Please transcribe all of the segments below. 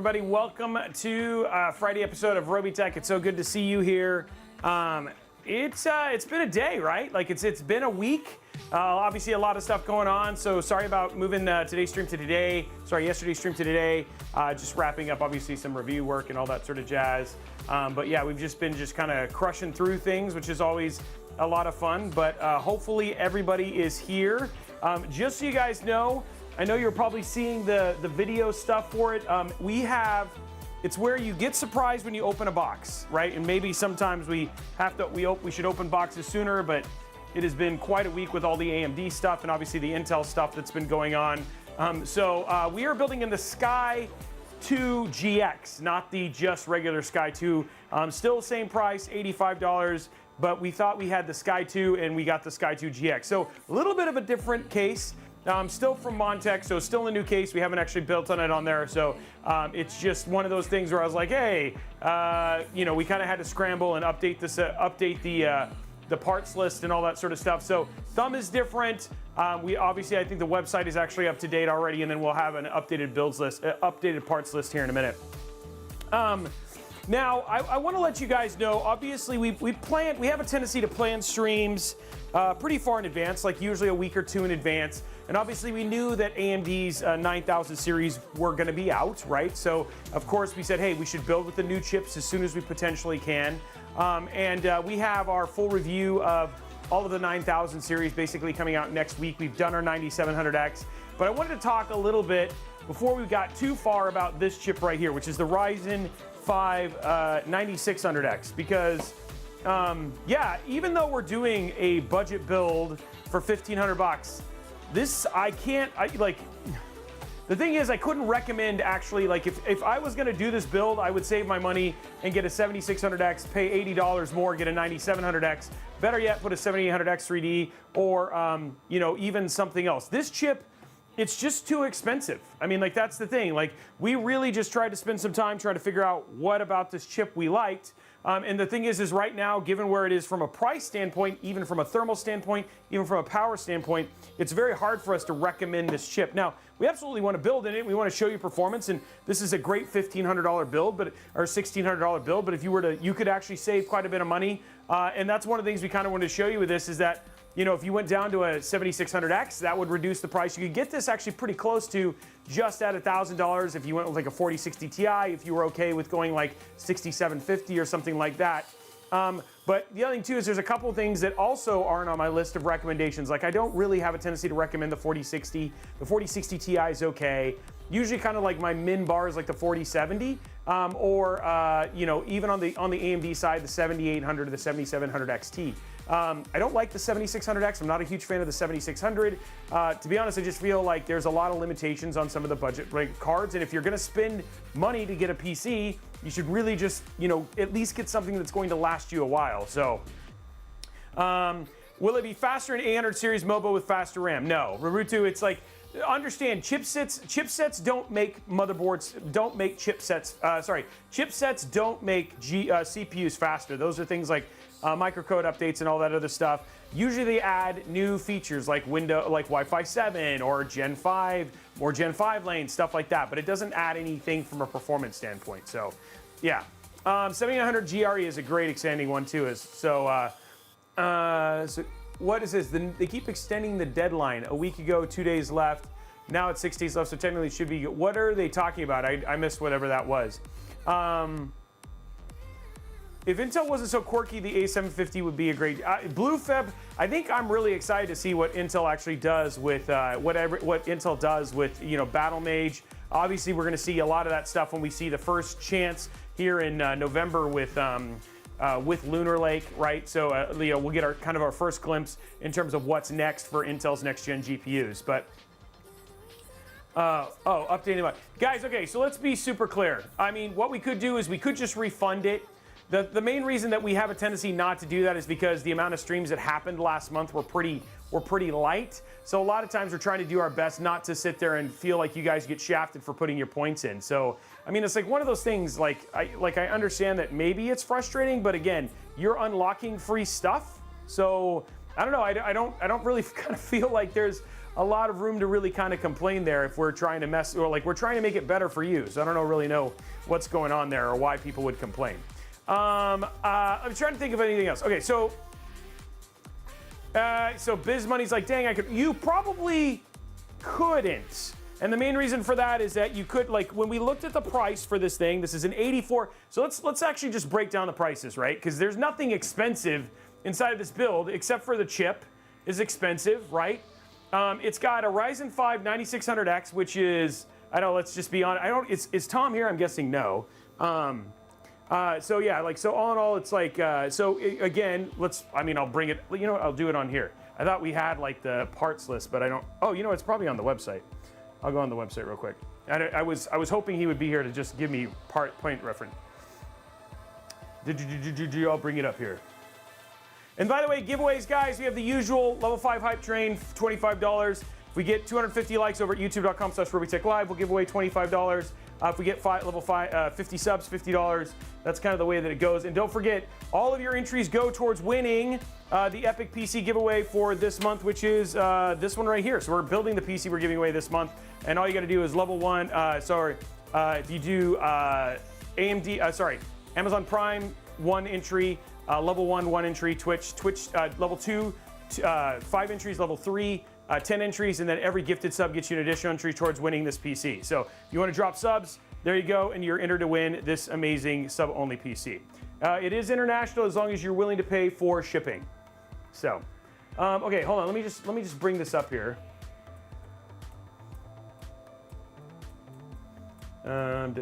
Everybody, welcome to Friday episode of Robeytech. It's so good to see you here. It's been a day, right? Like it's been a week. Obviously, a lot of stuff going on. So sorry about moving today's stream to today. Sorry, yesterday's stream to today. Just wrapping up, obviously, some review work and all that sort of jazz. But yeah, we've just been kind of crushing through things, which is always a lot of fun. But hopefully, everybody is here. Just so you guys know. I know you're probably seeing the video stuff for it. It's where you get surprised when you open a box, right? And maybe sometimes we should open boxes sooner, but it has been quite a week with all the AMD stuff and obviously the Intel stuff that's been going on. We are building in the Sky 2 GX, not the just regular Sky 2. Still the same price, $85. But we thought we had the Sky 2 and we got the Sky 2 GX. So a little bit of a different case. Still from Montech, so still a new case. We haven't actually built on it on there, so it's just one of those things where I was like, hey, we kind of had to scramble and update the parts list and all that sort of stuff. So thumb is different. I think the website is actually up to date already, and then we'll have an updated builds list, updated parts list here in a minute. Now, I want to let you guys know, obviously, we have a tendency to plan streams pretty far in advance, like usually a week or two in advance. And obviously, we knew that AMD's 9000 series were going to be out, right? So, of course, we said, hey, we should build with the new chips as soon as we potentially can. We have our full review of all of the 9000 series basically coming out next week. We've done our 9700X. But I wanted to talk a little bit before we got too far about this chip right here, which is the Ryzen 5 9600X, because even though we're doing a budget build for $1,500, the thing is, I couldn't recommend actually, like if I was gonna do this build, I would save my money and get a 7600X, pay $80 more, get a 9700X, better yet, put a 7800X 3D, or even something else. This chip, it's just too expensive. I mean, like, that's the thing. Like, we really just tried to spend some time trying to figure out what about this chip we liked. And the thing is right now, given where it is from a price standpoint, even from a thermal standpoint, even from a power standpoint, it's very hard for us to recommend this chip. Now, we absolutely want to build in it. We want to show you performance, and this is a great $1,500 build, or $1,600 build. But if you could actually save quite a bit of money. And that's one of the things we kind of wanted to show you with this is that, if you went down to a 7600X, that would reduce the price. You could get this actually pretty close to just at $1,000 if you went with like a 4060 Ti, if you were okay with going like 6750 or something like that. But the other thing too is there's a couple things that also aren't on my list of recommendations. Like, I don't really have a tendency to recommend the 4060. The 4060 Ti is okay. Usually kind of like my min bar is like the 4070, even on the AMD side, the 7800 or the 7700 XT. I don't like the 7600X. I'm not a huge fan of the 7600. To be honest, I just feel like there's a lot of limitations on some of the budget cards. And if you're going to spend money to get a PC, you should really just, at least get something that's going to last you a while. So, will it be faster in 800 series MOBA with faster RAM? No. Rarutu, it's like, understand, chipsets don't make motherboards, don't make chipsets, chipsets don't make CPUs faster. Those are things like microcode updates and all that other stuff. Usually they add new features like Wi-Fi 7 or Gen 5 or Gen 5 lanes, stuff like that, but it doesn't add anything from a performance standpoint. So, yeah. 7800 GRE is a great extending one too. So what is this? They keep extending the deadline. A week ago, 2 days left. Now it's 6 days left, so technically it should be. What are they talking about? I missed whatever that was. If Intel wasn't so quirky, the A750 would be a great... BlueFeb, I think I'm really excited to see what Intel actually does with... what Intel does with, Battle Mage. Obviously, we're going to see a lot of that stuff when we see the first chance here in November with Lunar Lake, right? So, we'll get our first glimpse in terms of what's next for Intel's next-gen GPUs. But... updating the... Guys, okay, so let's be super clear. I mean, what we could do is we could just refund it. The main reason that we have a tendency not to do that is because the amount of streams that happened last month were pretty light. So a lot of times we're trying to do our best not to sit there and feel like you guys get shafted for putting your points in. So, I mean, it's like one of those things, I understand that maybe it's frustrating, but again, you're unlocking free stuff. So, I don't know, I don't really kind of feel like there's a lot of room to really kind of complain there if we're trying to mess, or like we're trying to make it better for you. So I don't really know what's going on there or why people would complain. I'm trying to think of anything else. Okay, so Biz Money's like, dang, you probably couldn't. And the main reason for that is that you could, like, when we looked at the price for this thing, this is an 84. So let's actually just break down the prices, right? Because there's nothing expensive inside of this build except for the chip is expensive, right? It's got a Ryzen 5 9600X, which is, I don't know, let's just be honest. Is Tom here? I'm guessing no. So yeah, like, so all in all, it's like, again, I'll bring it, you know what, I'll do it on here. I thought we had like the parts list, but I don't, oh, you know, it's probably on the website. I'll go on the website real quick. I was hoping he would be here to just give me point reference. I'll bring it up here. And by the way, giveaways, guys, we have the usual level 5 hype train, $25. If we get 250 likes over at youtube.com/RobeyTechLive, we'll give away $25. If we get level 50 subs, $50. That's kind of the way that it goes. And don't forget, all of your entries go towards winning the Epic PC giveaway for this month, which is this one right here. So we're building the PC we're giving away this month. And all you got to do is level 1, if you do Amazon Prime, 1 entry, level 1 entry, Twitch, level 2, 5 entries, level 3, 10 entries, and then every gifted sub gets you an additional entry towards winning this PC. So if you want to drop subs, there you go, and you're entered to win this amazing sub-only PC. It is international as long as you're willing to pay for shipping. So, okay, hold on. Let me just bring this up here. So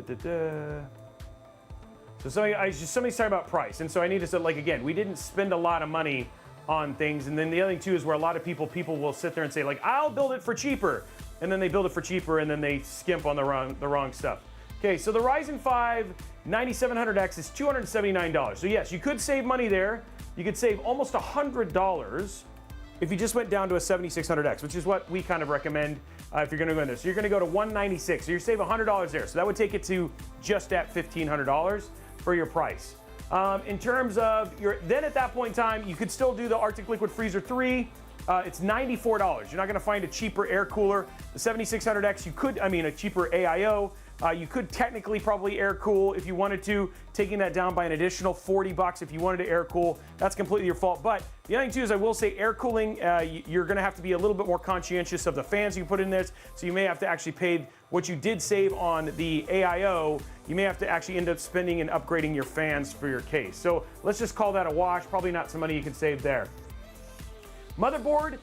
somebody's talking about price, and so I need to say, like, again, we didn't spend a lot of money on things, and then the other thing too is where a lot of people will sit there and say, like, I'll build it for cheaper, and then they build it for cheaper, and then they skimp on the wrong stuff. Okay, so the Ryzen 5 9700X is $279. So yes, you could save money there. You could save almost $100 if you just went down to a 7600X, which is what we kind of recommend if you're going to go in there. So you're going to go to 196. So you save $100 there. So that would take it to just at $1,500 for your price. In terms of then at that point in time, you could still do the Arctic Liquid Freezer 3. It's $94. You're not going to find a cheaper air cooler. The 7600X, a cheaper AIO. You could technically probably air cool if you wanted to, taking that down by an additional $40 if you wanted to air cool. That's completely your fault. But the other thing too is I will say air cooling, you're going to have to be a little bit more conscientious of the fans you put in this. So you may have to actually pay what you did save on the AIO. You may have to actually end up spending and upgrading your fans for your case. So let's just call that a wash. Probably not some money you can save there. Motherboard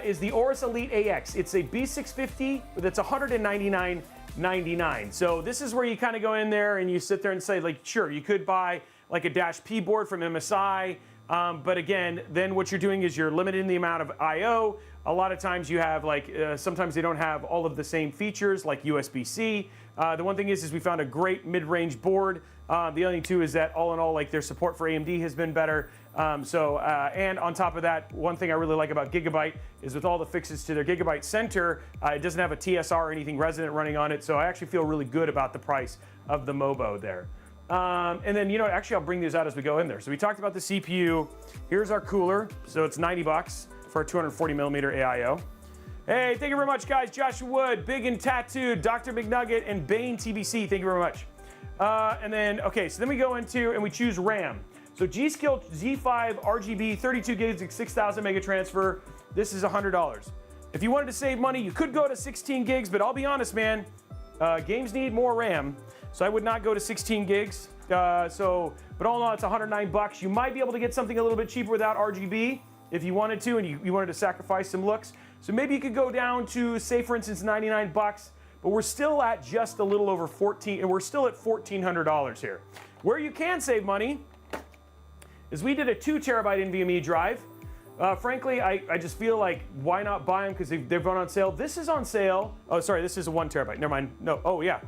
is the Aorus Elite AX. It's a B650 that's $199.99. So this is where you kind of go in there and you sit there and say, like, sure, you could buy like a Dash P board from MSI. But again, then what you're doing is you're limiting the amount of I/O. A lot of times you have sometimes they don't have all of the same features like USB-C. The one thing is we found a great mid-range board. The other thing too is that all in all, like, their support for AMD has been better. And on top of that, one thing I really like about Gigabyte is with all the fixes to their Gigabyte Center, it doesn't have a TSR or anything resonant running on it. So I actually feel really good about the price of the Mobo there. And then, actually I'll bring these out as we go in there. So we talked about the CPU. Here's our cooler. So it's $90 for a 240 millimeter AIO. Hey, thank you very much, guys. Joshua Wood, Big and Tattooed, Dr. McNugget, and Bane TBC. Thank you very much. And then, okay, so then we go into and we choose RAM. So G.Skill Z5 RGB 32 gigs and 6,000 mega transfer. This is $100. If you wanted to save money, you could go to 16 gigs, but I'll be honest, man, games need more RAM. So I would not go to 16 gigs. But all in all, it's $109. You might be able to get something a little bit cheaper without RGB if you wanted to, and you wanted to sacrifice some looks. So maybe you could go down to, say, for instance, $99. But we're still at just a little over 14, and we're still at $1,400 here. Where you can save money is we did a 2 terabyte NVMe drive. Frankly, I just feel like why not buy them because they've gone on sale. This is on sale. Oh, sorry, this is a 1 terabyte. Never mind. No. Oh, yeah.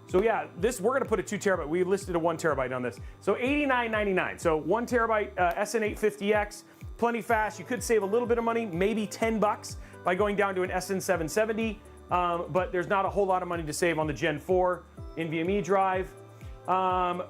So yeah, we're gonna put a 2 terabyte. We listed a 1 terabyte on this. So $89.99. So 1 terabyte SN850X, plenty fast. You could save a little bit of money, maybe $10 by going down to an SN770. But there's not a whole lot of money to save on the Gen 4 NVMe drive. So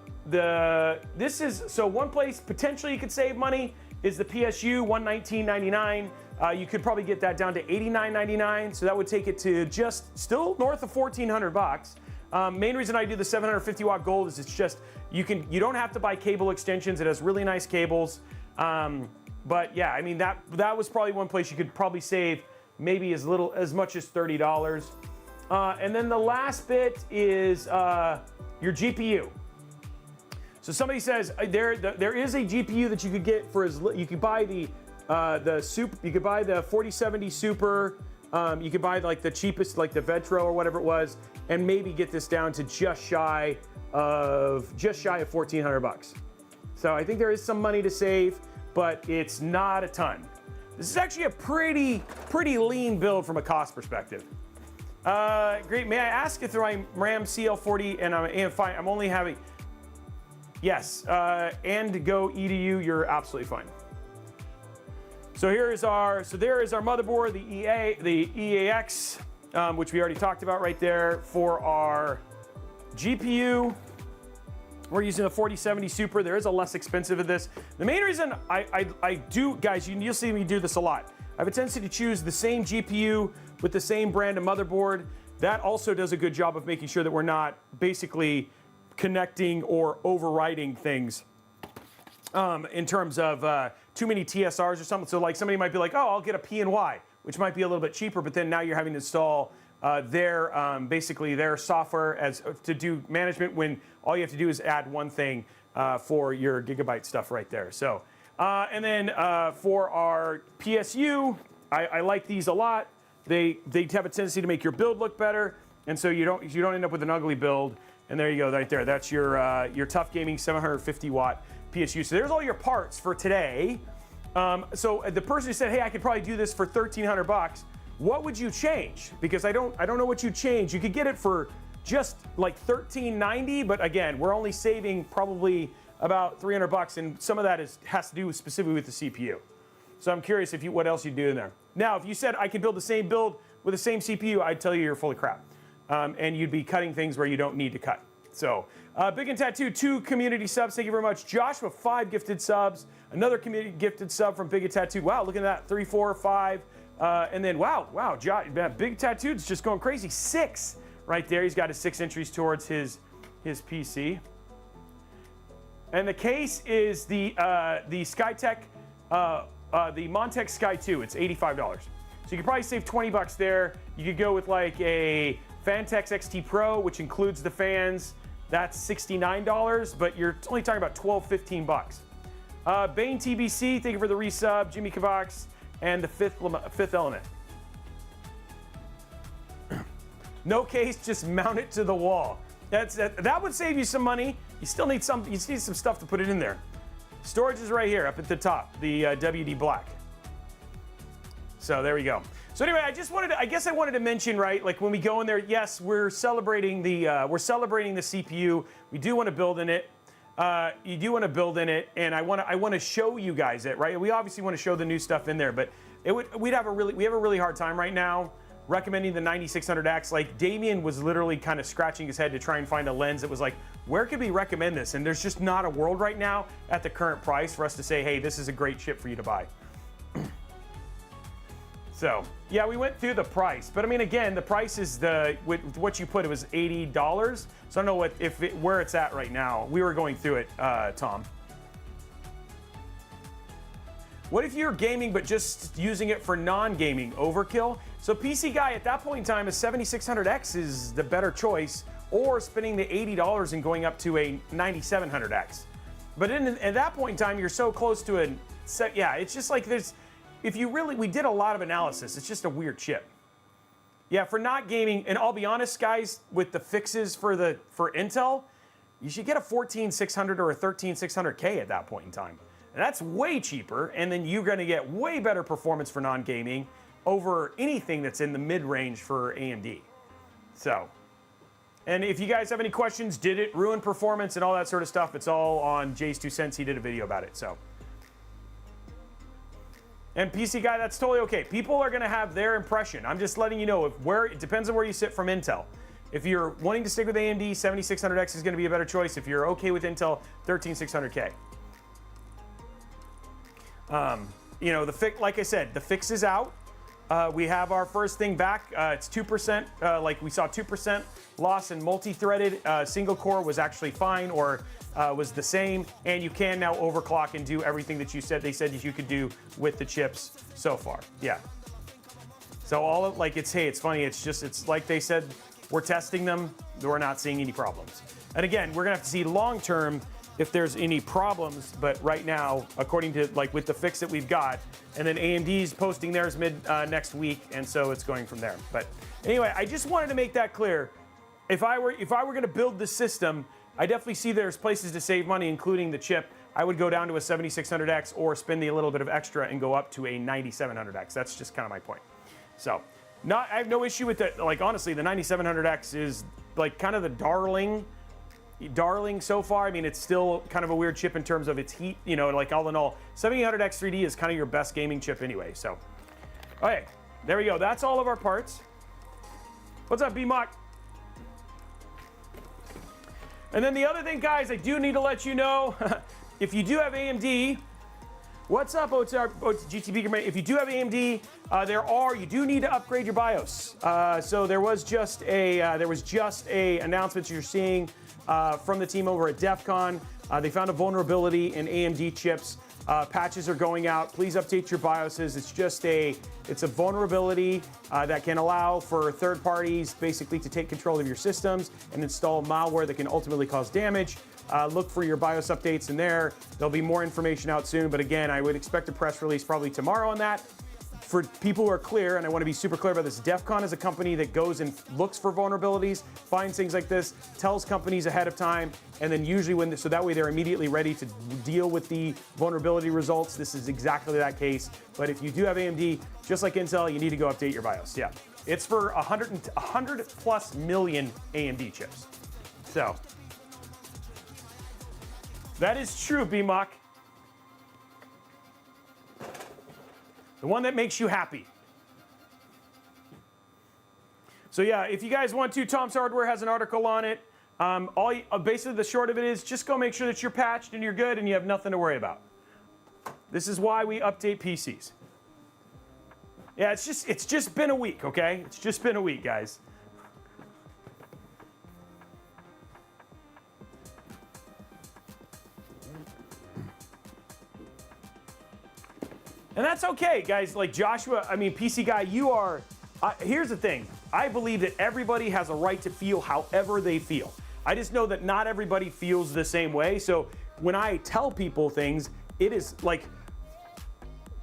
one place potentially you could save money is the PSU, $119.99. You could probably get that down to $89.99, so that would take it to just still north of $1,400. Main reason I do the 750 watt gold is it's just you don't have to buy cable extensions. It has really nice cables. But yeah, I mean that was probably one place you could probably save maybe as much as $30. And then the last bit is your GPU. So somebody says there is a GPU that you could get for you could buy the super, you could buy the 4070 Super, you could buy like the cheapest, like the Vetro or whatever it was, and maybe get this down to just shy of $1,400. So I think there is some money to save, but it's not a ton. This is actually a pretty lean build from a cost perspective. Great. May I ask if I'm RAM CL40 and I'm only having. Yes, and go EDU, you're absolutely fine. So there is our motherboard, the EAX, which we already talked about right there. For our GPU, we're using the 4070 Super. There is a less expensive of this. The main reason I do, guys, you'll see me do this a lot. I have a tendency to choose the same GPU with the same brand of motherboard. That also does a good job of making sure that we're not basically connecting or overriding things in terms of too many TSRs or something. So like somebody might be like, oh, I'll get a P&Y, which might be a little bit cheaper, but then now you're having to install basically their software to do management when all you have to do is add one thing for your gigabyte stuff right there. So, and then for our PSU, I like these a lot. They have a tendency to make your build look better, and so you don't end up with an ugly build. And there you go, right there. That's your Tough Gaming 750 watt PSU. So there's all your parts for today. So the person who said, hey, I could probably do this for $1,300, what would you change? Because I don't know what you change. You could get it for just like $1,390, but again, we're only saving probably about $300, and some of that has to do specifically with the CPU. So I'm curious what else you'd do in there. Now, if you said I could build the same build with the same CPU, I'd tell you you're full of crap. And you'd be cutting things where you don't need to cut. So, Big and Tattoo, 2 community subs. Thank you very much. Joshua, 5 gifted subs. Another community gifted sub from Big and Tattoo. Wow, look at that. 3, 4, 5. And then, wow, Big Tattoo's just going crazy. 6 right there. He's got his 6 entries towards his PC. And the case is the Skytech, the Montech Sky 2. It's $85. So you could probably save $20 there. You could go with like a Fantex XT Pro, which includes the fans. That's $69, but you're only talking about $15. Bane TBC, thank you for the resub. Jimmy Kavox, and the fifth element. No case, just mount it to the wall. That would save you some money. You still need some stuff to put it in there. Storage is right here, up at the top, the WD Black. So there we go. So anyway, I guess I wanted to mention, right, like when we go in there, yes, we're celebrating the CPU. We do want to build in it. You do want to build in it, and I want to show you guys it, right? We obviously want to show the new stuff in there, but we have a really hard time right now recommending the 9600X. Like Damien was literally kind of scratching his head to try and find a lens that was like, where could we recommend this? And there's just not a world right now at the current price for us to say, hey, this is a great chip for you to buy. So, yeah, we went through the price, but I mean, again, the price is with what you put, it was $80. So I don't know where it's at right now. We were going through it, Tom. What if you're gaming but just using it for non-gaming? Overkill? So PC Guy, at that point in time, a 7600X is the better choice, or spending the $80 and going up to a 9700X. But at that point in time, you're so close to it's just like there's. We did a lot of analysis. It's just a weird chip. Yeah, for not gaming, and I'll be honest, guys, with the fixes for Intel, you should get a 14600 or a 13600K at that point in time. And that's way cheaper, and then you're going to get way better performance for non-gaming over anything that's in the mid-range for AMD. So, and if you guys have any questions, did it ruin performance and all that sort of stuff, it's all on Jay's 2 cents. He did a video about it, so. And PC Guy, that's totally okay. People are gonna have their impression. I'm just letting you know it depends on where you sit from Intel. If you're wanting to stick with AMD, 7600X is gonna be a better choice. If you're okay with Intel, 13600K. You know, like I said, the fix is out. We have our first thing back. It's 2%. Like we saw 2% loss in multi-threaded. Single core was actually fine, or was the same. And you can now overclock and do everything that they said that you could do with the chips so far. Yeah. So all of, like, it's funny. It's like they said, we're testing them. We're not seeing any problems. And again, we're gonna have to see long term if there's any problems, but right now, according to, like, with the fix that we've got, and then AMD's posting theirs mid next week, and so it's going from there. But anyway, I just wanted to make that clear. If I were gonna build this system, I definitely see there's places to save money, including the chip. I would go down to a 7600X or spend a little bit of extra and go up to a 9700X. That's just kind of my point. So, I have no issue with that. Like, honestly, the 9700X is like kind of the darling so far. I mean, it's still kind of a weird chip in terms of its heat, you know, like all in all. 7800X 3D is kind of your best gaming chip anyway, so. Okay, there we go. That's all of our parts. What's up, B-Mock? And then the other thing, guys, I do need to let you know, if you do have AMD, what's up, GTB? If you do have AMD, you do need to upgrade your BIOS. So there was just a announcement you're seeing from the team over at DEF CON. They found a vulnerability in AMD chips. Patches are going out. Please update your BIOSes. It's a vulnerability that can allow for third parties basically to take control of your systems and install malware that can ultimately cause damage. Look for your BIOS updates in there. There'll be more information out soon, but again, I would expect a press release probably tomorrow on that. For people who are clear, and I want to be super clear about this, DEF CON is a company that goes and looks for vulnerabilities, finds things like this, tells companies ahead of time, and then usually so that way they're immediately ready to deal with the vulnerability results. This is exactly that case. But if you do have AMD, just like Intel, you need to go update your BIOS. Yeah, it's for 100 plus million AMD chips. So that is true, B-Mock. The one that makes you happy. So yeah, if you guys want to, Tom's Hardware has an article on it. Basically the short of it is just go make sure that you're patched and you're good and you have nothing to worry about. This is why we update PCs. Yeah, it's just been a week, okay? It's just been a week, guys. And that's okay, guys. Like Joshua, I mean, PC Guy, you are, here's the thing. I believe that everybody has a right to feel however they feel. I just know that not everybody feels the same way. So when I tell people things, it is like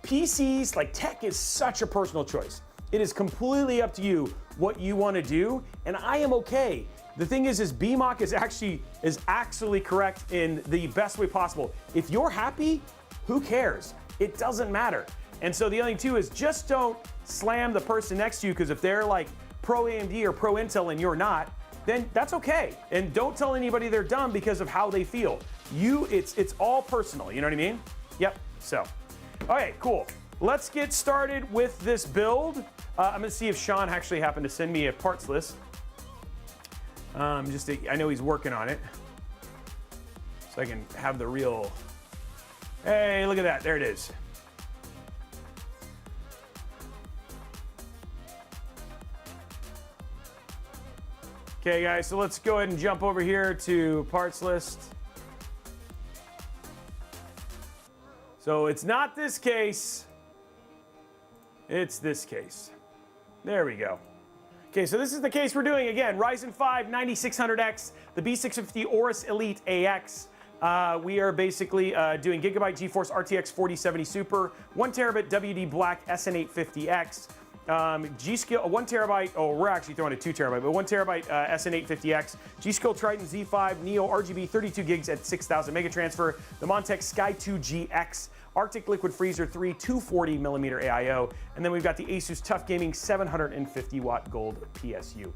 PCs, like tech is such a personal choice. It is completely up to you what you want to do, and I am okay. The thing is BMOC is actually correct in the best way possible. If you're happy, who cares? It doesn't matter. And so the other thing too is just don't slam the person next to you, because if they're like pro AMD or pro Intel and you're not, then that's okay. And don't tell anybody they're dumb because of how they feel. It's all personal, you know what I mean? Yep, so. Okay, cool. Let's get started with this build. I'm gonna see if Sean actually happened to send me a parts list. I know he's working on it. So I can have the real, hey, look at that, there it is. Okay guys, so let's go ahead and jump over here to parts list. So it's not this case, it's this case. There we go. Okay, so this is the case we're doing. Again, Ryzen 5 9600X, the B650 Aorus Elite AX. We are basically doing Gigabyte GeForce RTX 4070 Super, 1TB WD Black SN850X, G-Skill 1TB. Oh, we're actually throwing a 2TB, but 1TB SN850X, G-Skill Triton Z5 Neo RGB 32 gigs at 6,000 mega transfer, the Montech Sky 2 GX, Arctic Liquid Freezer 3 240mm AIO, and then we've got the Asus TUF Gaming 750 watt gold PSU.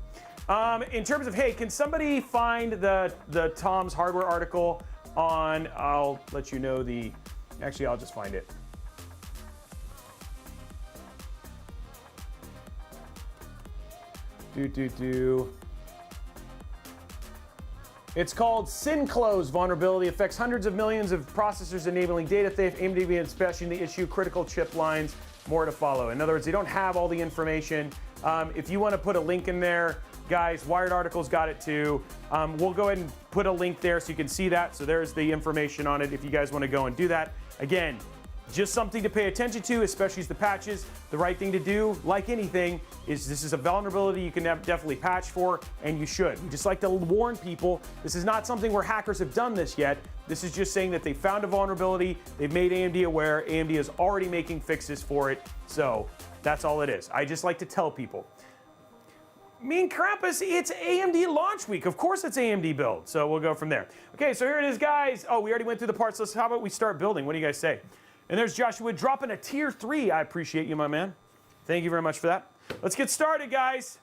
In terms of, hey, can somebody find the Tom's Hardware article on, I'll let you know actually I'll just find it. It's called SynClose vulnerability. Affects hundreds of millions of processors, enabling data theft, AMD especially the issue, critical chip lines, more to follow. In other words, they don't have all the information. If you want to put a link in there, guys, Wired Article's got it too. We'll go ahead and put a link there so you can see that. So there's the information on it if you guys want to go and do that. Again, just something to pay attention to, especially as the patches. The right thing to do, like anything, is this is a vulnerability you can definitely patch for, and you should. We just like to warn people, this is not something where hackers have done this yet. This is just saying that they found a vulnerability, they've made AMD aware, AMD is already making fixes for it, so that's all it is. I just like to tell people. Me and Krampus, it's AMD launch week. Of course it's AMD build, so we'll go from there. Okay, so here it is, guys. Oh, we already went through the parts list. How about we start building? What do you guys say? And there's Joshua dropping a tier 3. I appreciate you, my man. Thank you very much for that. Let's get started, guys.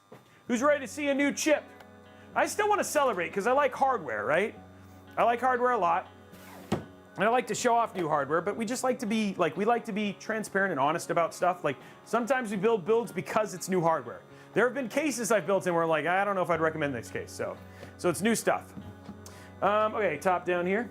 Who's ready to see a new chip? I still want to celebrate because I like hardware, right? I like hardware a lot. And I like to show off new hardware, but we just like to be, we like to be transparent and honest about stuff. Like, sometimes we build builds because it's new hardware. There have been cases I've built in where I'm like, I don't know if I'd recommend this case. So it's new stuff. Okay, top down here.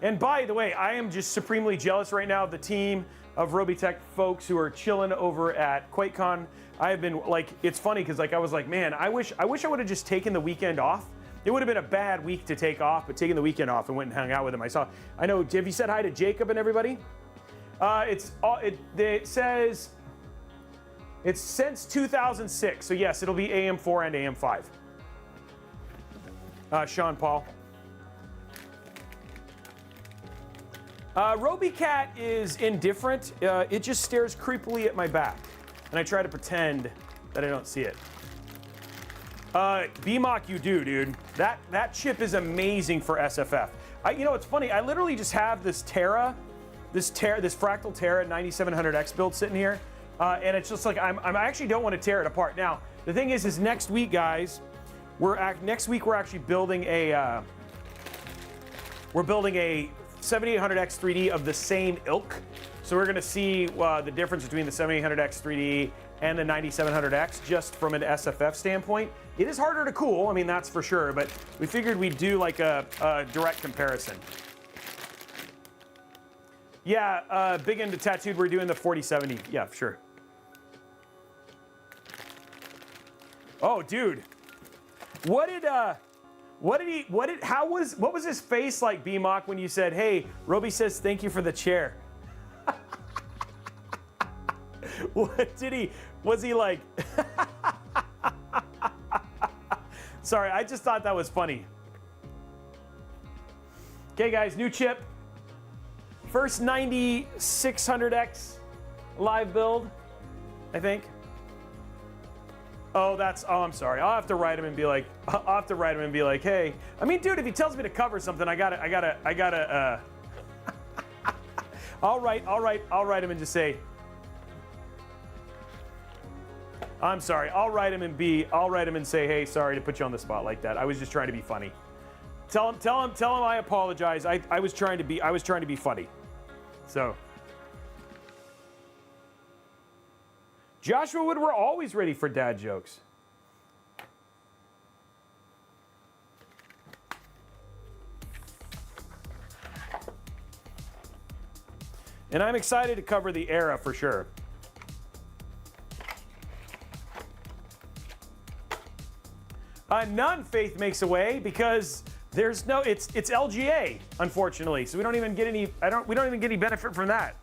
And by the way, I am just supremely jealous right now of the team of Robeytech folks who are chilling over at QuakeCon. I have been it's funny because I was like, man, I wish I would have just taken the weekend off. It would have been a bad week to take off, but taking the weekend off and went and hung out with them. I know, have you said hi to Jacob and everybody? It says it's since 2006. So yes, it'll be AM4 and AM5. Sean Paul. RobeyCat is indifferent. It just stares creepily at my back. And I try to pretend that I don't see it. BMOC you do, dude. That chip is amazing for SFF. You know, it's funny. I literally just have this Fractal Terra 9700X build sitting here. And it's just like, I actually don't want to tear it apart. Now, the thing is next week, guys, next week we're actually building a 7800X 3D of the same ilk. So we're going to see the difference between the 7800X 3D and the 9700X just from an SFF standpoint. It is harder to cool, I mean, that's for sure, but we figured we'd do like a direct comparison. Yeah, big into tattooed, we're doing the 4070. Yeah, sure. Oh, dude. What was his face like, BMOC, when you said, hey, Robey says thank you for the chair? Was he like? Sorry, I just thought that was funny. Okay, guys, new chip. First 9600X live build, I think. Oh, I'm sorry. I'll have to write him and be like, hey. I mean, dude, if he tells me to cover something, I gotta. I'll write him and just say, I'm sorry. I'll write him and say, hey, sorry to put you on the spot like that. I was just trying to be funny. Tell him I apologize. I was trying to be funny. So. Joshua Wood, we're always ready for dad jokes. And I'm excited to cover the era for sure. None, Faith makes away, because there's no, it's LGA, unfortunately. So we don't even get any, we don't even get any benefit from that.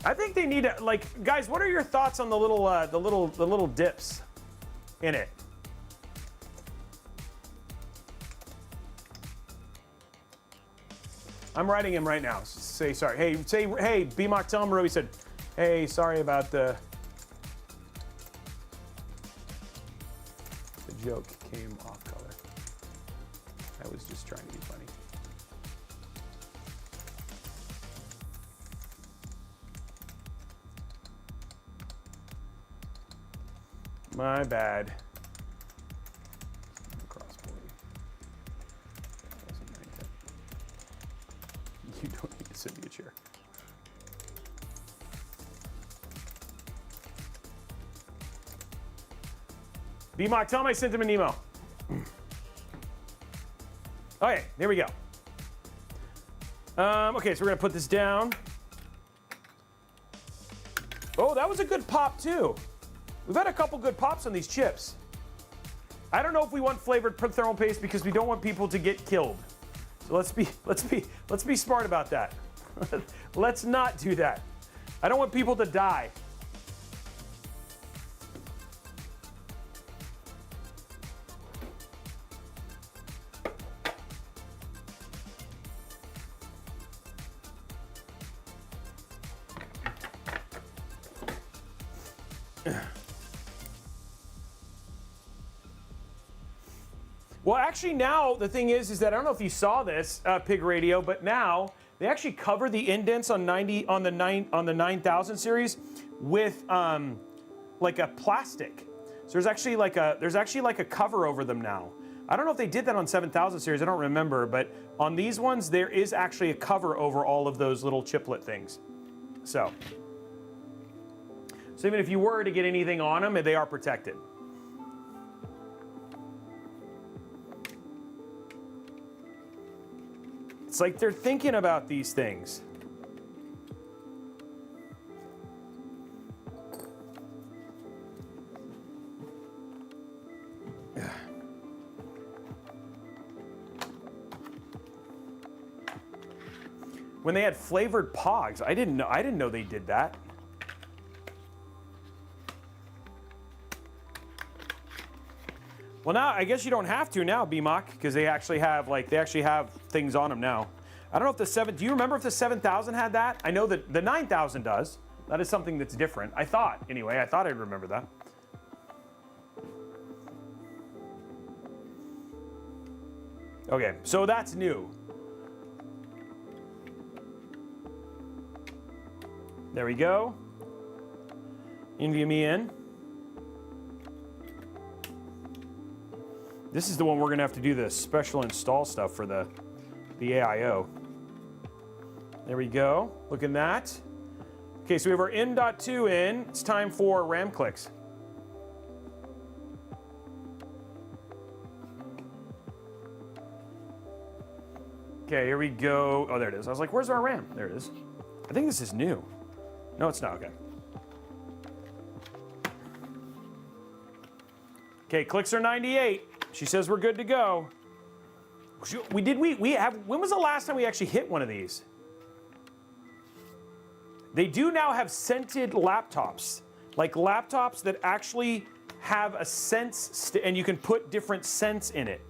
I think they need to, guys, what are your thoughts on the little dips in it? I'm writing him right now. Say sorry. Hey, BMOC, tell him Robey said, hey, sorry about the joke came off color. I was just trying to be funny. My bad. You don't need to sit in a chair. BMOC, tell him I sent him an email. Okay, there we go. Okay, so we're gonna put this down. Oh, that was a good pop too. We've had a couple good pops on these chips. I don't know if we want flavored thermal paste because we don't want people to get killed. So let's be smart about that. Let's not do that. I don't want people to die. Well, actually now the thing is that I don't know if you saw this, Pig Radio, but now they actually cover the indents on the 9000 series with like a plastic. So there's actually like a cover over them now. I don't know if they did that on 7000 series. I don't remember, but on these ones there is actually a cover over all of those little chiplet things. So even if you were to get anything on them, they are protected. It's like they're thinking about these things. When they had flavored pogs, I didn't know they did that. Well, now I guess you don't have to now, BMOC, because they actually have things on them now. I don't know if do you remember if the 7000 had that? I know that the 9000 does. That is something that's different. I thought I'd remember that. Okay, so that's new. There we go. NVMe in. This is the one we're gonna have to do the special install stuff for the AIO. There we go. Look at that. Okay, so we have our M.2 in. It's time for RAM clicks. Okay, here we go. Oh, there it is. I was like, where's our RAM? There it is. I think this is new. No, it's not. Okay. Okay, clicks are 98. She says we're good to go. When was the last time we actually hit one of these? They do now have scented laptops, like laptops that actually have a sense, and you can put different scents in it.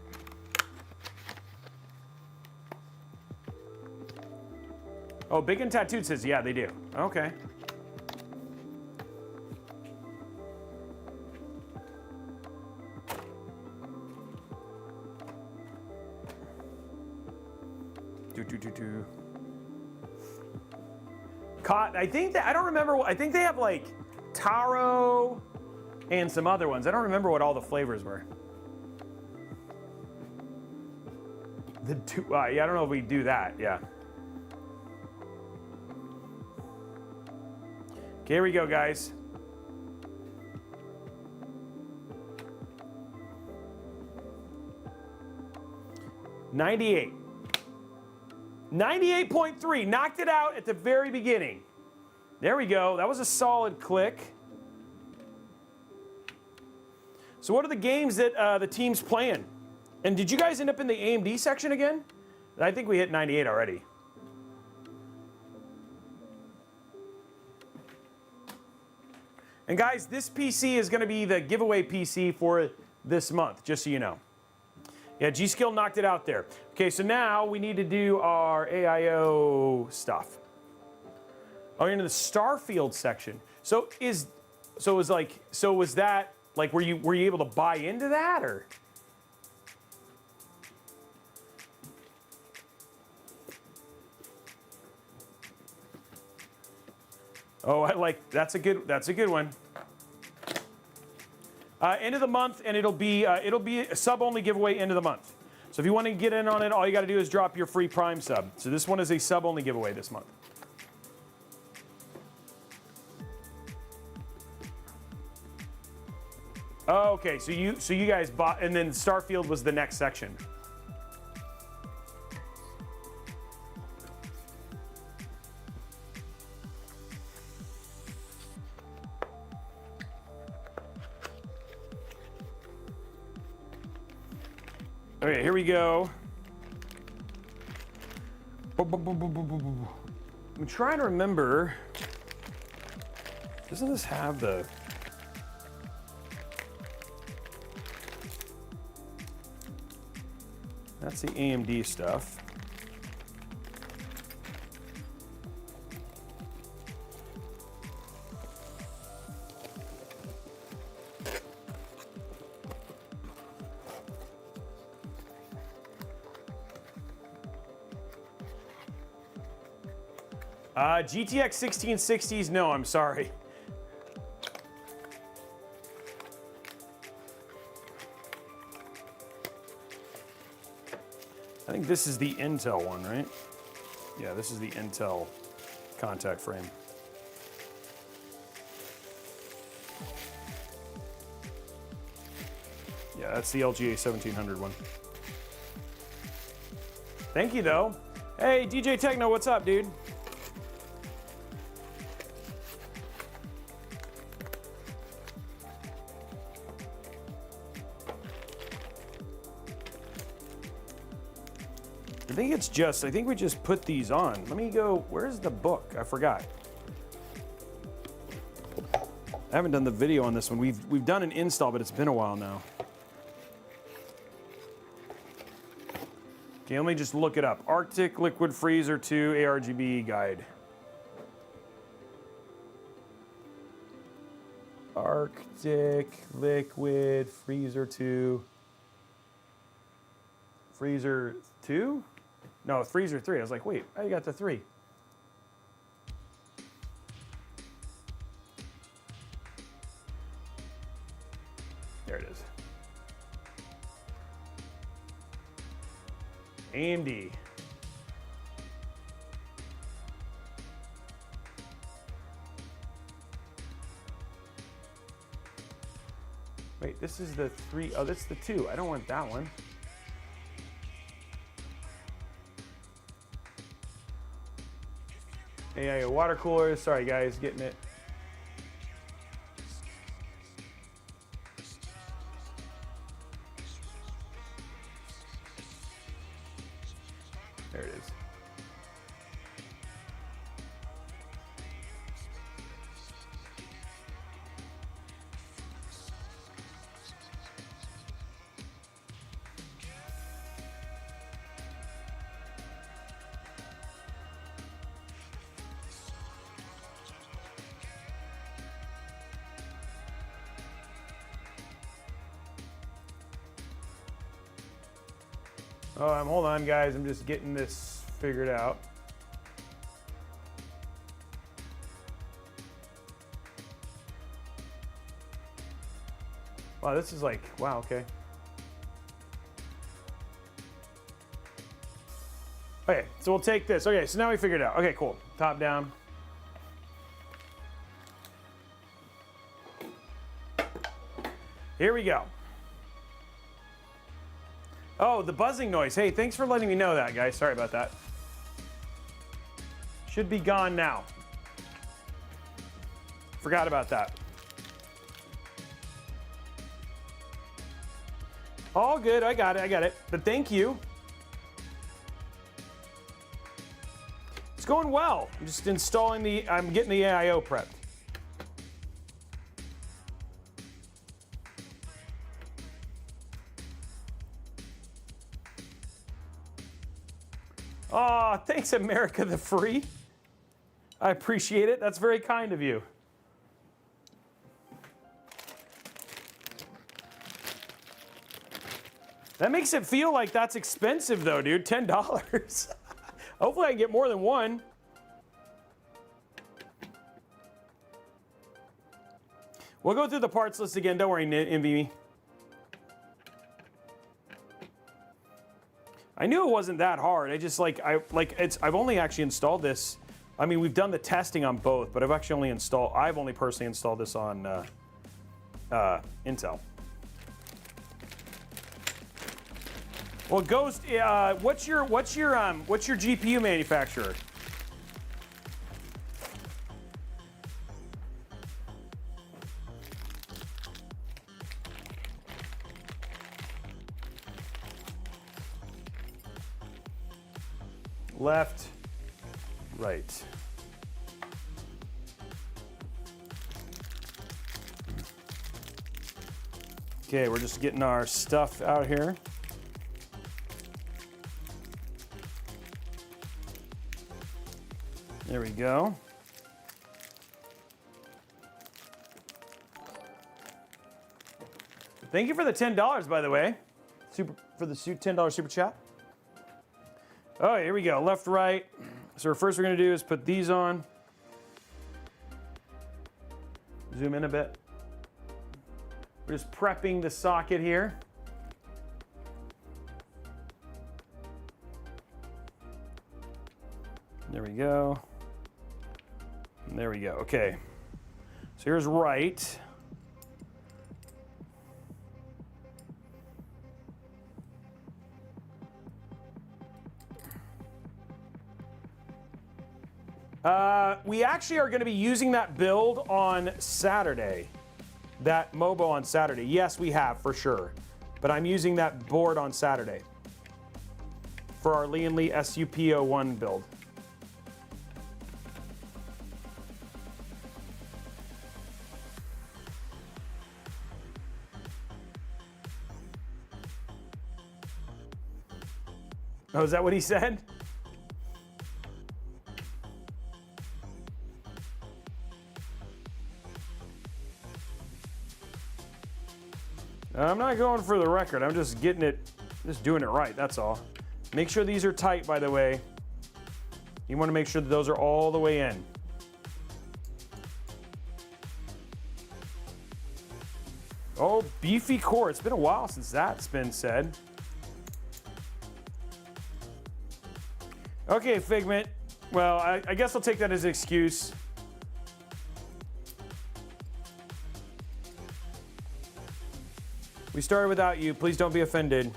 Oh, Big and Tattooed says, yeah, they do. Okay. I think that, I don't remember, I think they have like taro and some other ones. I don't remember what all the flavors were. Yeah, I don't know if we do that, yeah. Okay, here we go, guys. $98. 98.3, knocked it out at the very beginning. There we go, that was a solid click. So what are the games that the team's playing? And did you guys end up in the AMD section again? I think we hit 98 already. And guys, this PC is gonna be the giveaway PC for this month, just so you know. Yeah, G-Skill knocked it out there. Okay, so now we need to do our AIO stuff. Oh, you're into the Starfield section. So was that like were you able to buy into that or? Oh, that's a good one. End of the month, and it'll be a sub-only giveaway end of the month. So if you want to get in on it, all you got to do is drop your free Prime sub. So this one is a sub-only giveaway this month. Oh, okay, so you guys bought, and then Starfield was the next section. Okay, here we go. I'm trying to remember. Doesn't this have the... That's the AMD stuff. GTX 1660s, no, I'm sorry. I think this is the Intel one, right? Yeah, this is the Intel contact frame. Yeah, that's the LGA 1700 one. Thank you, though. Hey, DJ Techno, what's up, dude? I think we just put these on. Let me go, where's the book? I forgot. I haven't done the video on this one. We've done an install, but it's been a while now. Okay, let me just look it up. Arctic Liquid Freezer 2 ARGB guide. Arctic Liquid Freezer 2. Freezer 2? No, Freezer 3. I was like, wait, how you got the 3? There it is. AMD. Wait, this is the 3. Oh, that's the 2. I don't want that one. AIO water coolers. Sorry, guys, getting it. There it is. Oh, hold on, guys. I'm just getting this figured out. Wow, this is like, wow, okay. Okay, so we'll take this. Okay, so now we figured it out. Okay, cool. Top down. Here we go. Oh, the buzzing noise. Hey, thanks for letting me know that, guys. Sorry about that. Should be gone now. Forgot about that. All good. I got it. But thank you. It's going well. I'm just installing I'm getting the AIO prepped. Aw, thanks, America the Free. I appreciate it. That's very kind of you. That makes it feel like that's expensive, though, dude. $10. Hopefully I can get more than one. We'll go through the parts list again. Don't worry, NVMe. I knew it wasn't that hard. I just I've only actually installed this. I mean, we've done the testing on both, but I've only personally installed this on Intel. Well, Ghost, what's your GPU manufacturer? left, right. Okay, we're just getting our stuff out here. There we go. Thank you for the $10, by the way. For the $10 super chat. Oh, here we go. Left, right. So first we're going to do is put these on. Zoom in a bit. We're just prepping the socket here. There we go. And there we go. Okay. So here's right. We actually are going to be using that build on Saturday. That Mobo on Saturday. Yes, we have, for sure. But I'm using that board on Saturday for our Lee & Lee SUP01 build. Oh, is that what he said? I'm not going for the record. I'm just getting it, just doing it right, that's all. Make sure these are tight, by the way. You want to make sure that those are all the way in. Oh, beefy core. It's been a while since that's been said. Okay, Figment. Well, I guess I'll take that as an excuse. We started without you. Please don't be offended.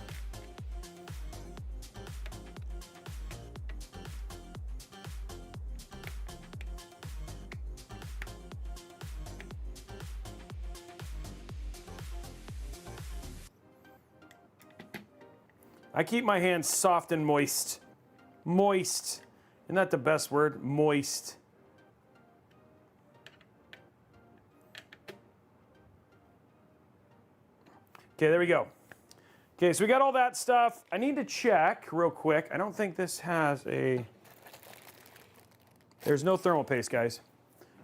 I keep my hands soft and moist. Moist. Isn't that the best word? Moist. Okay, there we go. Okay, so we got all that stuff. I need to check real quick. I don't think this has a... There's no thermal paste, guys.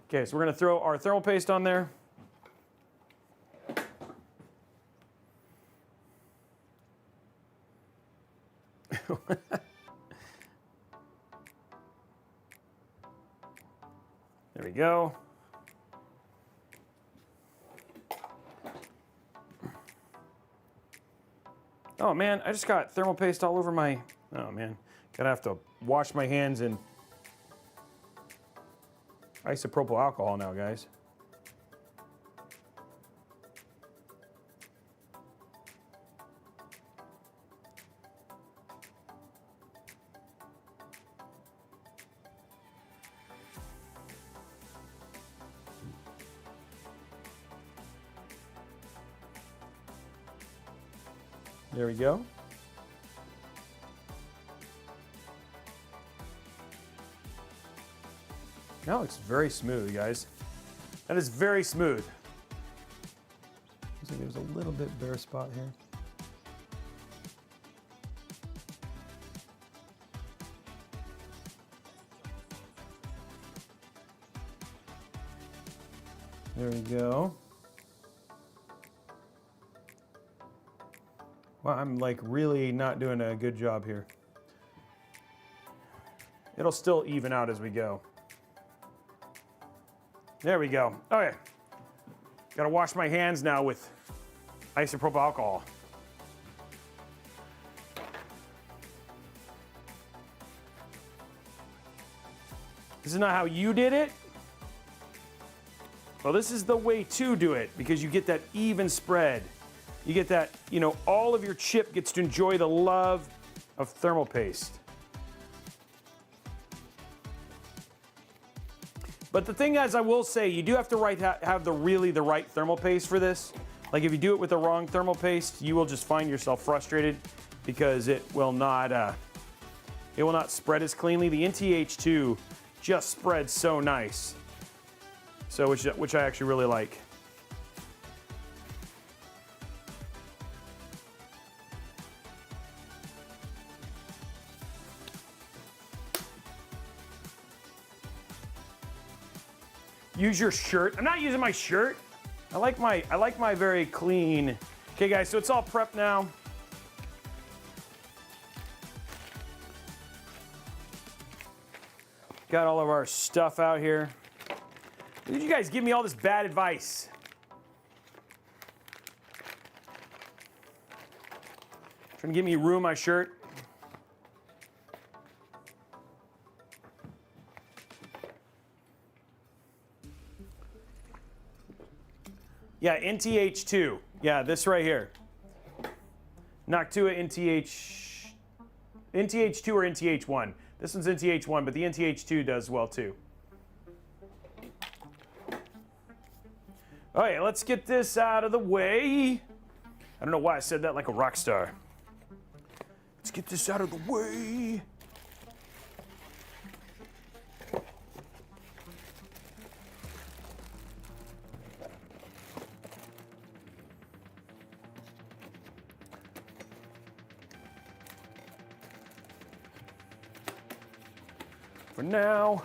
Okay, so we're going to throw our thermal paste on there. There we go. Oh man, I just got thermal paste all over my... Oh man, gonna have to wash my hands in isopropyl alcohol now, guys. There we go. That looks very smooth, guys. That is very smooth. Looks like there's a little bit bare spot here. There we go. Well, I'm like really not doing a good job here. It'll still even out as we go. There we go. Okay. Gotta wash my hands now with isopropyl alcohol. This is not how you did it. Well, this is the way to do it because you get that even spread. You get that, you know, all of your chip gets to enjoy the love of thermal paste. But the thing is, I will say, you do have to have the right thermal paste for this. Like if you do it with the wrong thermal paste, you will just find yourself frustrated because it will not it will not spread as cleanly. The NTH2 just spreads so nice. So, which I actually really like. Use your shirt. I'm not using my shirt. I like my very clean. Okay, guys, so it's all prepped now. Got all of our stuff out here. Why did you guys give me all this bad advice? Trying to get me to ruin my shirt. Yeah, NTH2. Yeah, this right here. Noctua NTH2 or NTH1. This one's NTH1, but the NTH2 does well too. All right, let's get this out of the way. I don't know why I said that like a rock star. Let's get this out of the way. For now.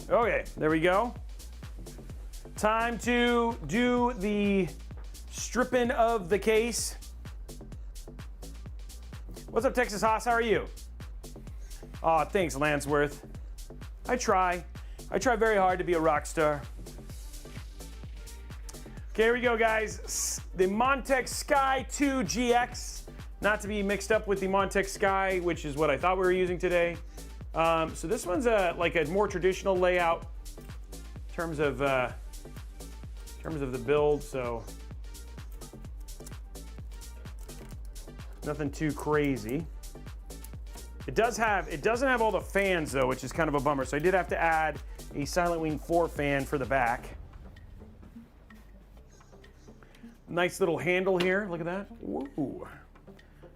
Okay, there we go. Time to do the stripping of the case. What's up, Texas Haas? How are you? Aw, thanks, Lansworth. I try very hard to be a rock star. Okay, here we go, guys. The Montech Sky 2 GX, not to be mixed up with the Montech Sky, which is what I thought we were using today. So this one's like a more traditional layout in terms of the build. So nothing too crazy. It doesn't have all the fans though, which is kind of a bummer. So I did have to add a Silent Wing 4 fan for the back. Nice little handle here. Look at that. Ooh,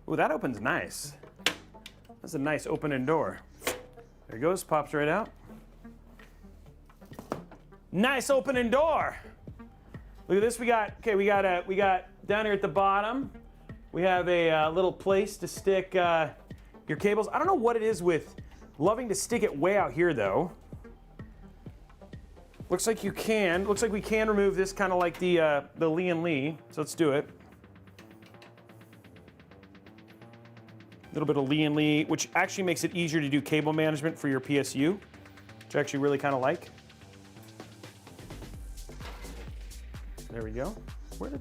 ooh, that opens nice. That's a nice opening door. There it goes. Pops right out. Nice opening door. Look at this. We got down here at the bottom. We have a little place to stick your cables. I don't know what it is with loving to stick it way out here though. Looks like we can remove this, kind of like the Lee and Lee. So let's do it. A little bit of Lee and Lee, which actually makes it easier to do cable management for your PSU, which I actually really kind of like. There we go. Where did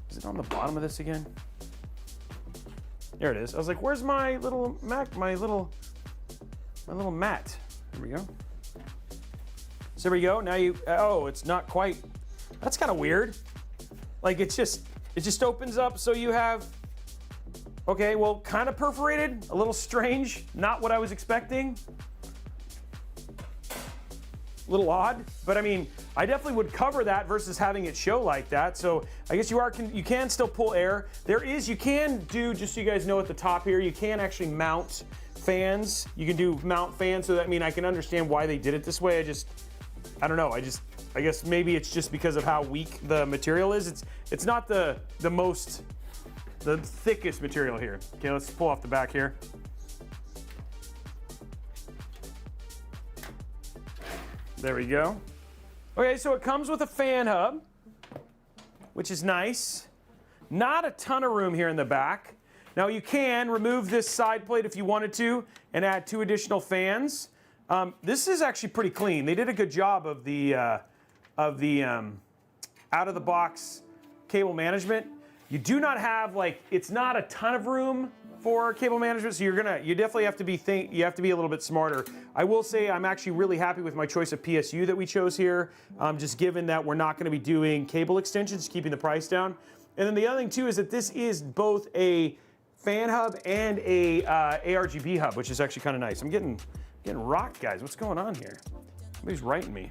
is it on the bottom of this again? There it is. I was like, where's my little my little mat? There we go. So there we go. Now oh, it's not quite. That's kind of weird. Like it just opens up so you have, okay, well, kind of perforated, a little strange, not what I was expecting. A little odd, but I mean, I definitely would cover that versus having it show like that. So I guess you can still pull air. You can do, just so you guys know at the top here, you can actually mount fans. You can do mount fans, so that, I mean, I can understand why they did it this way. I don't know, I guess maybe it's just because of how weak the material is. It's not the thickest material here. Okay, let's pull off the back here. There we go. Okay, so it comes with a fan hub, which is nice. Not a ton of room here in the back. Now you can remove this side plate if you wanted to and add 2 additional fans. This is actually pretty clean. They did a good job of the out-of-the-box cable management. You do not have, like, it's not a ton of room for cable management, so you definitely have to be a little bit smarter. I will say I'm actually really happy with my choice of PSU that we chose here, just given that we're not going to be doing cable extensions, keeping the price down. And then the other thing too is that this is both a fan hub and a ARGB hub, which is actually kind of nice. I'm getting rocked, guys. What's going on here? Somebody's writing me.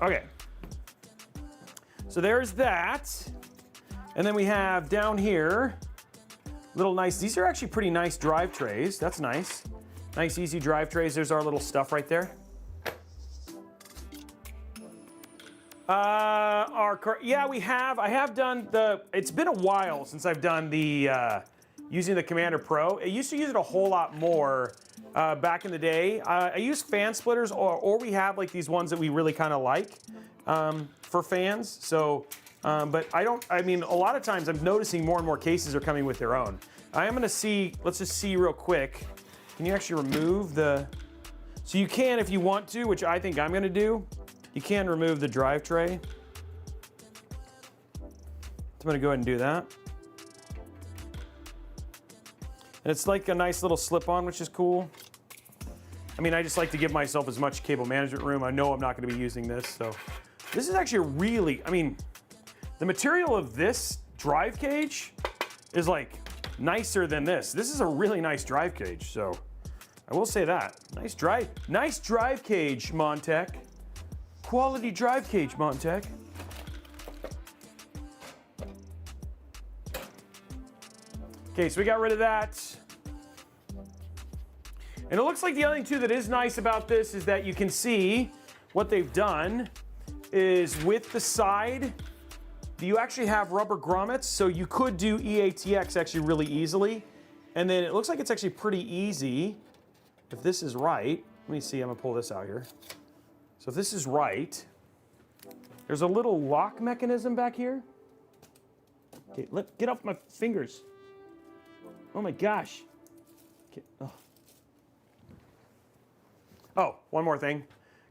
Okay, so there's that. And then we have down here, little nice, these are actually pretty nice drive trays. That's nice. Nice, easy drive trays. There's our little stuff right there. Yeah, I have done it's been a while since I've done the, using the Commander Pro. I used to use it a whole lot more back in the day. I use fan splitters, or we have like these ones that we really kind of like for fans. So, but I mean, a lot of times I'm noticing more and more cases are coming with their own. I am gonna see, let's just see real quick. Can you actually remove so you can if you want to, which I think I'm gonna do, you can remove the drive tray. So I'm gonna go ahead and do that. And it's like a nice little slip-on, which is cool. I mean, I just like to give myself as much cable management room. I know I'm not gonna be using this, so. This is actually really, I mean, the material of this drive cage is like nicer than this. This is a really nice drive cage, so I will say that. Nice drive cage, Montech. Quality drive cage, Montech. Okay, so we got rid of that. And it looks like the other thing too that is nice about this is that you can see what they've done is with the side, you actually have rubber grommets, so you could do EATX actually really easily. And then it looks like it's actually pretty easy, if this is right. Let me see, I'm gonna pull this out here. So if this is right, there's a little lock mechanism back here. Okay, get off my fingers. Oh my gosh. Okay. Oh, one more thing. I'm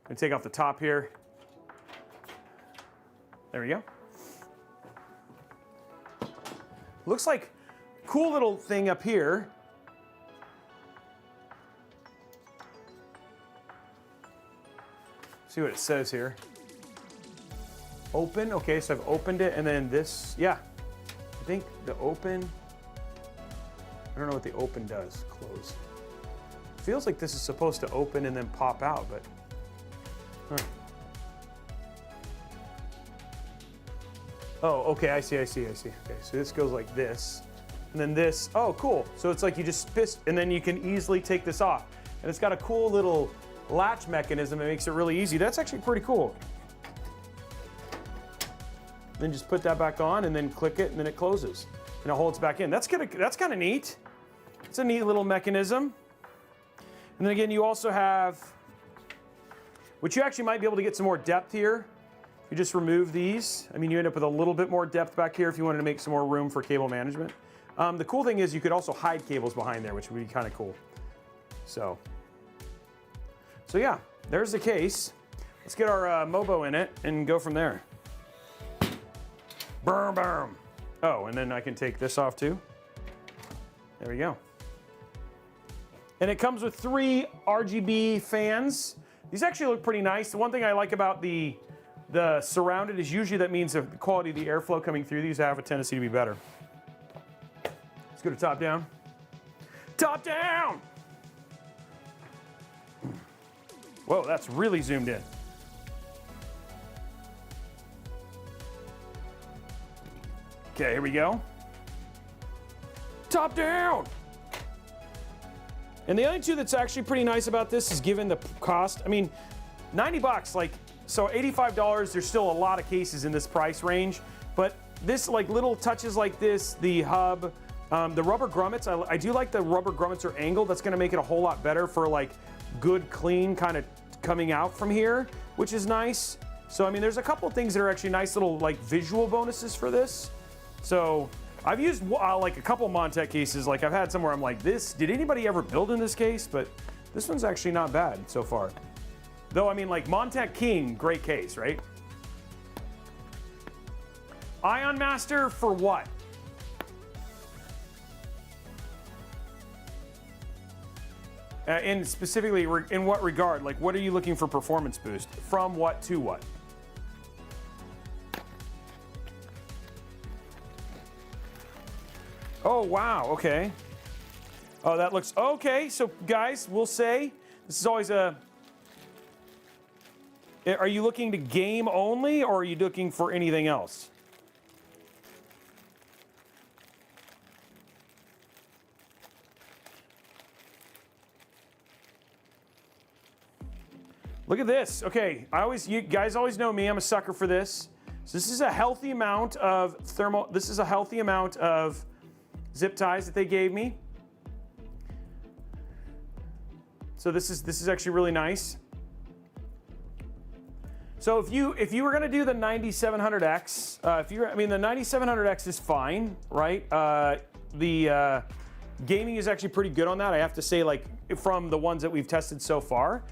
gonna take off the top here. There we go. Looks like cool little thing up here. See what it says here. Open, okay, so I've opened it, and then this, yeah. I think the open, I don't know what the open does, close. Feels like this is supposed to open and then pop out, but, huh. Oh, okay, I see. Okay, so this goes like this, and then this, oh, cool. So it's like you just fist, and then you can easily take this off. And it's got a cool little latch mechanism that makes it really easy. That's actually pretty cool. Then just put that back on, and then click it, and then it closes. And it holds back in. That's kind of neat. It's a neat little mechanism. And then again, you also have, which you actually might be able to get some more depth here. You just remove these. I mean, you end up with a little bit more depth back here if you wanted to make some more room for cable management. The cool thing is you could also hide cables behind there, which would be kind of cool. So yeah, there's the case. Let's get our Mobo in it and go from there. Boom. Oh, and then I can take this off too. There we go. And it comes with 3 RGB fans. These actually look pretty nice. The one thing I like about the surrounded is usually that means the quality of the airflow coming through these have a tendency to be better. Let's go to top down. Top down! Whoa, that's really zoomed in. Okay, here we go. Top down! And the other thing that's actually pretty nice about this is given the cost, I mean, 90 bucks, like, so $85, there's still a lot of cases in this price range, but this, like, little touches like this, the hub, the rubber grommets, I do like the rubber grommets are angled. That's gonna make it a whole lot better for, like, good, clean kind of coming out from here, which is nice. So, I mean, there's a couple of things that are actually nice little, like, visual bonuses for this. So, I've used, like, a couple Montech cases. Like, I've had some where I'm like, did anybody ever build in this case? But this one's actually not bad so far. Though, I mean, like, Montech King, great case, right? Ion Master for what? And specifically, in what regard? Like, what are you looking for performance boost? From what to what? Oh, wow, okay. Oh, that looks, okay, so guys, we'll say, this is always a, are you looking to game only, or are you looking for anything else? Look at this. Okay, you guys always know me. I'm a sucker for this. So this is a healthy amount of this is a healthy amount of zip ties that they gave me. So this is actually really nice. So if you were gonna do the 9700X, I mean the 9700X is fine, right? The gaming is actually pretty good on that. I have to say, like from the ones that we've tested so far.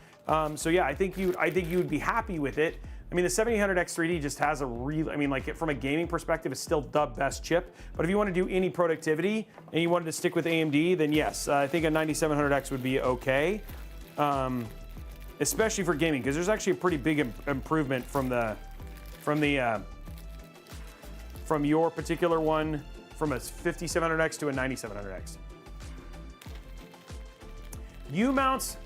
So yeah, I think you would be happy with it. I mean, the 7800X3D just has a real, I mean, like from a gaming perspective, it's still the best chip. But if you want to do any productivity and you wanted to stick with AMD, then yes, I think a 9700X would be okay. Especially for gaming, because there's actually a pretty big improvement from your particular one, from a 5700X to a 9700X. U-mounts.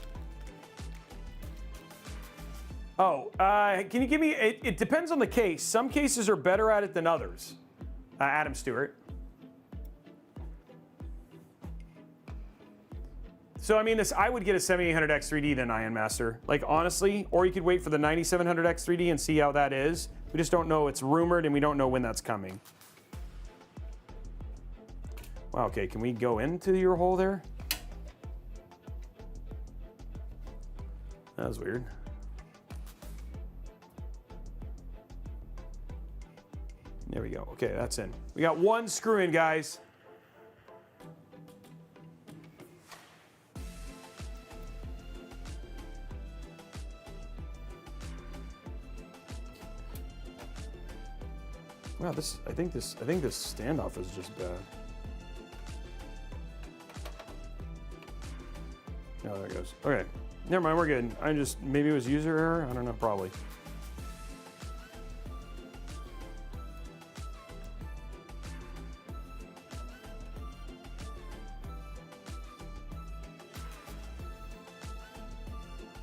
Oh, can you give me, it depends on the case. Some cases are better at it than others. Adam Stewart. So I mean, I would get a 7800X3D than Ion Master, like honestly, or you could wait for the 9700X3D and see how that is. We just don't know, it's rumored and we don't know when that's coming. Wow, okay, can we go into your hole there? That was weird. There we go. Okay, that's in. We got one screw in, guys. Wow, I think this standoff is just bad. Oh, there it goes. Okay, never mind, we're good. Maybe it was user error. I don't know, probably.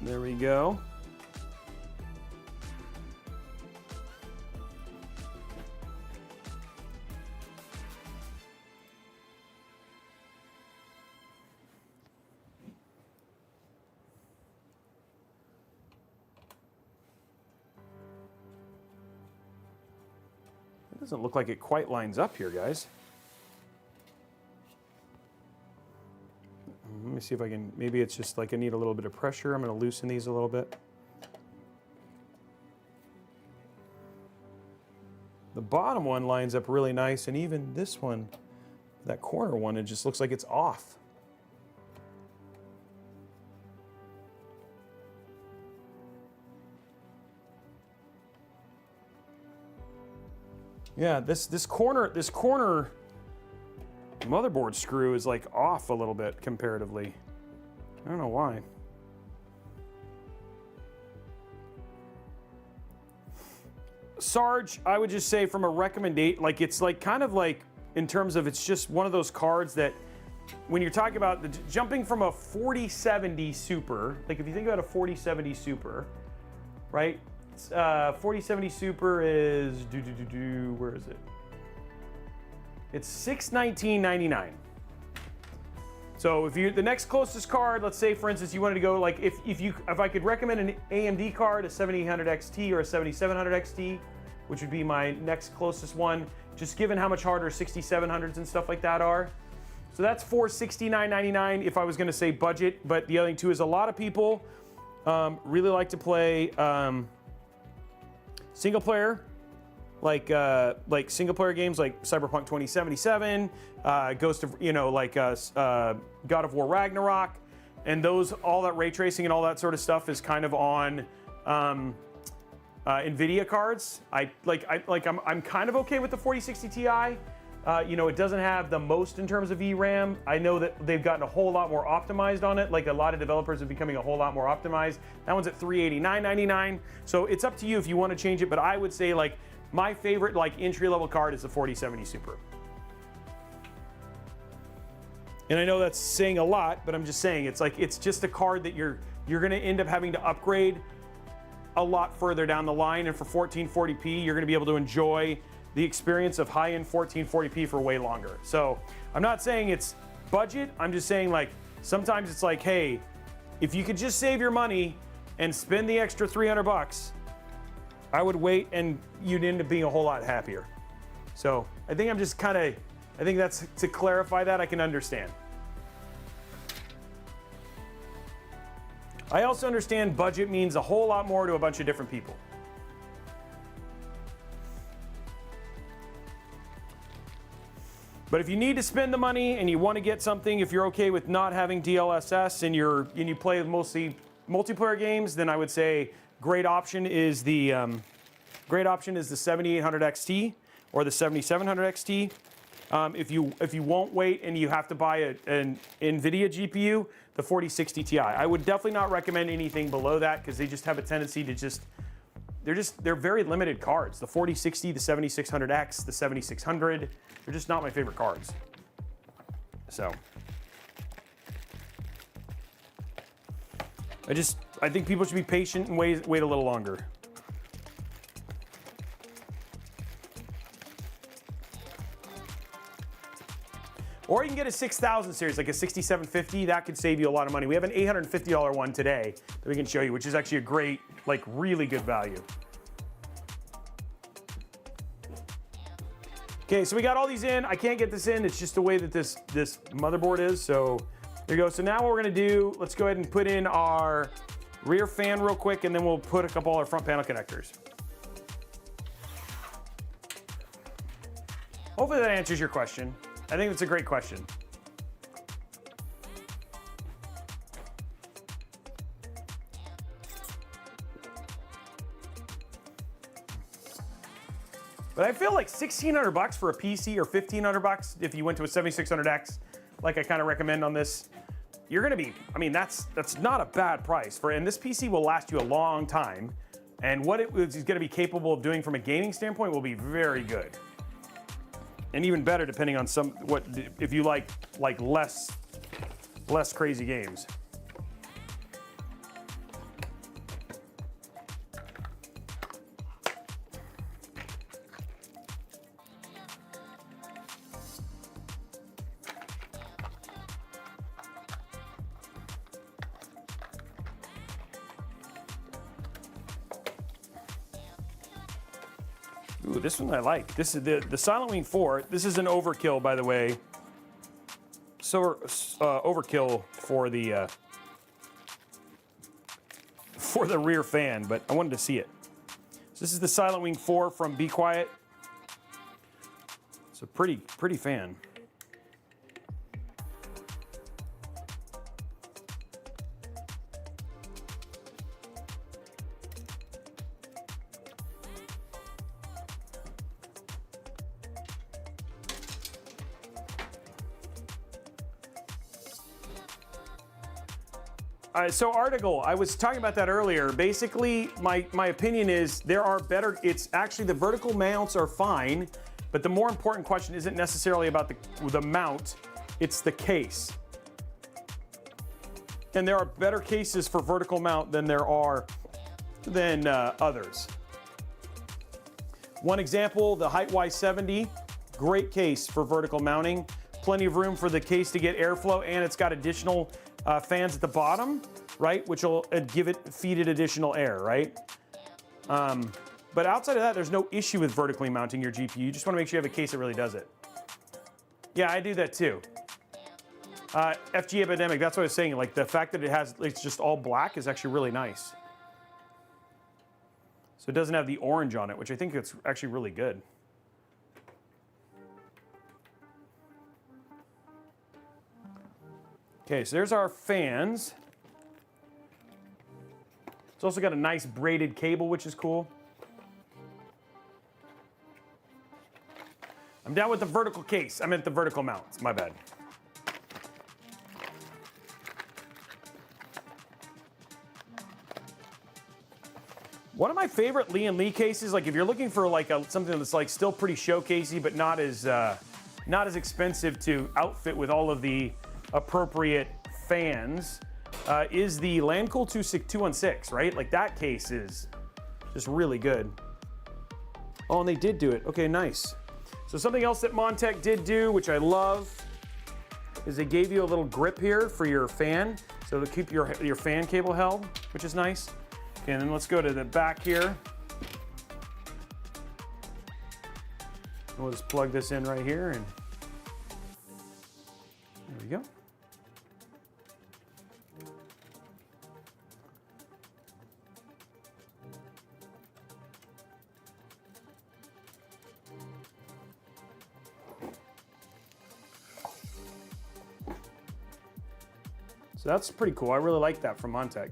There we go. It doesn't look like it quite lines up here, guys. Let me see if I can, maybe it's just like I need a little bit of pressure. I'm going to loosen these a little bit. The bottom one lines up really nice, and even this one, that corner one, it just looks like it's off. Yeah, this corner motherboard screw is like off a little bit comparatively. I don't know why. Sarge, I would just say from a recommendation, like it's like kind of like in terms of it's just one of those cards that when you're talking about jumping from a 4070 Super, like if you think about a 4070 Super, right? 4070 Super is where is it? It's $619.99. So the next closest card, let's say for instance you wanted to go like if I could recommend an AMD card, a 7800 XT or a 7700 XT, which would be my next closest one, just given how much harder 6700s and stuff like that are. So that's $469.99 if I was going to say budget. But the other thing too is a lot of people really like to play single player. Like single player games like Cyberpunk 2077, Ghost of, God of War Ragnarok, and all that ray tracing and all that sort of stuff is kind of on NVIDIA cards. I'm kind of okay with the 4060 Ti. You know, it doesn't have the most in terms of VRAM. I know that they've gotten a whole lot more optimized on it. Like a lot of developers are becoming a whole lot more optimized. That one's at $389.99. So it's up to you if you want to change it. But I would say like my favorite like entry-level card is the 4070 Super. And I know that's saying a lot, but I'm just saying it's just a card that you're going to end up having to upgrade a lot further down the line. And for 1440p, you're going to be able to enjoy the experience of high-end 1440p for way longer. So I'm not saying it's budget. I'm just saying like sometimes it's like, hey, if you could just save your money and spend the extra 300 bucks, I would wait and you'd end up being a whole lot happier. So I think I'm just kind of, I think that's to clarify that I can understand. I also understand budget means a whole lot more to a bunch of different people. But if you need to spend the money and you want to get something, if you're okay with not having DLSS and you play mostly multiplayer games, then I would say great option is the 7800 XT or the 7700 XT. If you won't wait and you have to buy an NVIDIA GPU, the 4060 Ti. I would definitely not recommend anything below that because they just have a tendency to they're very limited cards. The 4060, the 7600X, the 7600, they're just not my favorite cards. So I think people should be patient and wait a little longer. Or you can get a 6000 series, like a 6750. That could save you a lot of money. We have an $850 one today that we can show you, which is actually a great, like really good value. Okay, so we got all these in. I can't get this in. It's just the way that this motherboard is. So there you go. So now what we're gonna do, let's go ahead and put in our rear fan real quick, and then we'll put a couple of our front panel connectors. Hopefully that answers your question. I think that's a great question. But I feel like 1,600 bucks for a PC or 1,500 bucks if you went to a 7600X, like I kind of recommend on this, you're gonna be, I mean, that's not a bad price and this PC will last you a long time. And what it is gonna be capable of doing from a gaming standpoint will be very good. And even better depending on if you like less crazy games. Ooh, this one I like. This is the Silent Wing 4. This is an overkill, by the way. So overkill for the rear fan, but I wanted to see it. So this is the Silent Wing 4 from Be Quiet. It's a pretty fan. So article, I was talking about that earlier. Basically, my opinion is there are better, it's actually the vertical mounts are fine, but the more important question isn't necessarily about the mount, it's the case. And there are better cases for vertical mount than there are others. One example, the Height 70, great case for vertical mounting. Plenty of room for the case to get airflow, and it's got additional fans at the bottom, right, which will feed it additional air, right? But outside of that, there's no issue with vertically mounting your GPU. You just want to make sure you have a case that really does it. Yeah, I do that too. FG Epidemic, that's what I was saying. Like the fact that it's just all black is actually really nice. So it doesn't have the orange on it, which I think it's actually really good. Okay, so there's our fans. It's also got a nice braided cable, which is cool. down with the vertical case. I meant the vertical mounts. My bad. One of my favorite Lee & Lee cases, like if you're looking for like something that's like still pretty showcasey, but not as expensive to outfit with all of the appropriate fans, is the Landcool 216, right? Like that case is just really good. Oh, and they did do it. Okay, nice. So something else that Montech did do, which I love, is they gave you a little grip here for your fan, so to keep your fan cable held, which is nice. Okay, and then let's go to the back here. We'll just plug this in right here, and there we go. So that's pretty cool. I really like that from Montech.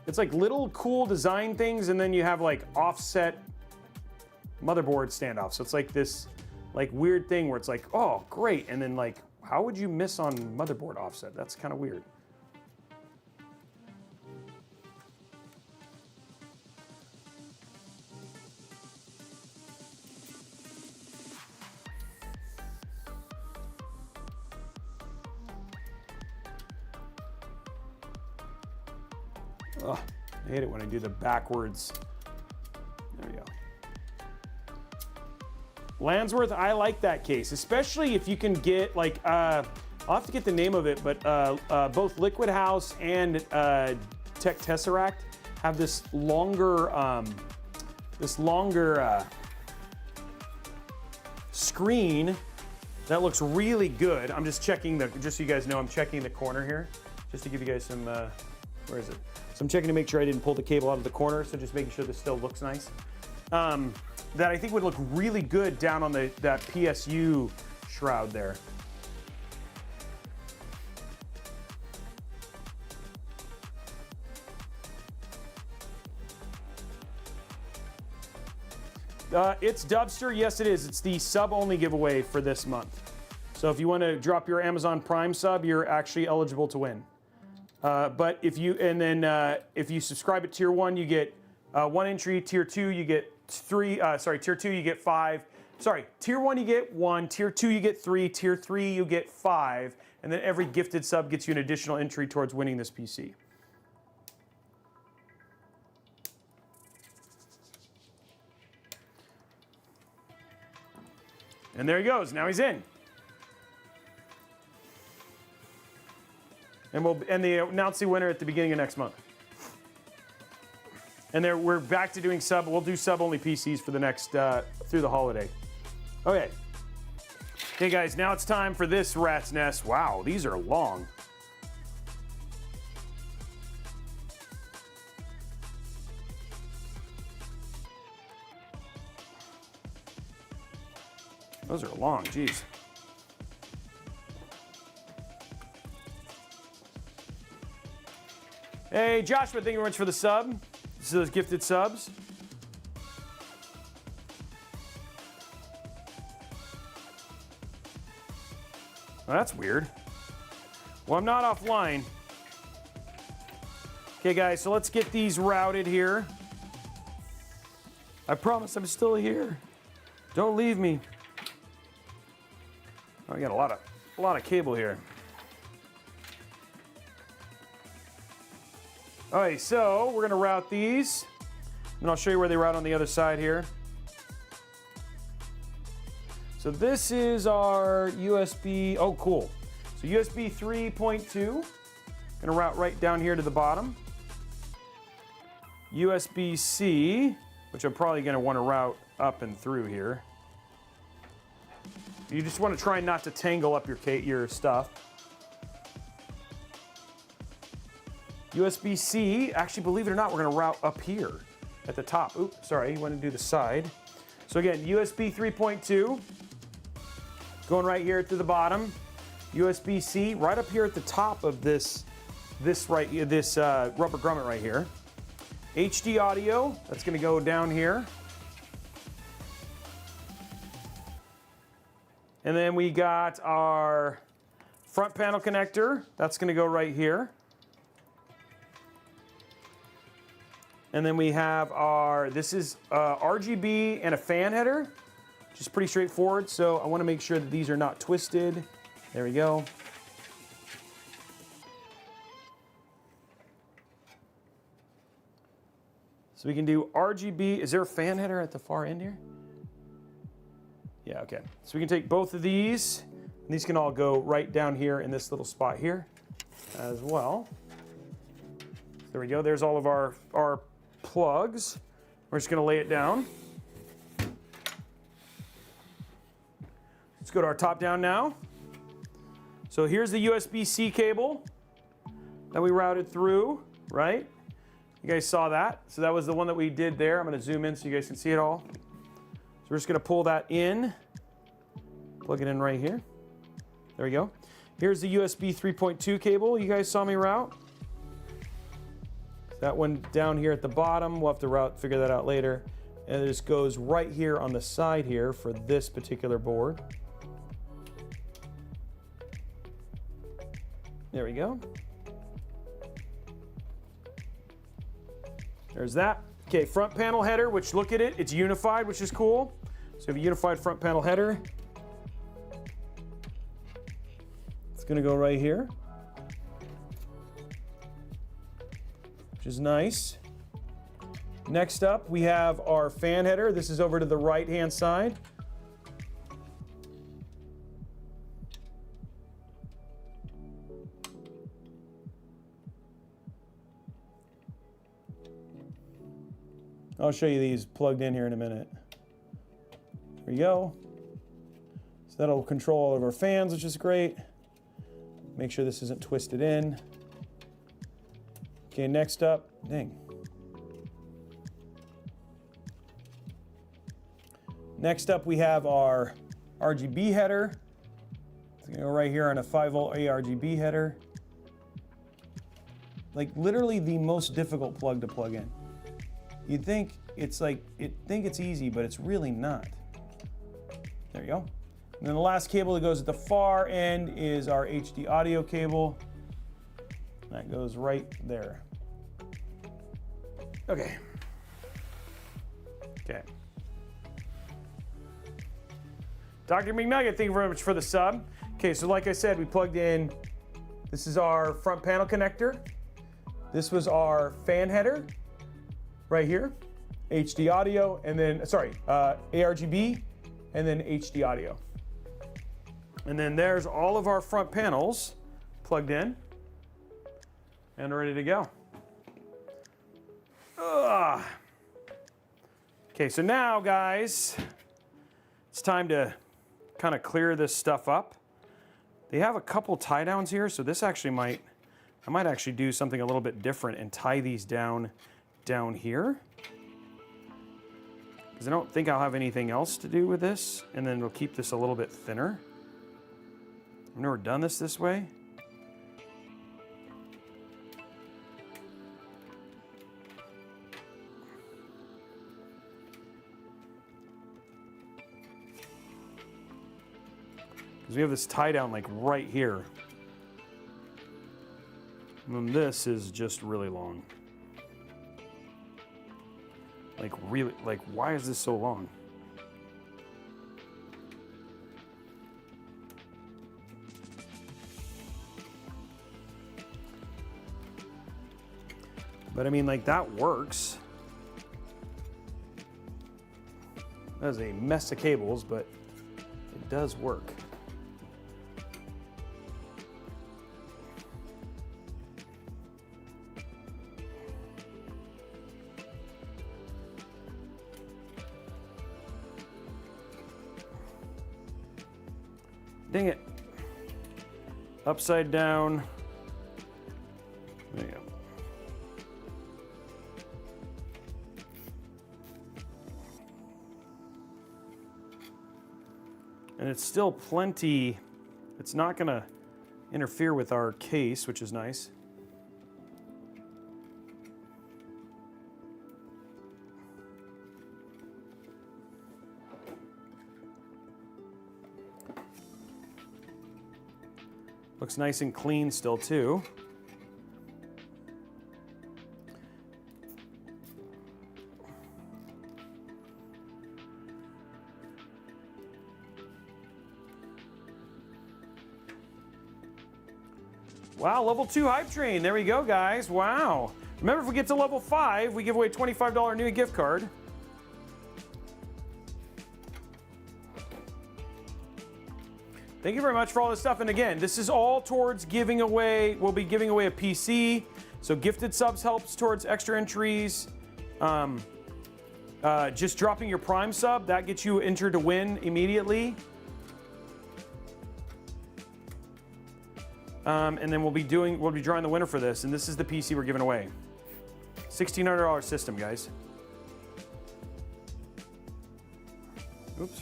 It's like little cool design things, and then you have like offset motherboard standoff. So it's like this like weird thing where it's like, oh, great. And then like, how would you miss on motherboard offset? That's kind of weird. Ugh, I hate it when I do the backwards. There we go. Landsworth, I like that case, especially if you can get like, I'll have to get the name of it, but both Liquid House and Tech Tesseract have this longer screen that looks really good. I'm just checking just so you guys know, I'm checking the corner here, just to give you guys some, where is it? So I'm checking to make sure I didn't pull the cable out of the corner, so just making sure this still looks nice. That I think would look really good down on that PSU shroud there. It's Dubster, yes it is. It's the sub-only giveaway for this month. So if you want to drop your Amazon Prime sub, you're actually eligible to win. But if you subscribe at tier 1, you get 1 entry. Tier 2, you get 3. Tier 2, you get 5. Sorry, tier 1 you get 1. Tier 2 you get 3. Tier 3 you get 5. And then every gifted sub gets you an additional entry towards winning this PC. And there he goes. Now he's in. And they announce the winner at the beginning of next month. And we're back to doing sub. We'll do sub-only PCs for the next, through the holiday. Okay. Okay, guys, now it's time for this rat's nest. Wow, these are long. Those are long, geez. Hey, Joshua, thank you very much for the sub. This is those gifted subs. Well, that's weird. Well, I'm not offline. Okay, guys, so let's get these routed here. I promise I'm still here. Don't leave me. Oh, we got a lot of cable here. All right, so we're gonna route these, and I'll show you where they route on the other side here. So this is our USB, oh cool. So USB 3.2, gonna route right down here to the bottom. USB-C, which I'm probably gonna wanna route up and through here. You just wanna try not to tangle up your stuff. USB-C, actually, believe it or not, we're gonna route up here at the top. Oops, sorry, you wanna do the side. So again, USB 3.2, going right here to the bottom. USB-C, right up here at the top of this rubber grommet right here. HD audio, that's gonna go down here. And then we got our front panel connector. That's going to go right here. And then we have our, this is RGB and a fan header, which is pretty straightforward. So I want to make sure that these are not twisted. There we go. So we can do RGB. Is there a fan header at the far end here? Yeah, okay. So we can take both of these, and these can all go right down here in this little spot here as well. There we go. There's all of our plugs. We're just going to lay it down. Let's go to our top down now. So here's the USB-C cable that we routed through, right? You guys saw that. So that was the one that we did there. I'm going to zoom in so you guys can see it all. So we're just going to pull that in, plug it in right here. There we go. Here's the USB 3.2 cable you guys saw me route. That one down here at the bottom, we'll have to figure that out later. And it just goes right here on the side here for this particular board. There we go. There's that. Okay, front panel header, which look at it, it's unified, which is cool. So we have a unified front panel header. It's gonna go right here, which is nice. Next up, we have our fan header. This is over to the right-hand side. I'll show you these plugged in here in a minute. There we go. So that'll control all of our fans, which is great. Make sure this isn't twisted in. Okay, next up, dang. Next up, we have our RGB header. It's gonna go right here on a 5-volt ARGB header. Like literally the most difficult plug to plug in. You'd think it's easy, but it's really not. There you go. And then the last cable that goes at the far end is our HD audio cable. That goes right there. Okay. Okay. Dr. McNugget, thank you very much for the sub. Okay, so like I said, we plugged in, this is our front panel connector. This was our fan header right here. HD audio, and then, ARGB, and then HD audio. And then there's all of our front panels plugged in and ready to go. Ugh. Okay, so now guys, it's time to kind of clear this stuff up. They have a couple tie downs here, so this actually I might actually do something a little bit different and tie these down here. Because I don't think I'll have anything else to do with this, and then we'll keep this a little bit thinner. I've never done this way. Because we have this tie down like right here. And then this is just really long. Like why is this so long? But I mean, like, that works. That is a mess of cables, but it does work. Dang it. Upside down. There you go. And it's still plenty, it's not gonna interfere with our case, which is nice. Looks nice and clean still too. Wow, level 2 hype train. There we go, guys. Wow. Remember, if we get to level 5, we give away a $25 new gift card. Thank you very much for all this stuff. And again, this is all towards giving away, we'll be giving away a PC. So gifted subs helps towards extra entries. Just dropping your Prime sub, that gets you entered to win immediately. And then we'll be drawing the winner for this, and this is the PC we're giving away. $1,600 system, guys. Oops.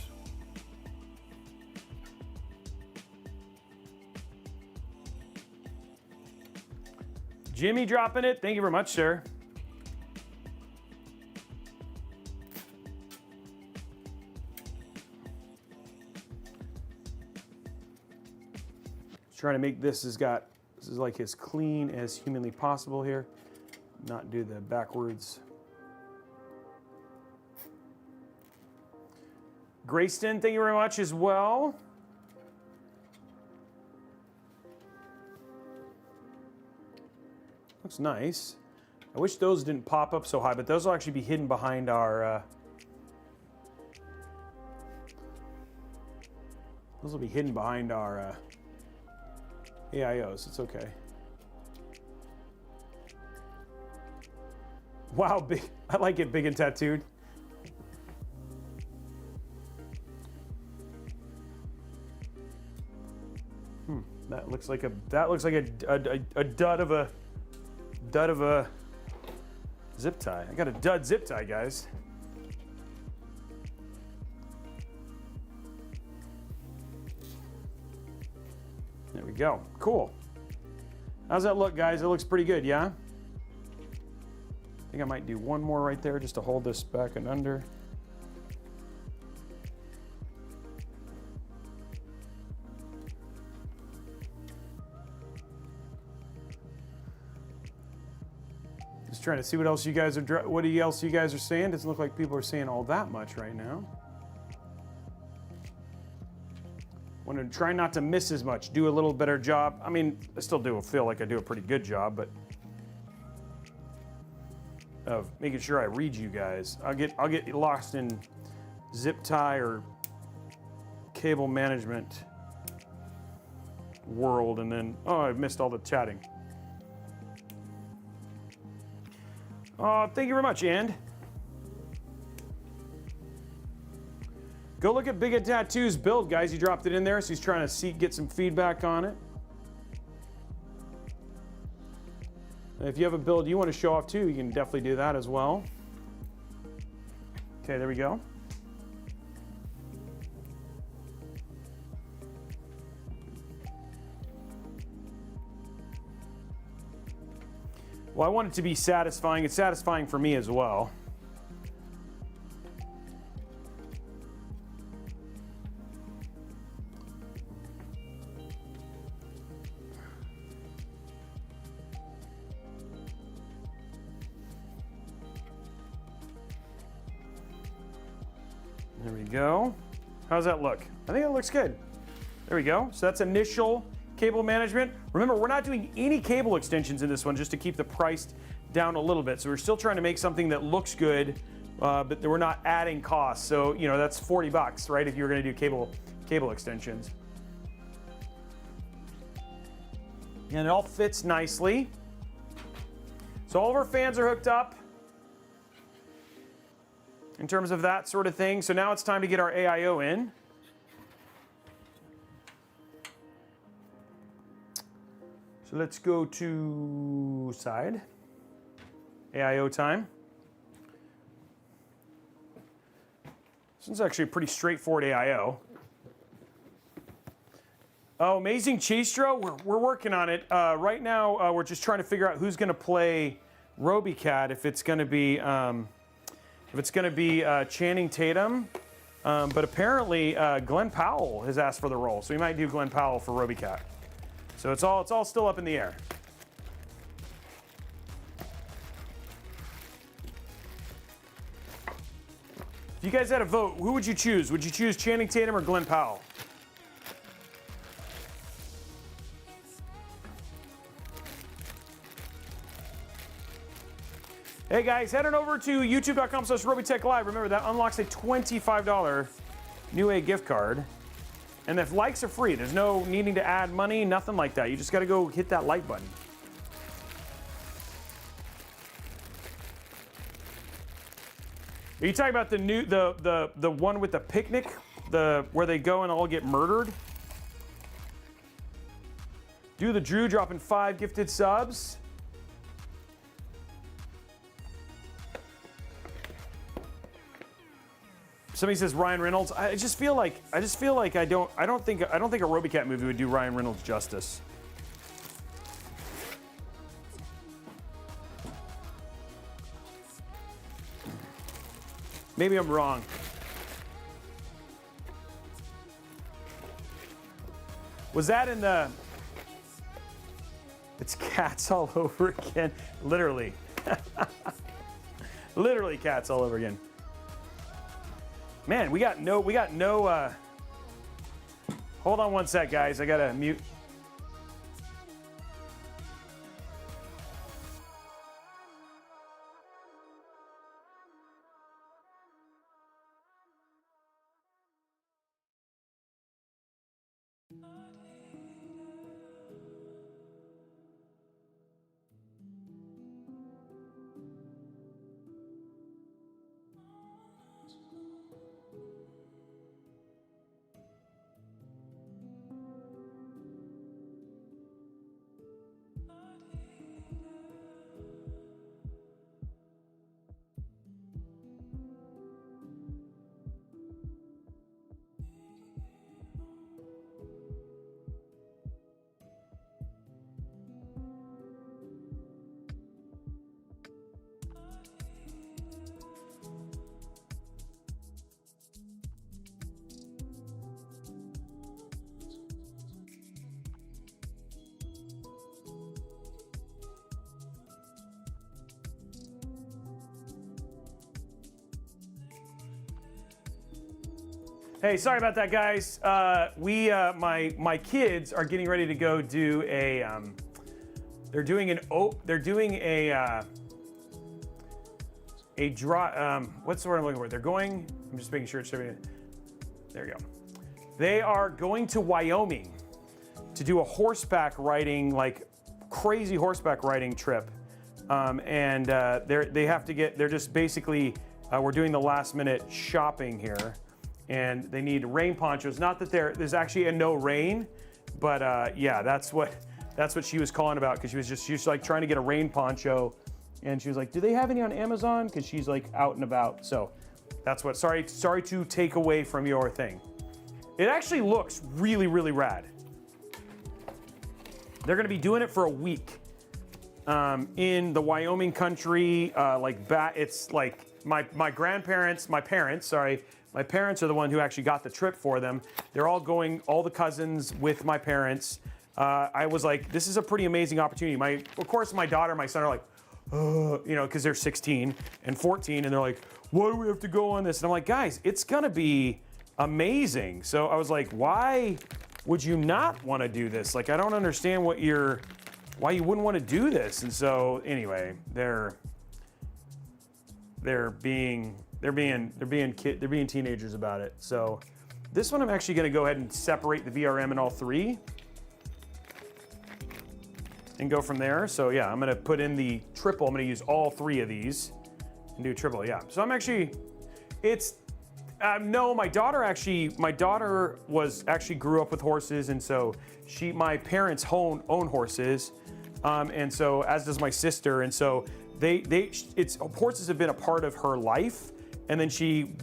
Jimmy dropping it. Thank you very much, sir. Trying to make this is like as clean as humanly possible here. Not do the backwards. Grayston, thank you very much as well. Looks nice. I wish those didn't pop up so high, but those will actually be hidden behind our those will be hidden behind our AIOs. It's okay. Wow, big. I like it big and tattooed. That looks like a dud of a zip tie. I got a dud zip tie, guys. There we go. Cool. How's that look, guys? It looks pretty good, yeah? I think I might do one more right there just to hold this back and under. Just trying to see what else you guys are saying. Doesn't look like people are saying all that much right now. Want to try not to miss as much, do a little better job. I mean, I still feel like I do a pretty good job, but of making sure I read you guys. I'll get lost in zip tie or cable management world, and then I've missed all the chatting. Thank you very much, and go look at Big and Tattoo's build, guys. He dropped it in there, so he's trying to get some feedback on it. And if you have a build you want to show off too, you can definitely do that as well. Okay, there we go. Well, I want it to be satisfying. It's satisfying for me as well. There we go. How's that look? I think it looks good. There we go. So that's initial cable management. Remember, we're not doing any cable extensions in this one just to keep the price down a little bit. So we're still trying to make something that looks good, but we're not adding costs. So, you know, that's 40 bucks, right? If you were going to do cable extensions. And it all fits nicely. So all of our fans are hooked up in terms of that sort of thing. So now it's time to get our AIO in. So let's go to side. AIO time. This one's actually a pretty straightforward AIO. Oh, Amazing Chastro, we're working on it. Right now, we're just trying to figure out who's going to play Robeycat, if it's going to be Channing Tatum. But apparently, Glenn Powell has asked for the role, so we might do Glenn Powell for Robeycat. So it's all still up in the air. If you guys had a vote, who would you choose? Would you choose Channing Tatum or Glenn Powell? Hey guys, head on over to youtube.com/Robeytech Live. Remember, that unlocks a $25 New A gift card. And if likes are free, there's no needing to add money, nothing like that. You just gotta go hit that like button. Are you talking about the new, the one with the picnic, where they go and all get murdered? Do the Drew dropping 5 gifted subs. Somebody says Ryan Reynolds. I just feel like I don't think a Robeycat movie would do Ryan Reynolds justice. Maybe I'm wrong. Was that in the... It's cats all over again. Literally. Literally cats all over again. Man, we got no, hold on one sec, guys. I gotta mute. Hey, sorry about that, guys. My kids are getting ready to go do a. They're doing a what's the word I'm looking for? They're going. I'm just making sure it's showing. There you go. They are going to Wyoming to do a horseback riding, like crazy horseback riding trip, and they have to get. They're just basically. We're doing the last minute shopping here. And they need rain ponchos. Not that there's actually a no rain, but yeah, that's what she was calling about, because she was like trying to get a rain poncho, and she was like, "Do they have any on Amazon?" Because she's like out and about. So that's what. Sorry to take away from your thing. It actually looks really, really rad. They're gonna be doing it for a week in the Wyoming country. It's like my grandparents, my parents, sorry. My parents are the one who actually got the trip for them. They're all going, all the cousins with my parents. I was like, this is a pretty amazing opportunity. Of course, my daughter and my son are like, because they're 16 and 14, and they're like, why do we have to go on this? And I'm like, guys, it's gonna be amazing. So I was like, why would you not want to do this? Like, I don't understand why you wouldn't want to do this. And so anyway, they're being teenagers about it. So this one I'm actually going to go ahead and separate the VRM in all 3 and go from there. So yeah, I'm going to put in the triple. I'm going to use all 3 of these and do triple. Yeah. So I'm actually, no, my daughter grew up with horses, and so my parents own horses, and so as does my sister, and so horses have been a part of her life. And then she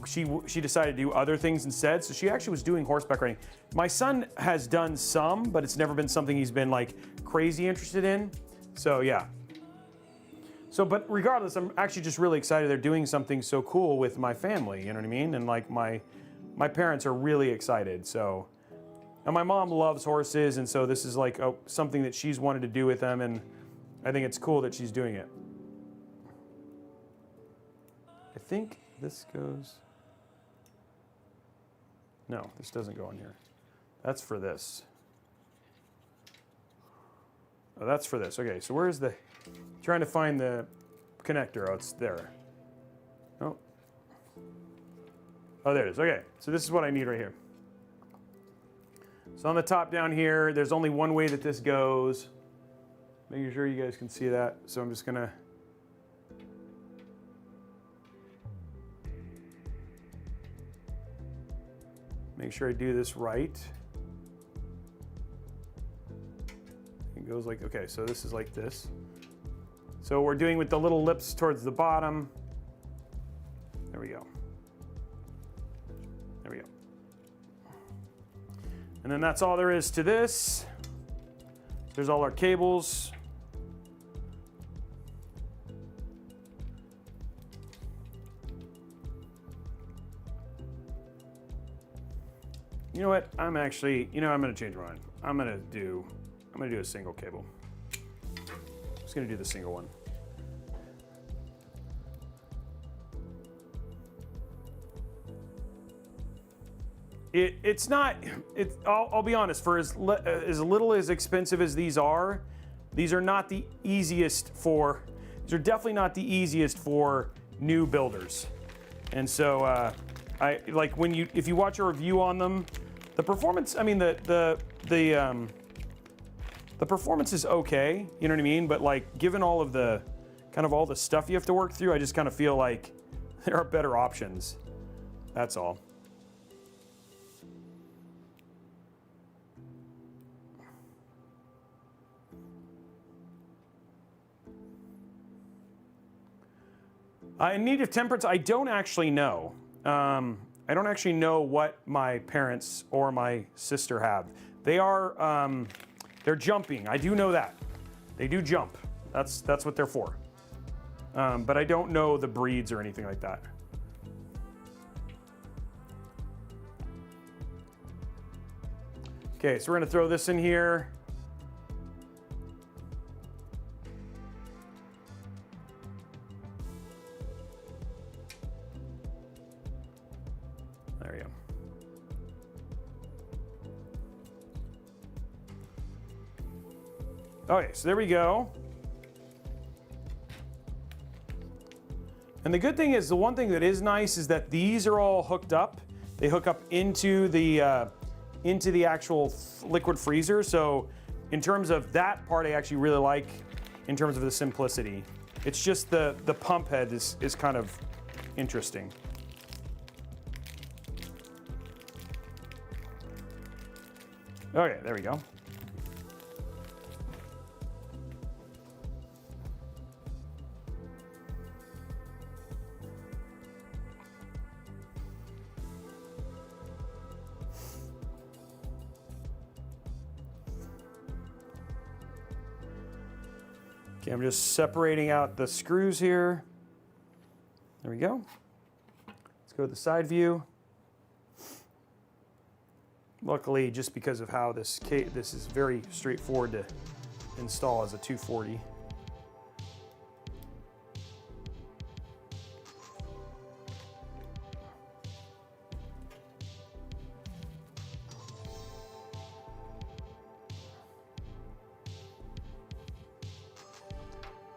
decided to do other things instead. So she actually was doing horseback riding. My son has done some, but it's never been something he's been like crazy interested in. So yeah. So, but regardless, I'm actually just really excited they're doing something so cool with my family. You know what I mean? And like my parents are really excited. So And my mom loves horses, and so this is like something that she's wanted to do with them, and I think it's cool that she's doing it. I think this goes... No, this doesn't go in here. That's for this. Oh, that's for this. Okay, so where's the... Trying to find the connector. Oh, it's there. Oh. Oh, there it is. Okay, so this is what I need right here. So on the top down here, there's only one way that this goes. Making sure you guys can see that. So I'm just gonna... Make sure I do this right. It goes like, okay, so this is like this. So we're doing with the little lips towards the bottom. There we go. There we go. And then that's all there is to this. There's all our cables. You know what? I'm going to change my mind. I'm going to do a single cable. I'm just going to do the single one. I'll be honest, for as little as expensive as these are not the easiest for, these are definitely not the easiest for new builders. And so if you watch a review on them, the performance, I mean, the performance is okay, you know what I mean? But like, given all of the, kind of all the stuff you have to work through, I just kind of feel like there are better options. That's all. In need of temperance, I don't actually know. I don't actually know what my parents or my sister have. They are, they're jumping. I do know that. They do jump. That's what they're for. But I don't know the breeds or anything like that. Okay, so we're gonna throw this in here. There we go. Okay, so there we go. And the good thing is, the one thing that is nice is that these are all hooked up. They hook up into the actual liquid freezer. So in terms of that part, I actually really like in terms of the simplicity. It's just the pump head is kind of interesting. Okay, there we go. Okay, I'm just separating out the screws here. There we go. Let's go to the side view. Luckily, just because of how this is very straightforward to install as a 240.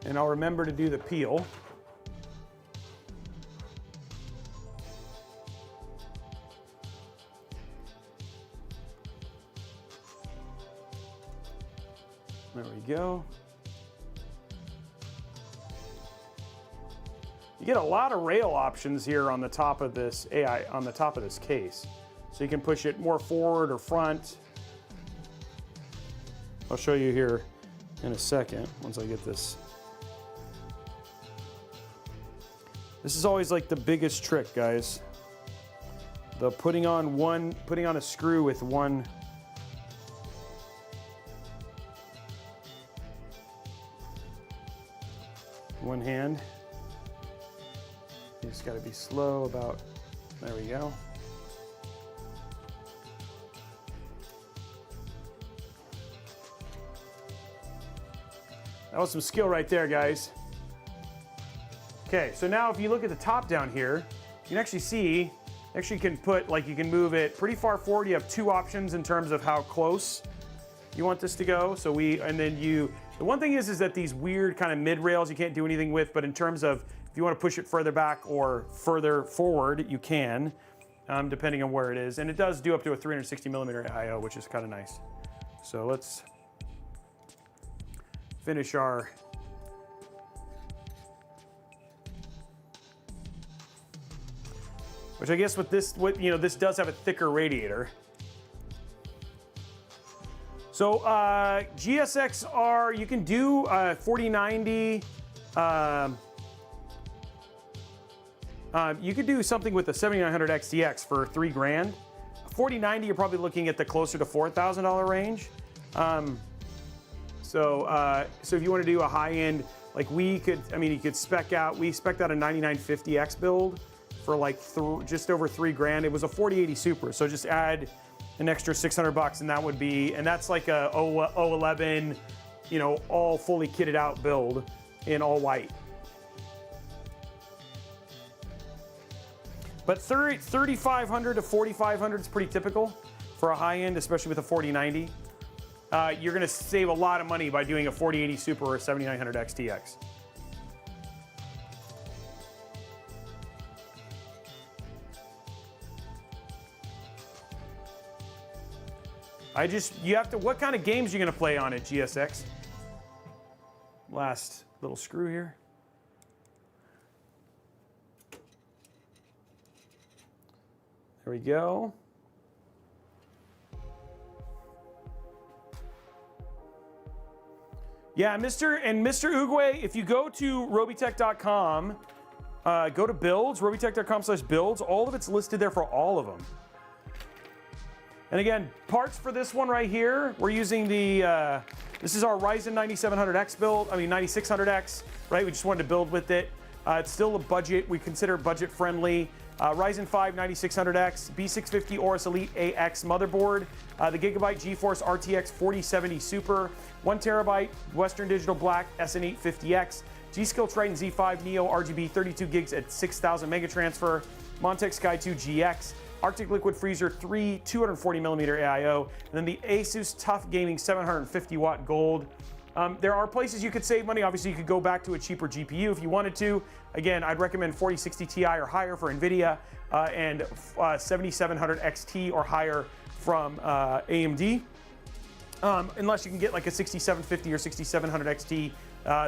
And I'll remember to do the peel. There we go. You get a lot of rail options here on the top of this case. So you can push it more forward or front. I'll show you here in a second once I get this. This is always like the biggest trick, guys. The putting on a screw with one hand. You just got to be slow about, there we go. That was some skill right there, guys. Okay, so now if you look at the top down here, you can actually see, you can put, like, you can move it pretty far forward. You have two options in terms of how close you want this to go. So the one thing is that these weird kind of mid rails you can't do anything with, but in terms of if you want to push it further back or further forward, you can, depending on where it is. And it does do up to a 360 millimeter AIO, which is kind of nice. So let's finish our which I guess this does have a thicker radiator. So GSX-R, you can do 4090. You could do something with the 7900 XTX for $3,000. 4090, you're probably looking at the closer to $4,000 range. So if you want to do a high-end, like you could spec out. We spec'd out a 9950X build for like just over $3,000. It was a 4080 Super, so just add an extra $600, and that would be, and that's like a 011, all fully kitted out build in all white. But 3,500 to 4,500 is pretty typical for a high end, especially with a 4090. You're going to save a lot of money by doing a 4080 Super or a 7900 XTX. What kind of games are you going to play on it, GSX? Last little screw here. There we go. Yeah, Mr. Uguay, if you go to Robeytech.com, go to builds, Robeytech.com/builds, all of it's listed there for all of them. And again, parts for this one right here, we're using this is our Ryzen 9700X build, 9600X, right? We just wanted to build with it. It's still a budget, we consider budget friendly. Ryzen 5 9600X, B650 Aorus Elite AX motherboard, the Gigabyte GeForce RTX 4070 Super, 1TB Western Digital Black SN850X, G-Skill Triton Z5 Neo RGB 32 gigs at 6000 mega transfer, Montech Sky 2 GX, Arctic Liquid Freezer 3 240mm AIO, and then the Asus Tough Gaming 750 watt gold. There are places you could save money. Obviously, you could go back to a cheaper GPU if you wanted to. Again, I'd recommend 4060 Ti or higher for NVIDIA, and 7700 XT or higher from AMD. Unless you can get like a 6750 or 6700 XT.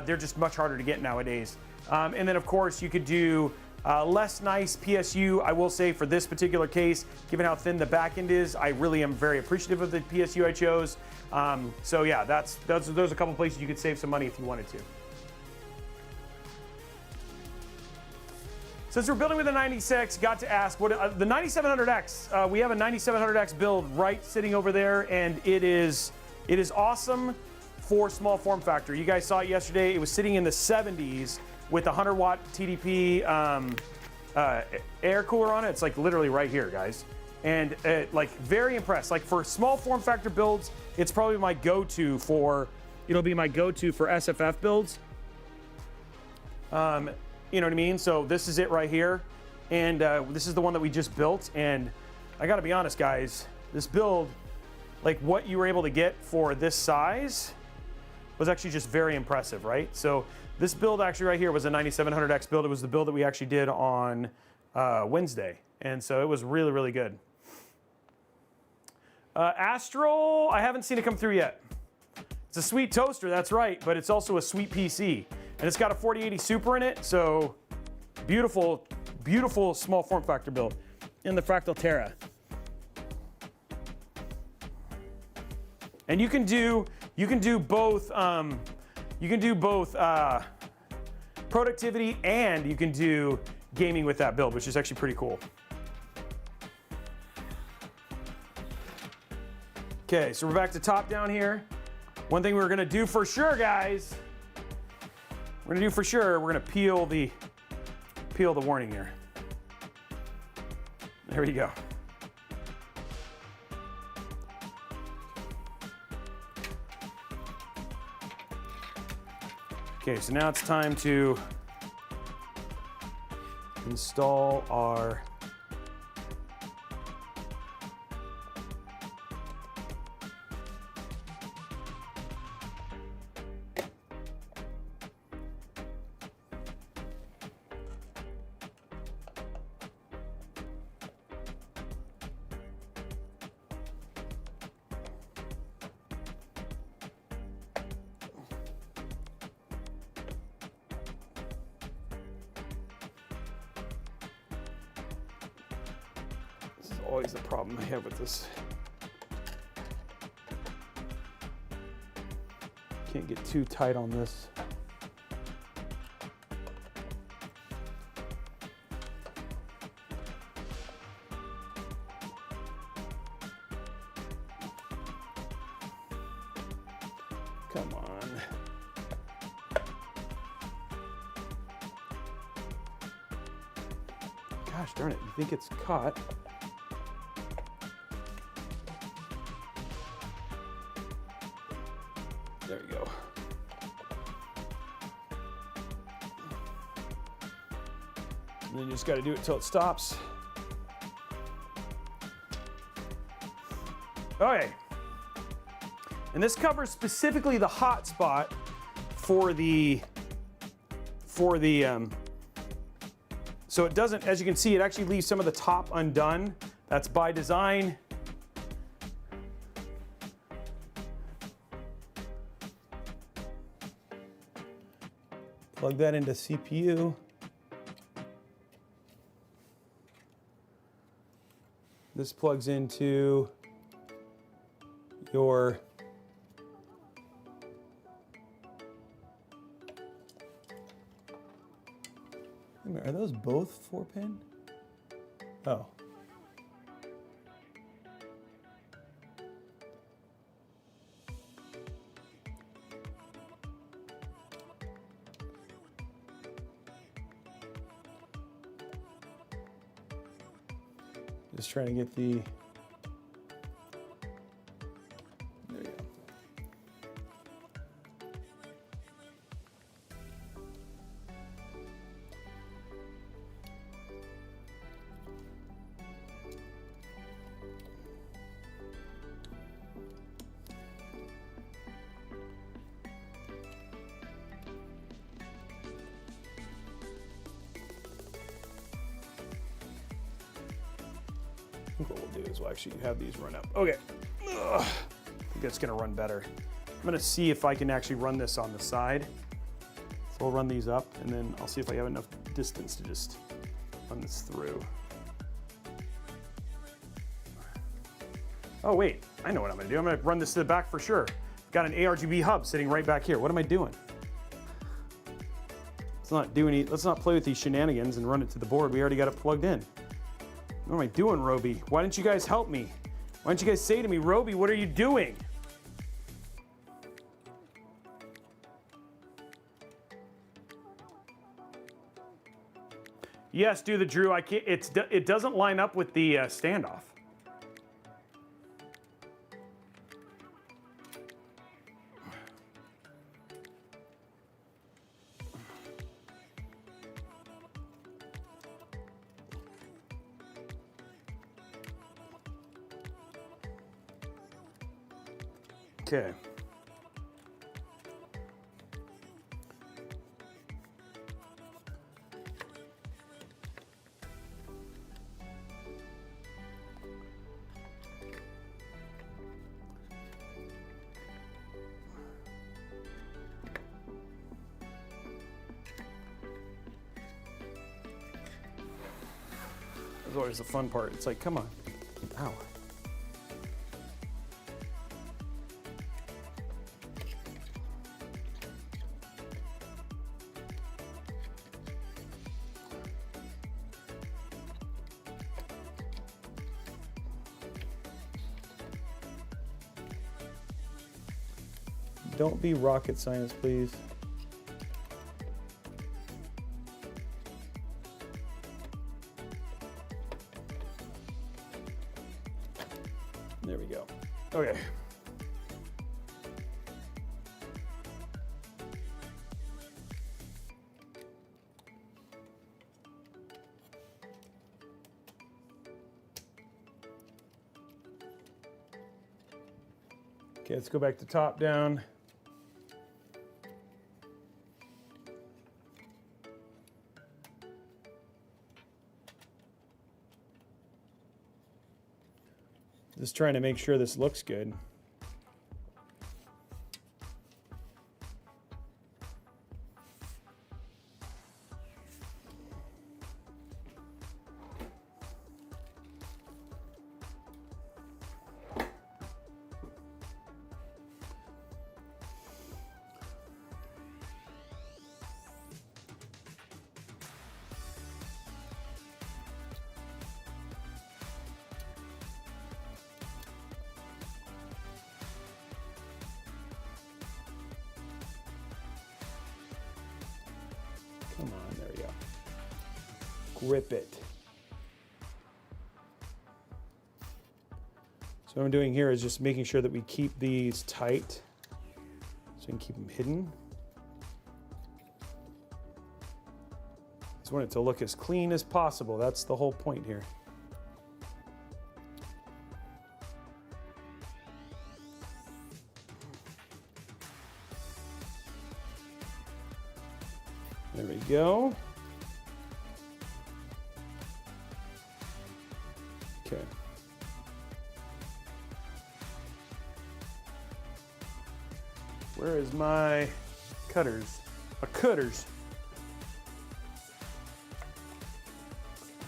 They're just much harder to get nowadays. And then, of course, you could do less nice PSU. I will say for this particular case, given how thin the back end is, I really am very appreciative of the PSU I chose. So yeah, those are a couple places you could save some money if you wanted to. Since we're building with a 96, got to ask, what the 9700X, we have a 9700X build right sitting over there, and it is awesome for small form factor. You guys saw it yesterday. It was sitting in the 70s with a 100 watt TDP air cooler on it. It's like literally right here, guys. And like very impressed. Like for small form factor builds, it's probably my go-to for, it'll be my go-to for SFF builds. You know what I mean? So this is it right here. And this is the one that we just built. And I gotta be honest, guys, this build, like what you were able to get for this size was actually just very impressive, right? So this build actually right here was a 9700X build. It was the build that we actually did on Wednesday. And so it was really, really good. Astral, I haven't seen it come through yet. It's a sweet toaster, that's right, but it's also a sweet PC. And it's got a 4080 Super in it, so beautiful, beautiful small form factor build in the Fractal Terra. And you can do both productivity and you can do gaming with that build, which is actually pretty cool. Okay, so we're back to top down here. One thing we're gonna do for sure, guys, we're gonna peel the warning here. There we go. Okay, so now it's time to install our always the problem I have with this. Can't get too tight on this. Come on. Gosh darn it, you think it's caught? There you go. And then you just got to do it till it stops. Okay. And this covers specifically the hot spot for the so it doesn't, as you can see, it actually leaves some of the top undone. That's by design. Plug that into CPU. This plugs into your are those both 4-pin? Oh. Just trying to get the, there you go. What we'll do is we'll actually have these run up. Okay, I think that's gonna run better. I'm gonna see if I can actually run this on the side. So we'll run these up and then I'll see if I have enough distance to just run this through. Oh wait, I know what I'm gonna do. I'm gonna run this to the back for sure. Got an ARGB hub sitting right back here. What am I doing? Let's not play with these shenanigans and run it to the board. We already got it plugged in. What am I doing, Robey? Why didn't you guys help me? Why didn't you guys say to me, Robey, what are you doing? Yes, do the Drew. I can't. It doesn't line up with the standoff. Okay. That's always the fun part. It's like, come on. Ow. Don't be rocket science, please. There we go. Okay. Okay, let's go back to top down. Just trying to make sure this looks good. Come on, there we go. Grip it. So what I'm doing here is just making sure that we keep these tight so we can keep them hidden. I just want it to look as clean as possible. That's the whole point here. There we go. Okay. Where is my cutters? My cutters.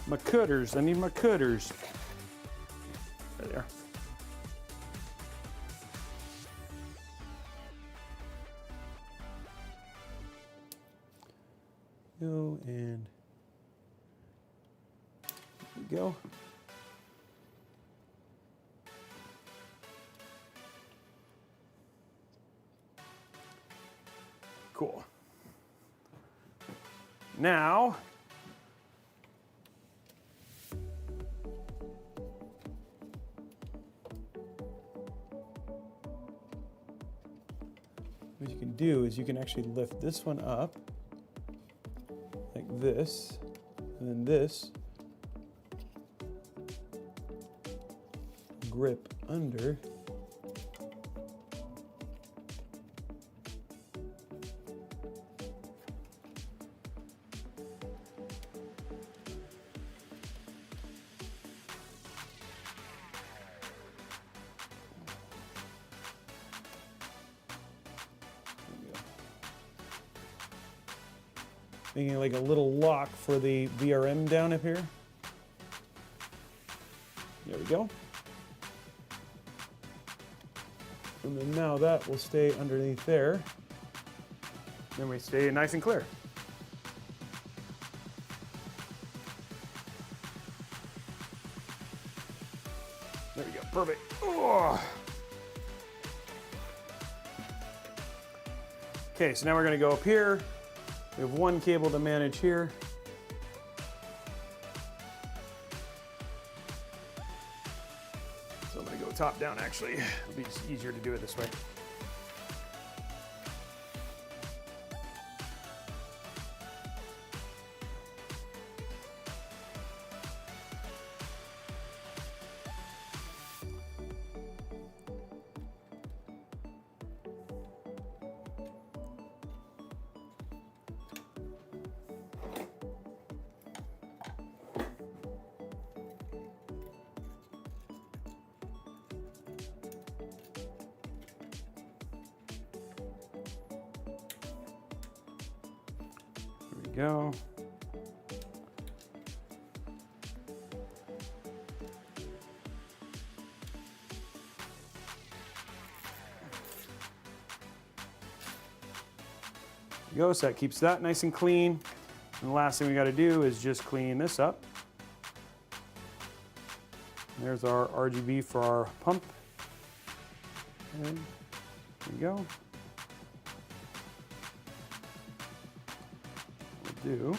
My cutters. I need my cutters. There they are. Go and there we go. Cool. Now, what you can do is you can actually lift this one up like this, and then this, grip under. Making like a little lock for the VRM down up here. There we go. And then now that will stay underneath there. Then we stay nice and clear. There we go, perfect. Oh. Okay, so now we're gonna go up here. We have one cable to manage here. So I'm gonna go top down actually. It'll be easier to do it this way. Go. Go, so that keeps that nice and clean. And the last thing we got to do is just clean this up. There's our RGB for our pump. And there we go. Do.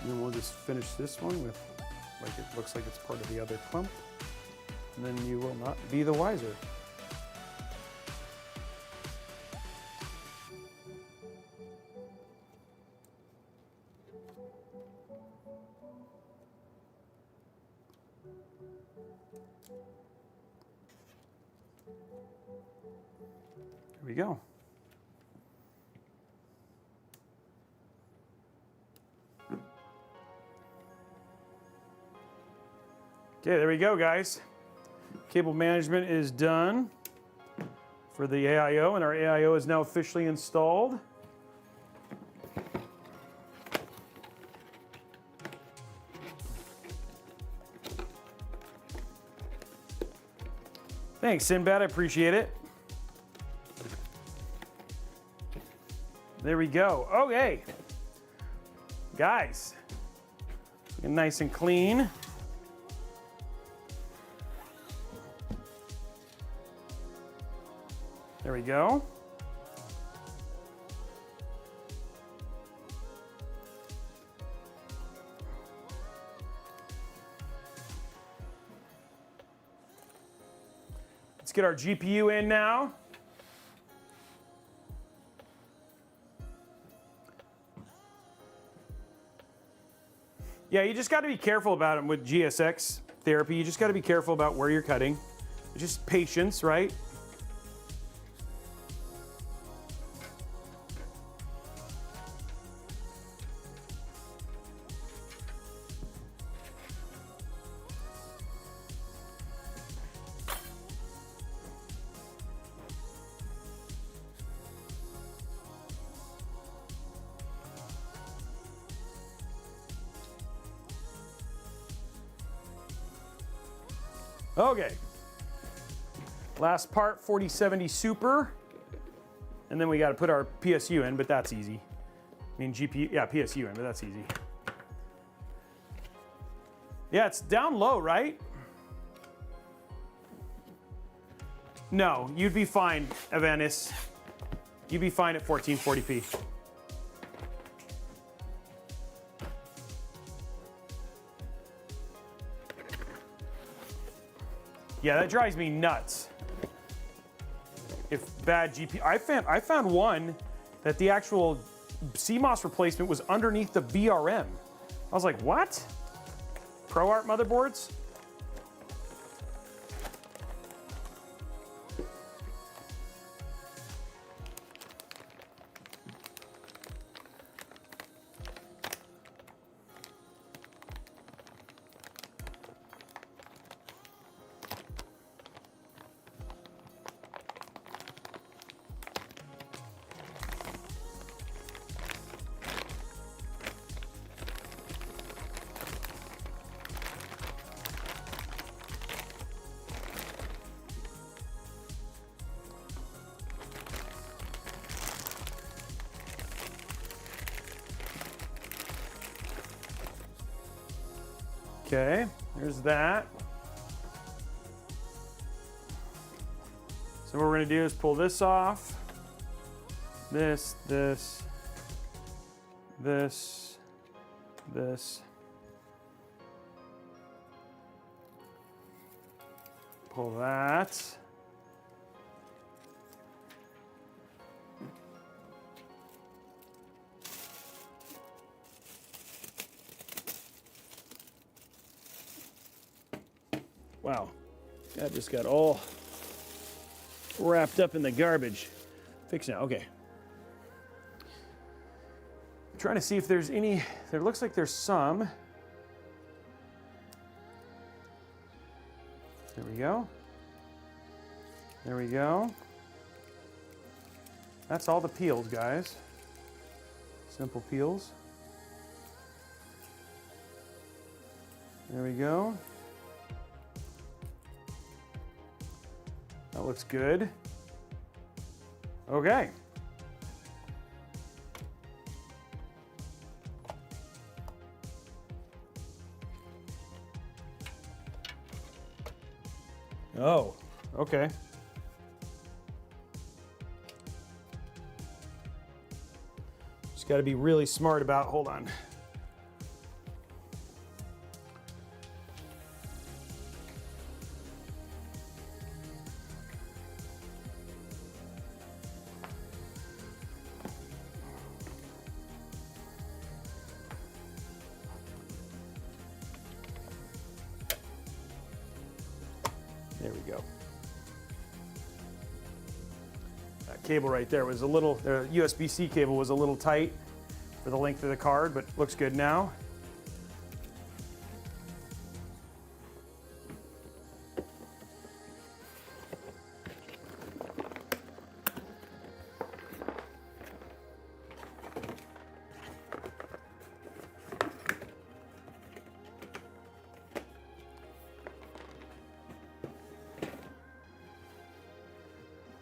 And then we'll just finish this one with, like it looks like it's part of the other clump. And then you will not be the wiser. There we go. Okay, there we go, guys. Cable management is done for the AIO, and our AIO is now officially installed. Thanks, Sinbad, I appreciate it. There we go. Okay. Guys, looking nice and clean. There we go. Let's get our GPU in now. Yeah, you just got to be careful about them with GSX therapy. You just got to be careful about where you're cutting. Just patience, right? Okay, last part, 4070 Super, and then we got to put our PSU in, but that's easy. I mean GPU, yeah, PSU in, but that's easy. Yeah, it's down low, right? No, you'd be fine, Evanis. You'd be fine at 1440p. Yeah, that drives me nuts. If bad GPU, I found one that the actual CMOS replacement was underneath the VRM. I was like, what? ProArt motherboards? Okay, there's that. So what we're gonna do is pull this off. This. Pull that. Wow, that just got all wrapped up in the garbage. Fix now, okay. I'm trying to see if there's any, there looks like there's some. There we go. There we go. That's all the peels, guys. Simple peels. There we go. That looks good. Okay. Oh, okay. Just got to be really smart about, hold on. go. That cable right there was a little, the USB-C cable was a little tight for the length of the card, but looks good now.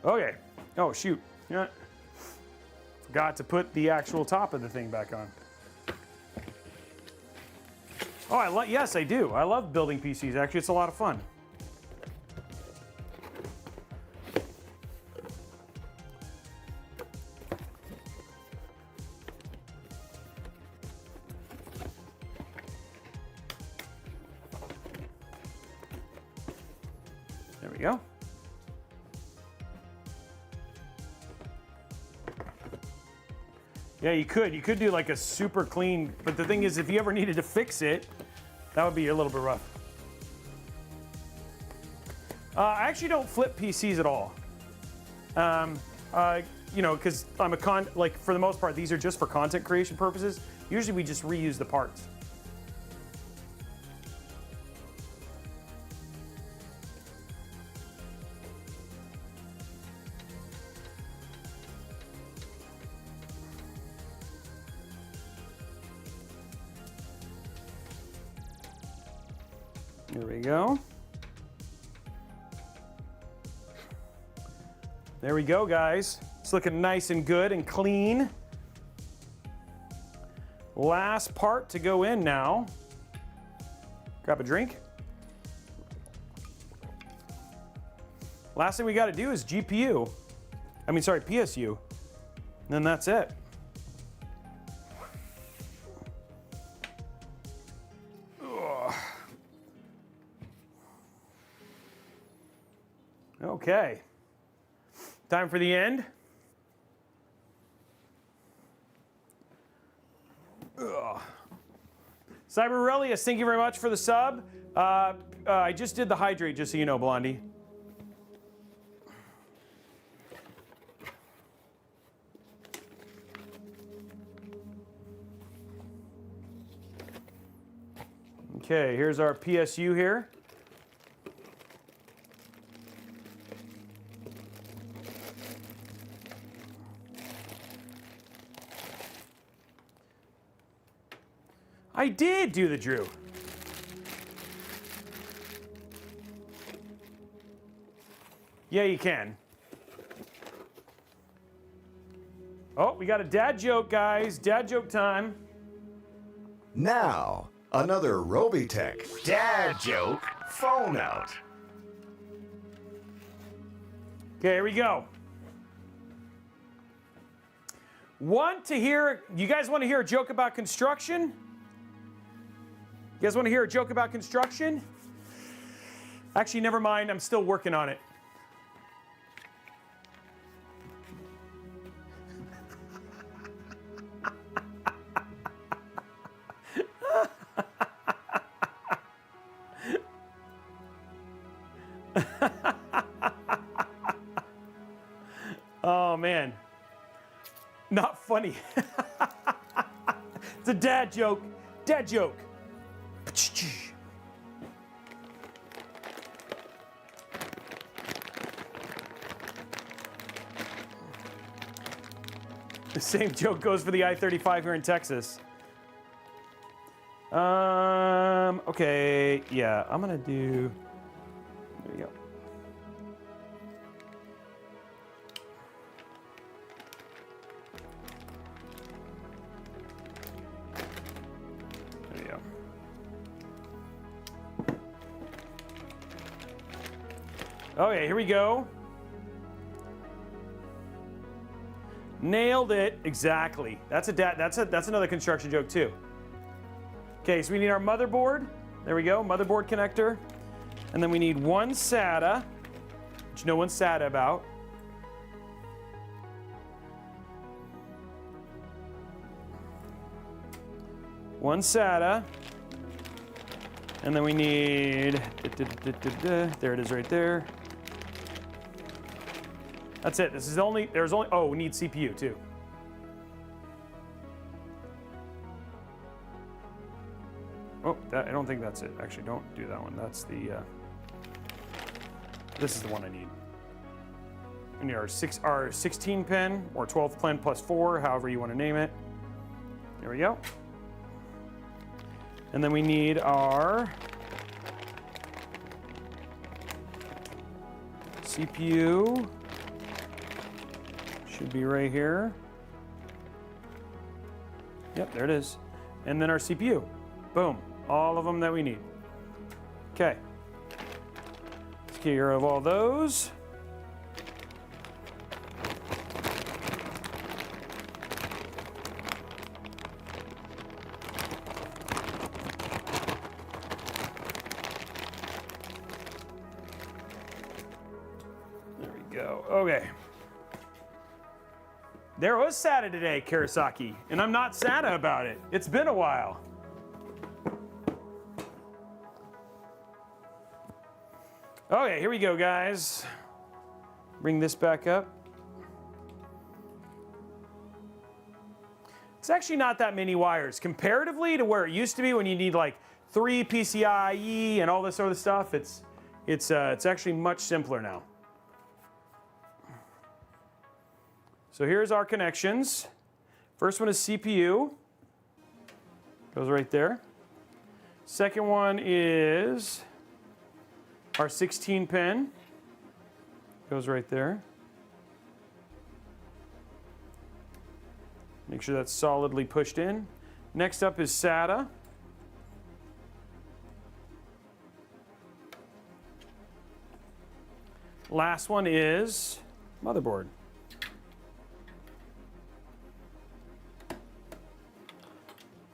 Okay. Oh, shoot. Yeah. Forgot to put the actual top of the thing back on. Oh, yes, I do. I love building PCs. Actually, it's a lot of fun. There we go. Yeah, you could do like a super clean, but the thing is, if you ever needed to fix it, that would be a little bit rough. I actually don't flip PCs at all. You know, because I'm like for the most part, these are just for content creation purposes. Usually we just reuse the parts. There we go. There we go, guys. It's looking nice and good and clean. Last part to go in now. Grab a drink. Last thing we got to do is GPU. I mean, sorry, PSU. And then that's it. Okay, time for the end. Cyberpunk, thank you very much for the sub. I just did the hydrate, just so you know, Blondie. Okay, here's our PSU here. I did do the Drew. Yeah, you can. Oh, we got a dad joke, guys. Dad joke time. Now, another Robeytech dad joke phone out. Okay, here we go. You guys want to hear a joke about construction? You guys want to hear a joke about construction? Actually, never mind. I'm still working on it. Oh, man. Not funny. It's a dad joke. Dad joke. The same joke goes for the I-35 here in Texas. Okay, yeah, I'm gonna do, there we go. There we go. Okay, here we go. Nailed it. Exactly. That's another construction joke too. Okay, so we need our motherboard. There we go, motherboard connector. And then we need one SATA, which no one's SATA about. One SATA. And then we need, there it is right there. That's it. This is there's only, oh, we need CPU too. Oh, I don't think that's it. Actually, don't do that one. That's the, this is the one I need. We need our 16 pin or 12 pin plus 4, however you want to name it. There we go. And then we need our CPU. Should be right here. Yep, there it is. And then our CPU. Boom. All of them that we need. Okay. Let's get rid of all those. There we go. Okay. There was SATA today, Kurosaki, and I'm not SATA about it. It's been a while. Okay, here we go, guys. Bring this back up. It's actually not that many wires comparatively to where it used to be when you need like 3 PCIe and all this sort of stuff. It's actually much simpler now. So here's our connections. First one is CPU. Goes right there. Second one is our 16 pin. Goes right there. Make sure that's solidly pushed in. Next up is SATA. Last one is motherboard.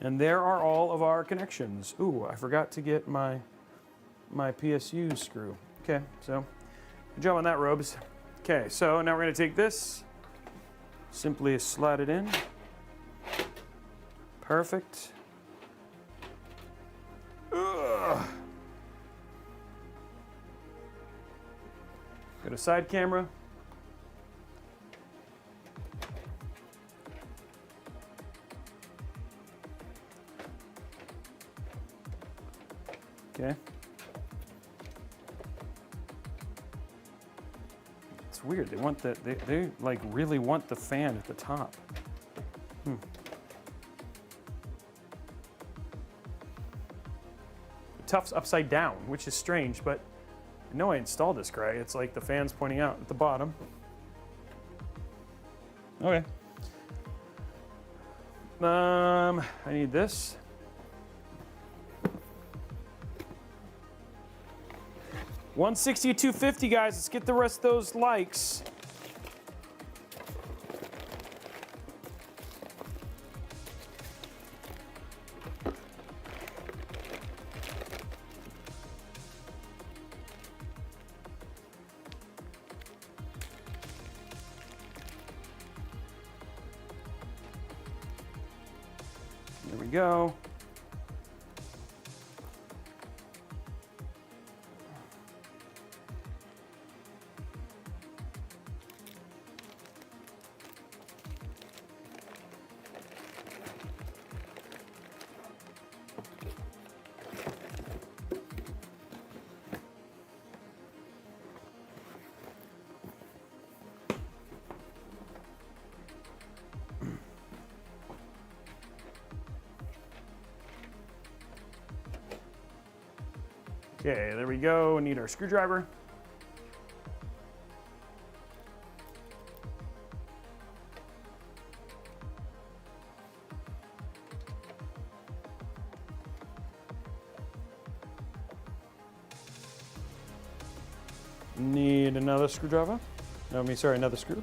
And there are all of our connections. Ooh, I forgot to get my PSU screw. Okay, so good job on that, Robes. Okay, so now we're going to take this, simply slide it in. Perfect. Ugh. Go to side camera. Okay. It's weird. They want they like really want the fan at the top. The Tuff's upside down, which is strange, but I know I installed this right. It's like the fan's pointing out at the bottom. Okay. I need this. $160 at $250, guys. Let's get the rest of those likes. There we go. Okay, there we go. We need our screwdriver. Need another screwdriver. No, sorry, another screw.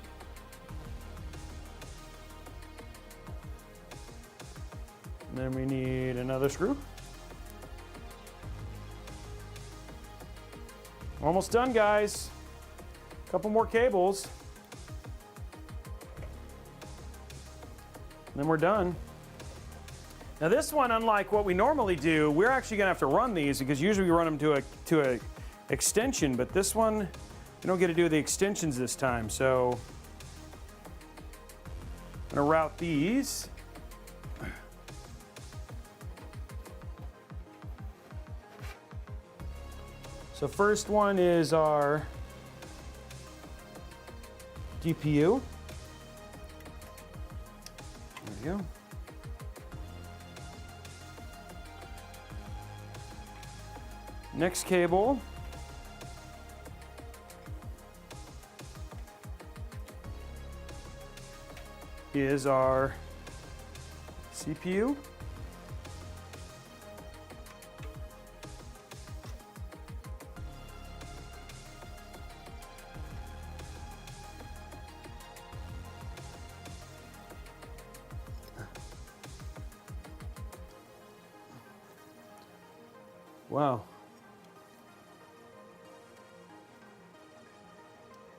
And then we need another screw. Almost done, guys. A couple more cables. And then we're done. Now this one, unlike what we normally do, we're actually gonna have to run these because usually we run them to a extension, but this one We don't get to do the extensions this time, so I'm gonna route these. So first one is our GPU. There we go. Next cable is our CPU. Wow.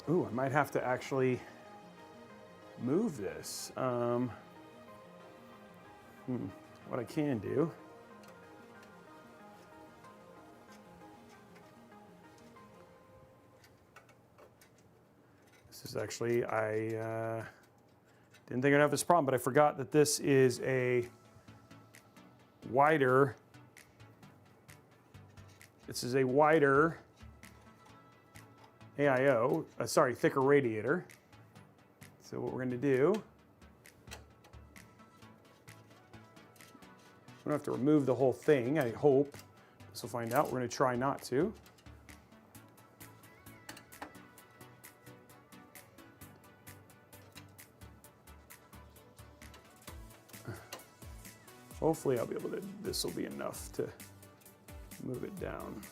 Ooh, I might have to actually move this. What I can do. This is actually, I didn't think I'd have this problem, but I forgot that this is a wider, AIO, thicker radiator. So what we're going to do, we don't have to remove the whole thing, I hope. This will find out. We're going to try not to. Hopefully I'll be able to, this will be enough to move it down.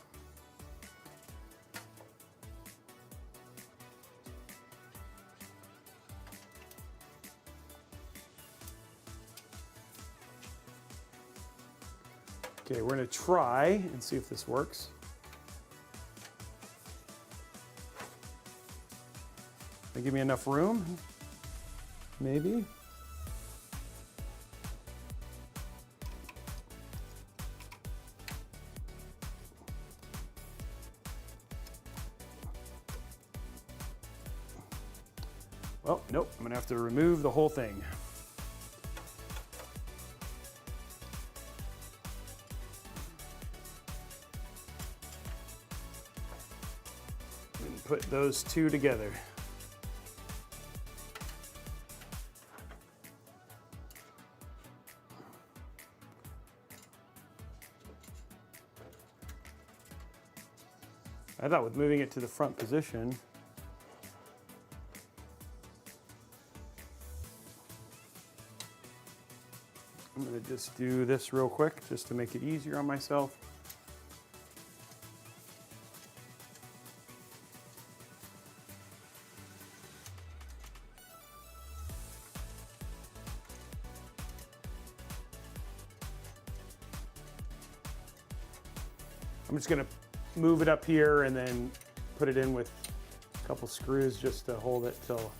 Okay, we're gonna try and see if this works. They give me enough room? Maybe. Well, nope, I'm gonna have to remove the whole thing. And put those two together. I thought with moving it to the front position, I'm going to just do this real quick just to make it easier on myself. I'm just going to move it up here and then put it in with a couple screws just to hold it till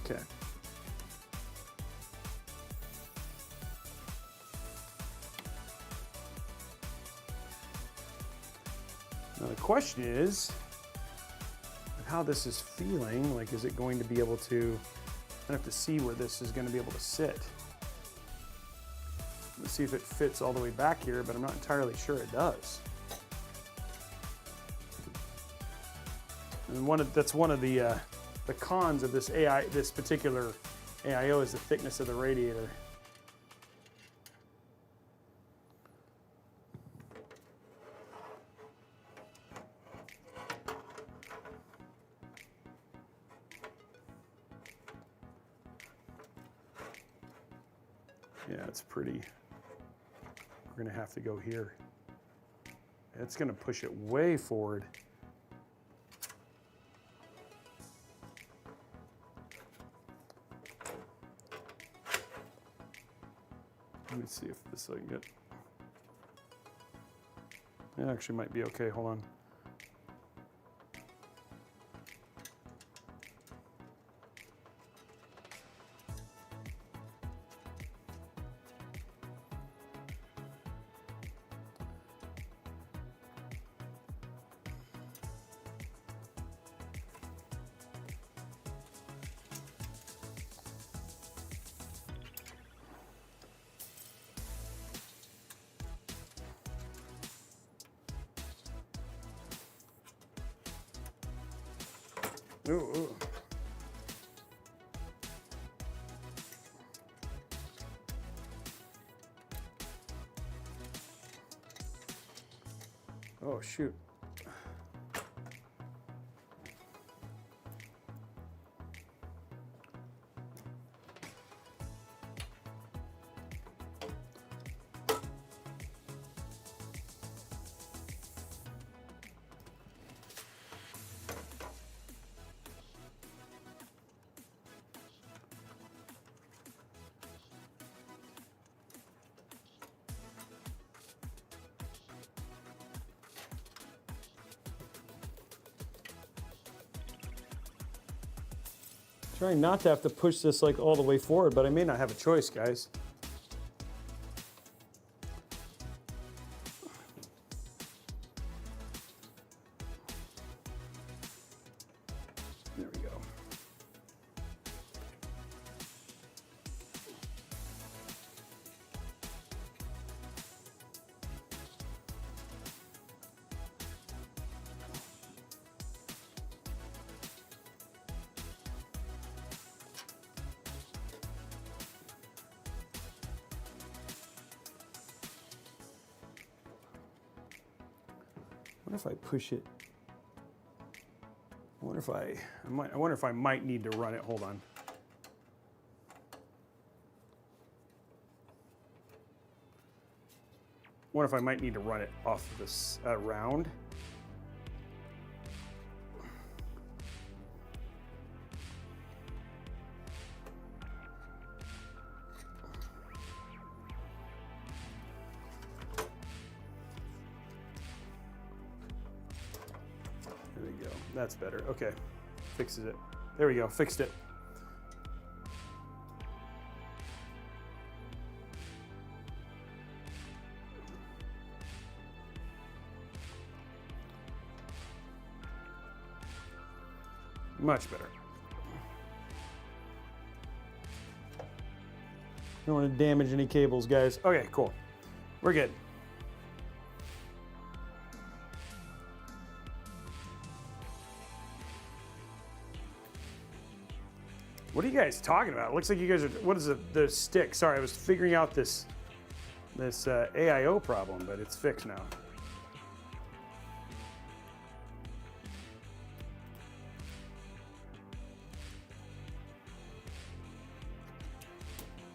okay. Now the question is how this is feeling. Like, is it going to be able to, I have to see where this is going to be able to sit. Let's see if it fits all the way back here, but I'm not entirely sure it does. And that's one of the cons of this particular AIO is the thickness of the radiator. Yeah, it's pretty. We're gonna have to go here. It's gonna push it way forward. Let me see if this I can get. It actually might be okay, hold on. Ooh, ooh. Oh, shoot. Trying not to have to push this like all the way forward, but I may not have a choice, guys. There we go. I wonder if I push it. I wonder if I might need to run it. Hold on. I wonder if I might need to run it off this round. There we go. That's better. Okay. Fixes it. There we go. Fixed it. Much better. Don't want to damage any cables, guys. Okay, cool. We're good. What are you guys talking about? It looks like you guys are, what is the stick? Sorry, I was figuring out this AIO problem, but it's fixed now.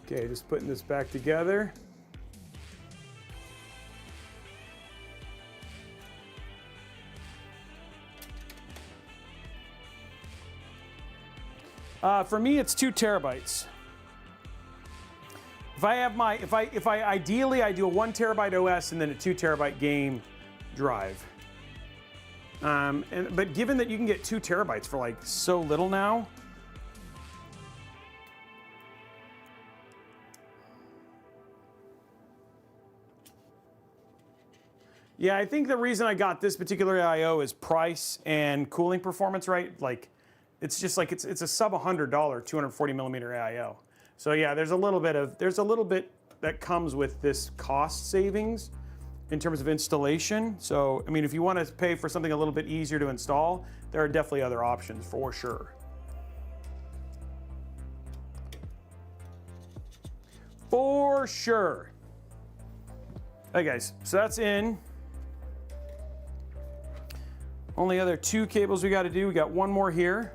Okay, just putting this back together. For me, it's 2 terabytes. If I have my, if I ideally I do a 1 terabyte OS and then a 2 terabyte game drive. But given that you can get 2 terabytes for like so little now. Yeah, I think the reason I got this particular AIO is price and cooling performance, right? Like, it's just like it's a sub $100 240 millimeter AIO. So yeah, there's a little bit that comes with this cost savings in terms of installation. So I mean, if you want to pay for something a little bit easier to install, there are definitely other options for sure. For sure. Hey guys, so that's in. Only other 2 cables we got to do. We got one more here.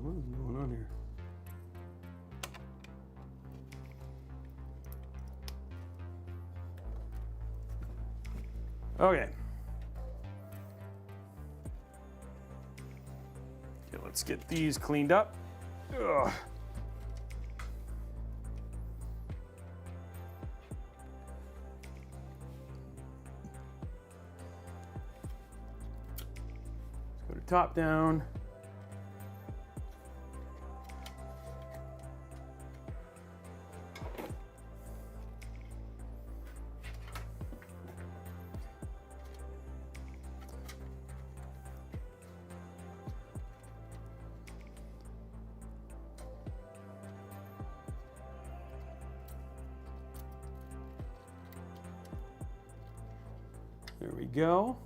What is going on here? Okay. Okay, let's get these cleaned up. Ugh. top down. There we go.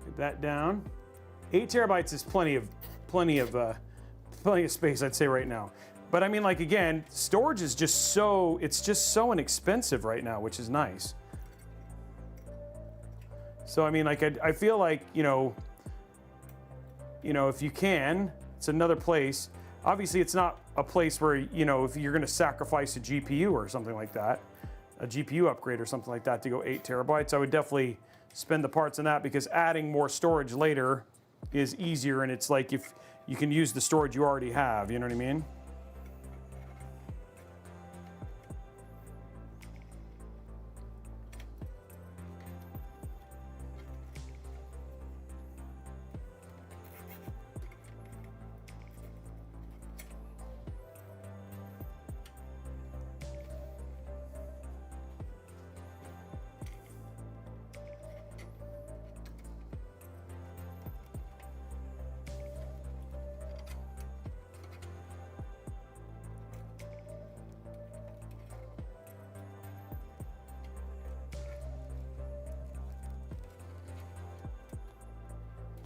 Get that down. 8 terabytes is plenty of space, I'd say right now. But I mean, like, again, storage is just so inexpensive right now, which is nice. So I mean, like, I feel like, you know, if you can, it's another place. Obviously, it's not a place where, you know, if you're going to sacrifice a GPU or something like that, a GPU upgrade or something like that to go 8 terabytes, I would definitely spend the parts on that, because adding more storage later is easier, and it's like if you can use the storage you already have, you know what I mean?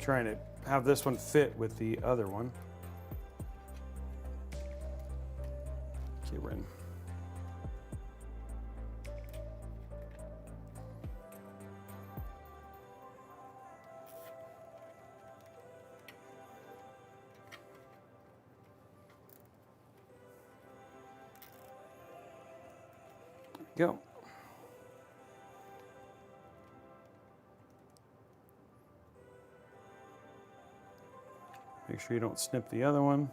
Trying to have this one fit with the other one. Okay, we're in. There we go. Make sure you don't snip the other one.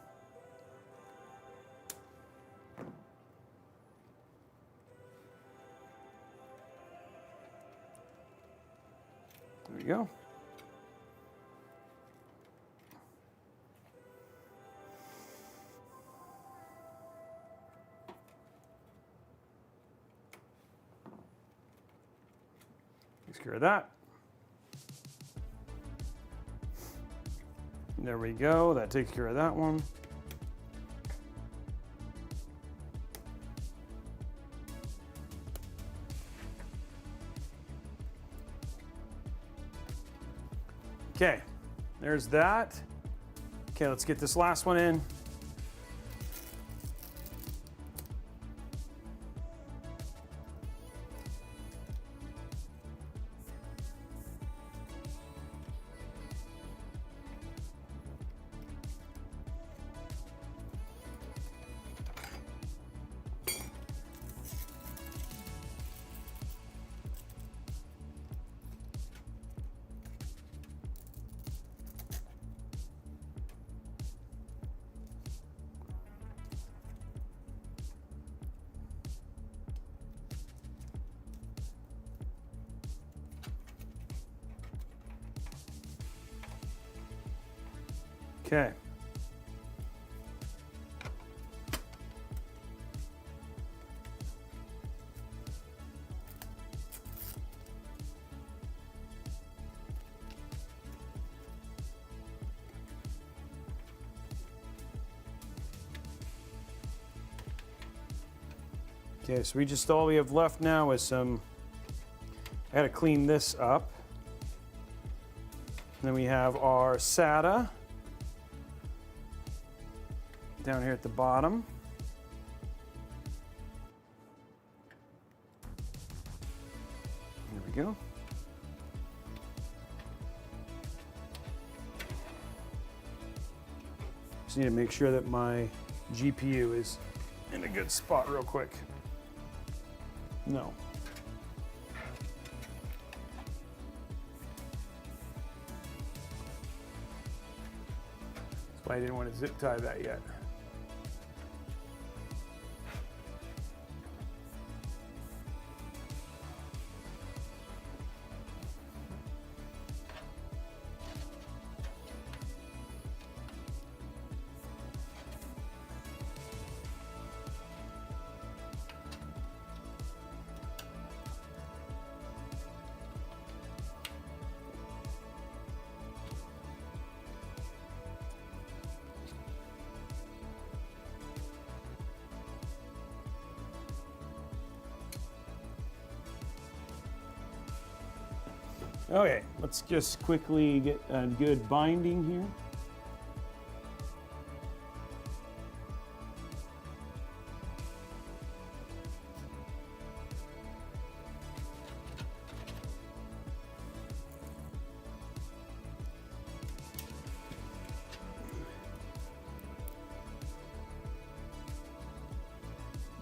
There we go. Takes care of that. There we go, that takes care of that one. Okay, there's that. Okay, let's get this last one in. Okay. Okay, so all we have left now is some, I gotta clean this up. And then we have our SATA down here at the bottom. There we go. Just need to make sure that my GPU is in a good spot real quick. No. That's why I didn't want to zip tie that yet. Okay, let's just quickly get a good binding here.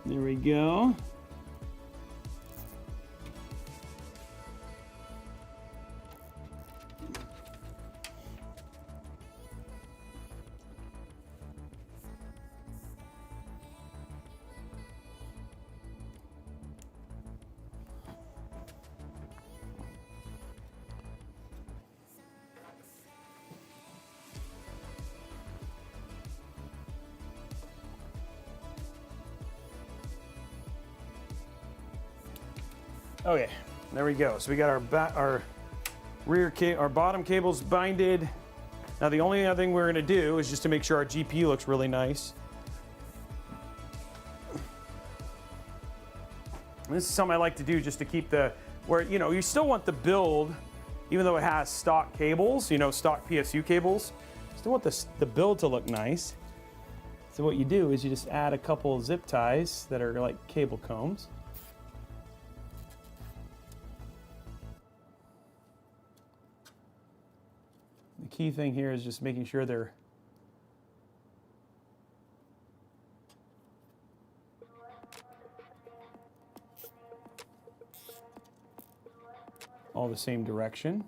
There we go. Okay, there we go. So we got our our bottom cables binded. Now the only other thing we're gonna do is just to make sure our GPU looks really nice. And this is something I like to do just to keep you still want the build, even though it has stock cables, stock PSU cables, still want the build to look nice. So what you do is you just add a couple zip ties that are like cable combs. The key thing here is just making sure they're all the same direction.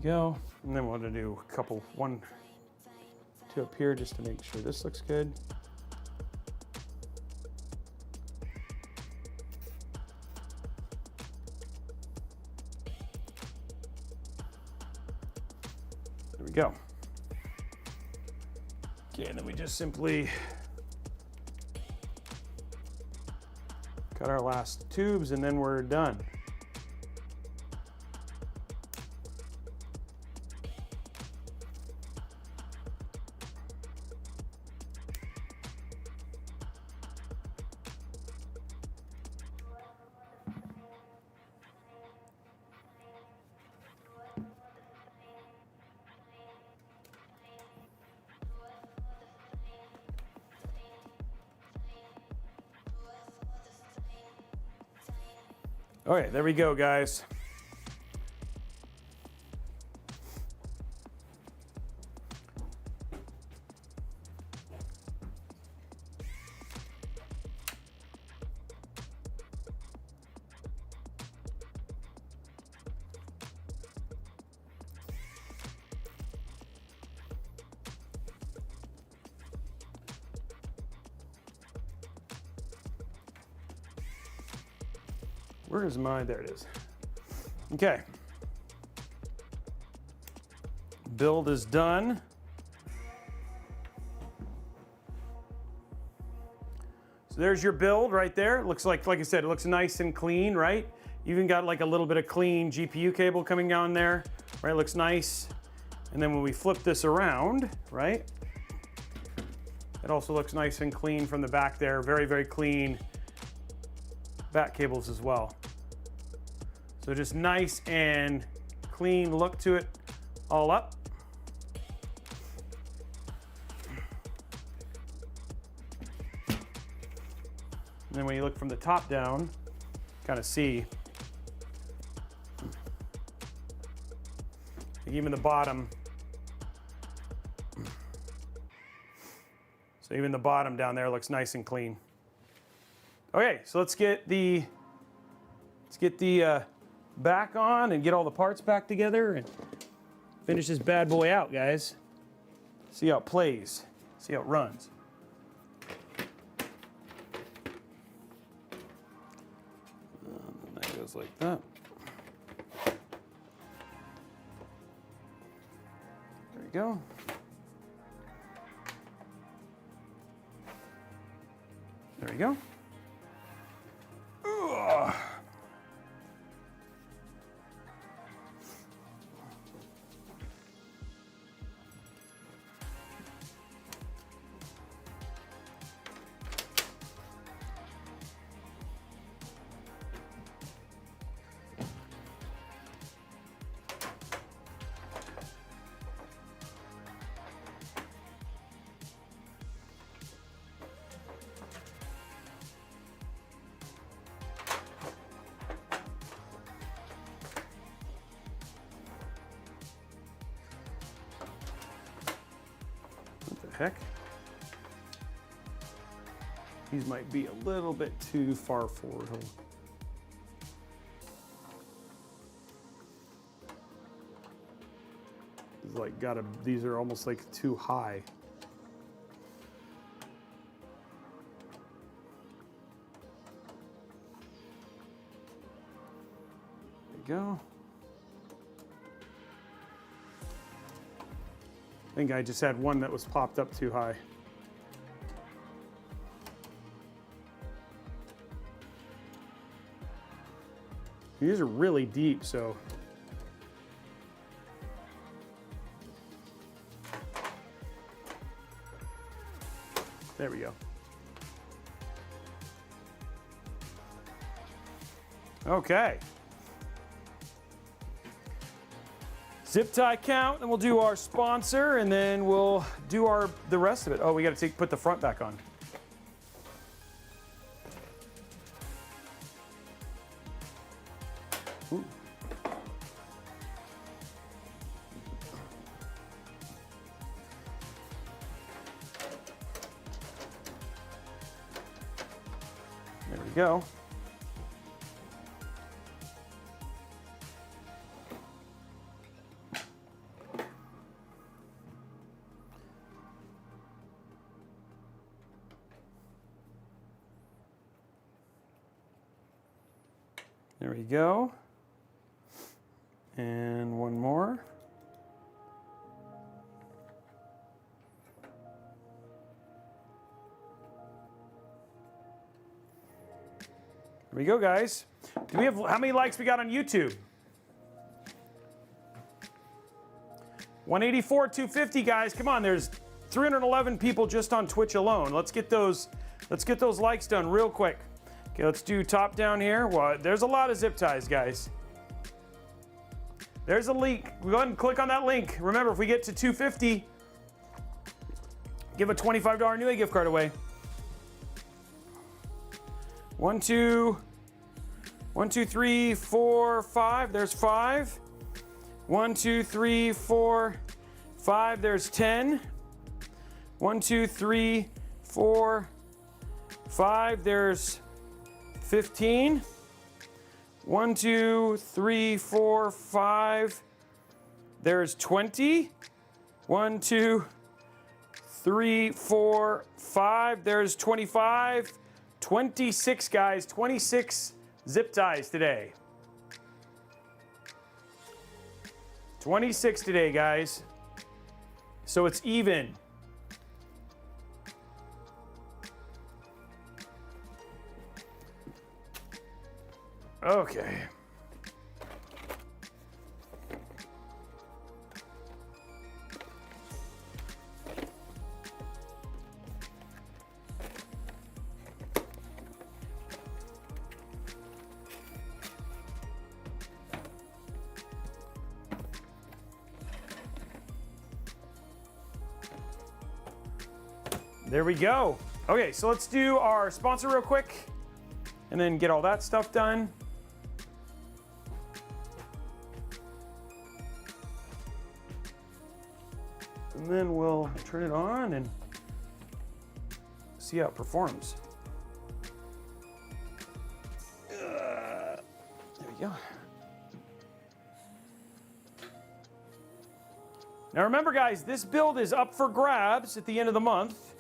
Go, and then we're going to do a couple, 1, 2 up here just to make sure this looks good. There we go. Okay, and then we just simply cut our last tubes and then we're done. All right, there we go, guys. Where is mine? There it is. Okay. Build is done. So there's your build right there. It looks like I said, it looks nice and clean, right? You even got like a little bit of clean GPU cable coming down there, right? It looks nice. And then when we flip this around, right? It also looks nice and clean from the back there. Very, very clean back cables as well. So just nice and clean look to it all up. And then when you look from the top down, kind of see, even the bottom. So even the bottom down there looks nice and clean. Okay, so let's get the back on and get all the parts back together and finish this bad boy out, guys. See how it plays, see how it runs. And that goes like that. There you go. There we go. Ugh. Heck, these might be a little bit too far forward. Hold on. It's like these are almost like too high. There we go. I think I just had one that was popped up too high. These are really deep, so. There we go. Okay. Zip tie count, and we'll do our sponsor, and then we'll do the rest of it. Oh, we got to put the front back on. Ooh. There we go. There we go. And one more. There we go, guys. Do we have, how many likes we got on YouTube? 184, 250, guys. Come on, there's 311 people just on Twitch alone. Let's get those likes done real quick. Okay, let's do top down here. Well, there's a lot of zip ties, guys. There's a link. Go ahead and click on that link. Remember, if we get to 250, give a $25 Newegg gift card away. 1, 2, 3, 4, 5. There's 5. 1, 2, 3, 4, 5. There's 10. 1, 2, 3, 4, 5. There's 15. 1, 2, 3, 4, 5. There's 20. 1, 2, 3, 4, 5. There's 25. 26, guys. 26 zip ties today. 26 today, guys. So it's even. Okay. There we go. Okay, so let's do our sponsor real quick and then get all that stuff done. And then we'll turn it on and see how it performs. There we go. Now remember, guys, this build is up for grabs at the end of the month,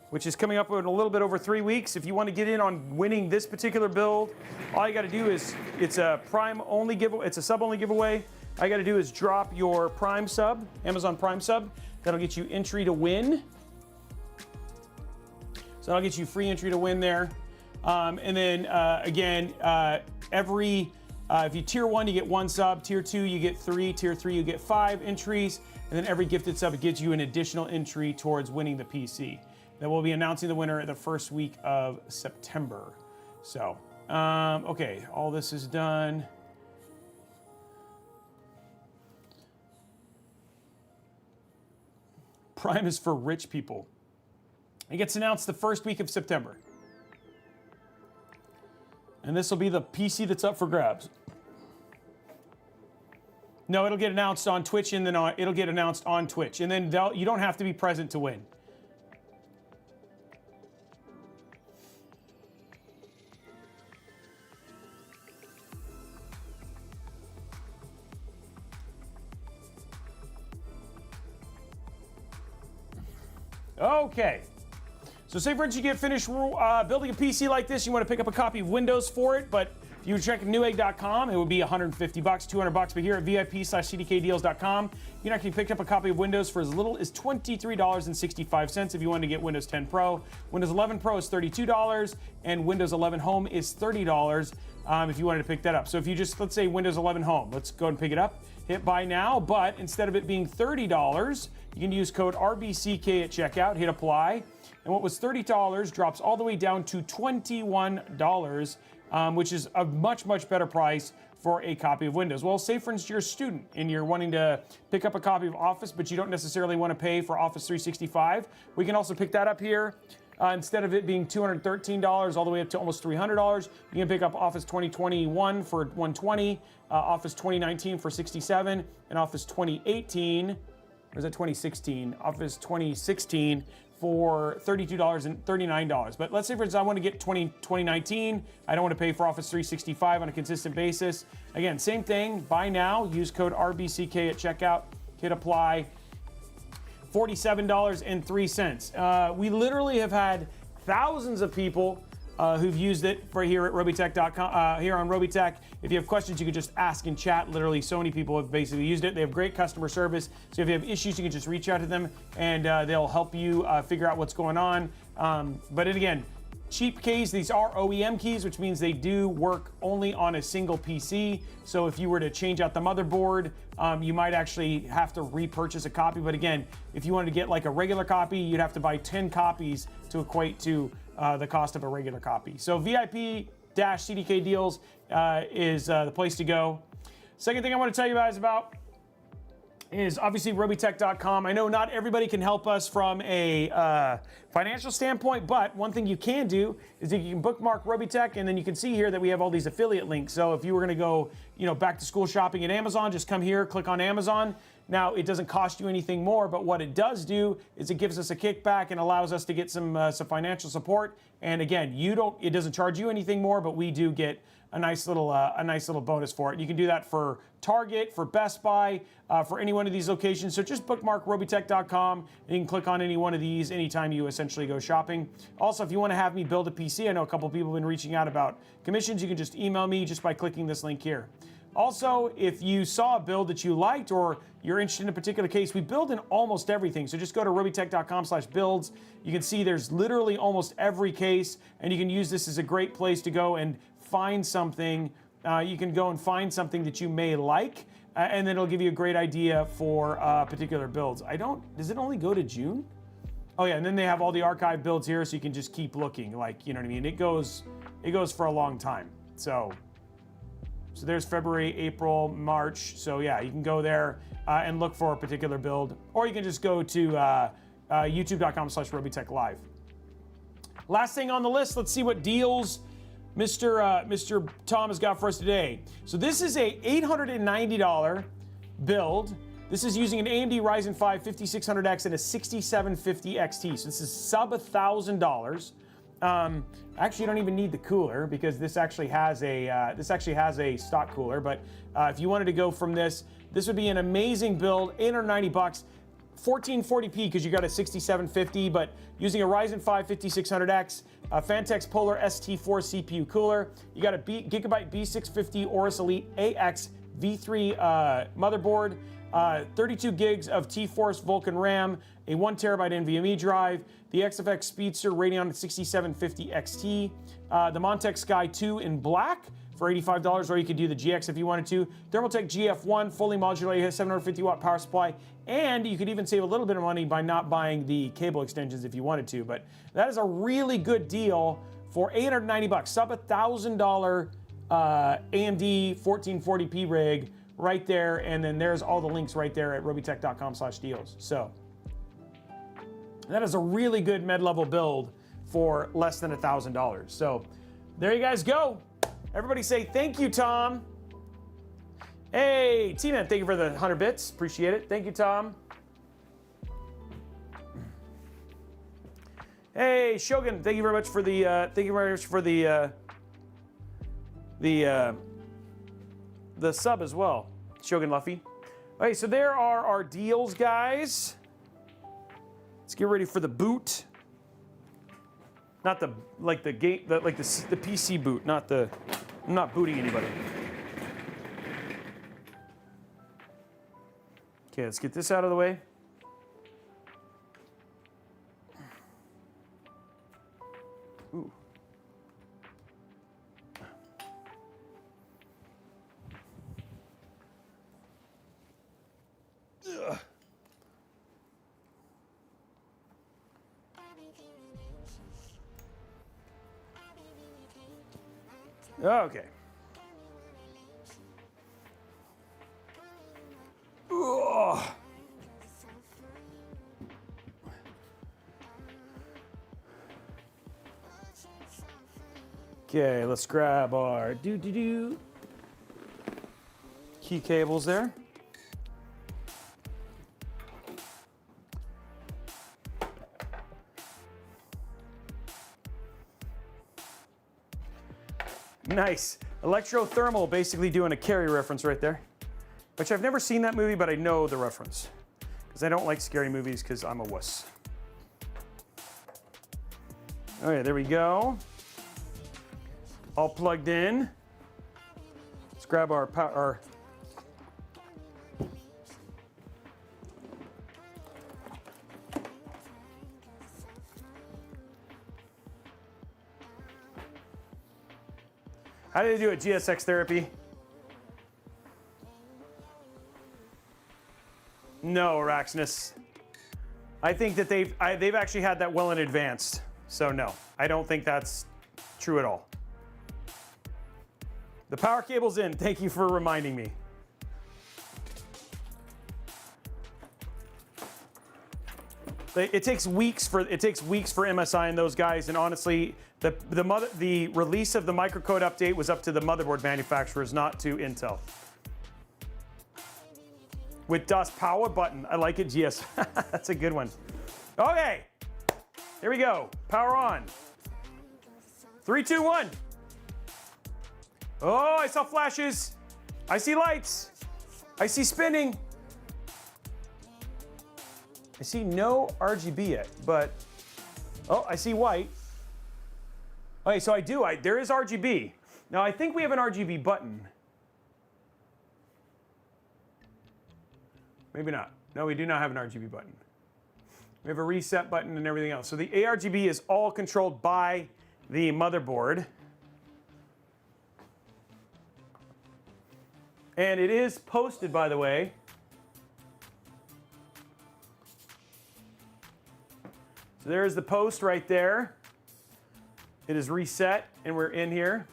which is coming up in a little bit over 3 weeks. If you want to get in on winning this particular build, all you got to do is, it's a Prime only giveaway, it's a sub only giveaway. All you got to do is drop your Prime sub, Amazon Prime sub. That'll get you entry to win. So So that'll get you free entry to win there. And then again, if you tier 1, you get 1 sub. Tier 2, you get 3. Tier 3, you get 5 entries. And then every gifted sub, it gives you an additional entry towards winning the PC. Then we'll be announcing the winner the first week of September. So, okay, all this is done. Prime is for rich people. It gets announced the first week of September. And this will be the PC that's up for grabs. No, it'll get announced on Twitch, and then it'll get announced on Twitch. And then you don't have to be present to win. Okay. So say for instance you get finished building a PC like this, you want to pick up a copy of Windows for it, but if you check newegg.com, it would be $150, $200, but here at VIP/CDKdeals.com, you can actually pick up a copy of Windows for as little as $23.65 if you want to get Windows 10 Pro. Windows 11 Pro is $32, and Windows 11 Home is $30 if you wanted to pick that up. So if you just, let's say Windows 11 Home, let's go and pick it up, hit buy now, but instead of it being $30, you can use code RBCK at checkout, hit apply, and what was $30 drops all the way down to $21, which is a much, much better price for a copy of Windows. Well, say for instance you're a student and you're wanting to pick up a copy of Office, but you don't necessarily want to pay for Office 365. We can also pick that up here. Instead of it being $213 all the way up to almost $300, you can pick up Office 2021 for $120, Office 2019 for $67, and Office 2018, or is that 2016? Office 2016 for $32 and $39. But let's say for instance I want to get 2019, I don't want to pay for Office 365 on a consistent basis. Again, same thing, buy now, use code RBCK at checkout, hit apply. $47.03. We literally have had thousands of people who've used it for here at Robeytech.com, here on Robeytech. If you have questions, you can just ask in chat. Literally, so many people have basically used it. They have great customer service. So if you have issues, you can just reach out to them and they'll help you figure out what's going on. But again, cheap keys, these are OEM keys, which means they do work only on a single PC. So if you were to change out the motherboard, you might actually have to repurchase a copy. But again, if you wanted to get like a regular copy, you'd have to buy 10 copies to equate to the cost of a regular copy. So VIP-CDK Deals is the place to go. Second thing I want to tell you guys about is obviously Robeytech.com. I know not everybody can help us from a financial standpoint, but one thing you can do is that you can bookmark Robeytech, and then you can see here that we have all these affiliate links. So if you were going to go, back to school shopping at Amazon, just come here, click on Amazon. Now, it doesn't cost you anything more, but what it does do is it gives us a kickback and allows us to get some financial support. And again, it doesn't charge you anything more, but we do get a nice little bonus for it. You can do that for Target, for Best Buy, for any one of these locations. So just bookmark Robeytech.com and you can click on any one of these anytime you essentially go shopping. Also, if you want to have me build a PC, I know a couple people have been reaching out about commissions. You can just email me just by clicking this link here. Also, if you saw a build that you liked or you're interested in a particular case, we build in almost everything. So just go to Robeytech.com/builds. You can see there's literally almost every case, and you can use this as a great place to go and find something. You can go and find something that you may like, and then it'll give you a great idea for particular builds. Does it only go to June? Oh yeah, and then they have all the archive builds here, so you can just keep looking, like, you know what I mean? It goes for a long time. So there's February, April, March. So yeah, you can go there and look for a particular build, or you can just go to youtube.com/Robeytech Live. Last thing on the list, let's see what deals Mr. Tom has got for us today. So this is a $890 build. This is using an AMD Ryzen 5 5600X and a 6750 XT. So this is sub $1,000. Actually, you don't even need the cooler because this actually has a stock cooler. But if you wanted to go from this would be an amazing build. $890, 1440p because you got a 6750, but using a Ryzen 5 5600X, a Fantex Polar ST4 CPU cooler. You got a Gigabyte B650 Aorus Elite AX V3 motherboard. 32 gigs of T-Force Vulkan RAM, a 1 terabyte NVMe drive, the XFX Speedster Radeon 6750 XT, the Montech Sky 2 in black for $85, or you could do the GX if you wanted to. Thermaltake GF1, fully modular, has 750 watt power supply, and you could even save a little bit of money by not buying the cable extensions if you wanted to. But that is a really good deal for $890, sub $1,000 AMD 1440p rig right there, and then there's all the links right there at robeytech.com/deals. So that is a really good mid-level build for less than $1,000. So there you guys go. Everybody say thank you, Tom. Hey, T-Man, thank you for the 100 bits. Appreciate it. Thank you, Tom. Hey, Shogun, thank you very much for the sub as well. Shogun Luffy. Okay, so there are our deals, guys. Let's get ready for the boot. Not the the game, the PC boot, not the. I'm not booting anybody. Okay, let's get this out of the way. Ooh. Ugh. Okay. Ugh. Okay, let's grab our key cables there. Nice. Electrothermal, basically doing a Carrie reference right there. Which I've never seen that movie, but I know the reference. Because I don't like scary movies because I'm a wuss. Okay, there we go. All plugged in. Let's grab our power. How do they do it? GSX therapy? No, Araxnus. I think that they've actually had that well in advance. So no, I don't think that's true at all. The power cable's in. Thank you for reminding me. It takes weeks for MSI and those guys, and honestly, the release of the microcode update was up to the motherboard manufacturers, not to Intel. With Das Power button, I like it. GS, that's a good one. Okay, here we go. Power on. 3, 2, 1. Oh, I saw flashes. I see lights. I see spinning. I see no RGB yet, but oh, I see white. Okay, so there is RGB. Now I think we have an RGB button. Maybe not. No, we do not have an RGB button. We have a reset button and everything else. So the ARGB is all controlled by the motherboard. And it is posted, by the way. So there's the post right there. It is reset, and we're in here.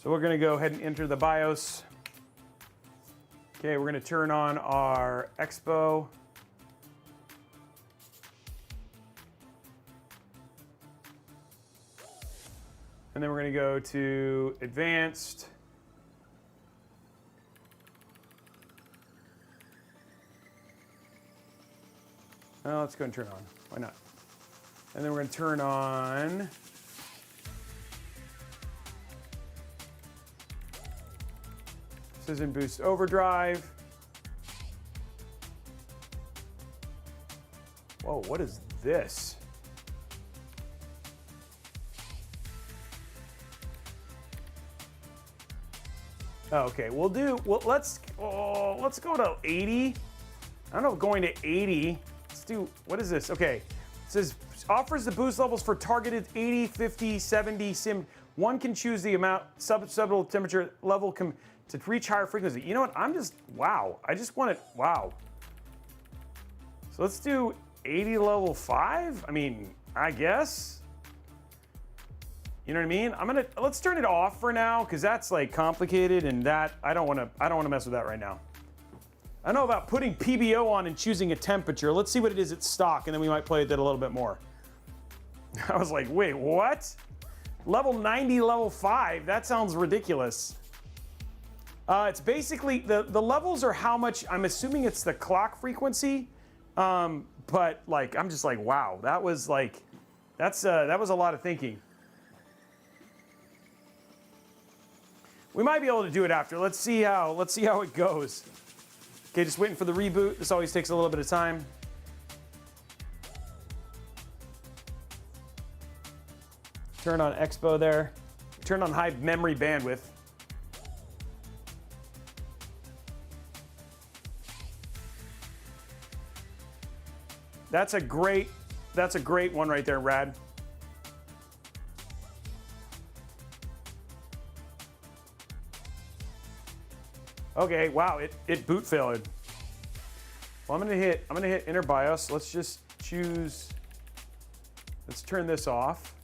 So we're going to go ahead and enter the BIOS. Okay, we're going to turn on our Expo. And then we're going to go to Advanced. Oh, let's go and turn on. Why not? And then we're going to turn on Precision Boost Overdrive. Whoa, what is this? Okay, well, let's go to 80. I don't know if going to 80. Let's do, what is this? Okay, it says offers the boost levels for targeted 80, 50, 70 sim. One can choose the amount, subtotal temperature level to reach higher frequency. You know what, wow. I just want it, wow. So let's do 80 level 5. I mean, I guess. You know what I mean? Let's turn it off for now, because that's like complicated, and that I don't want to mess with that right now. I know about putting PBO on and choosing a temperature. Let's see what it is at stock, and then we might play with it a little bit more. I was like, wait, what? Level 90, level 5? That sounds ridiculous. It's basically, the levels are how much, I'm assuming it's the clock frequency, but like, I'm just like, wow, that was like, that was a lot of thinking. We might be able to do it after. Let's see how it goes. Okay, just waiting for the reboot. This always takes a little bit of time. Turn on Expo there. Turn on high memory bandwidth. That's a great one right there, Rad. Okay, wow, it boot failed. Well, I'm gonna hit inner BIOS. Let's just choose, let's turn this off.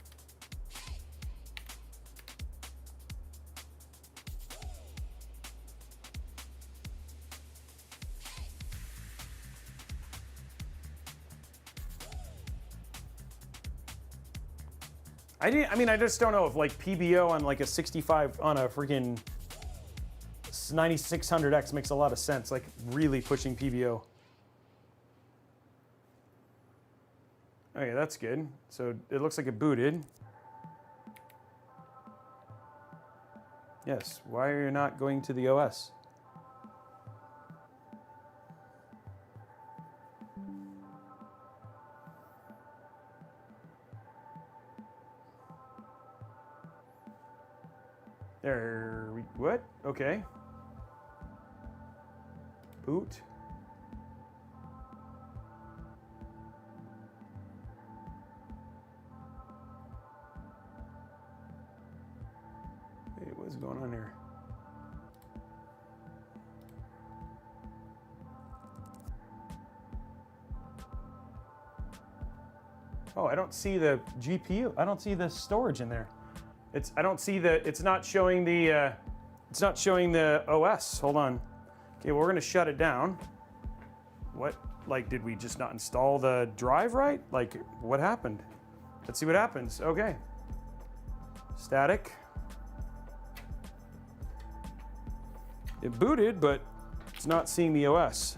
I just don't know if like PBO on like a 65 on a freaking 9600X makes a lot of sense, like really pushing PBO. Okay, that's good. So it looks like it booted. Yes, why are you not going to the OS? What? Okay. Boot. Wait, what's going on here? Oh, I don't see the GPU. I don't see the storage in there. It's not showing the OS. Hold on. Okay, well, we're gonna shut it down. What, like, did we just not install the drive right? Like, what happened? Let's see what happens. Okay. Static. It booted, but it's not seeing the OS.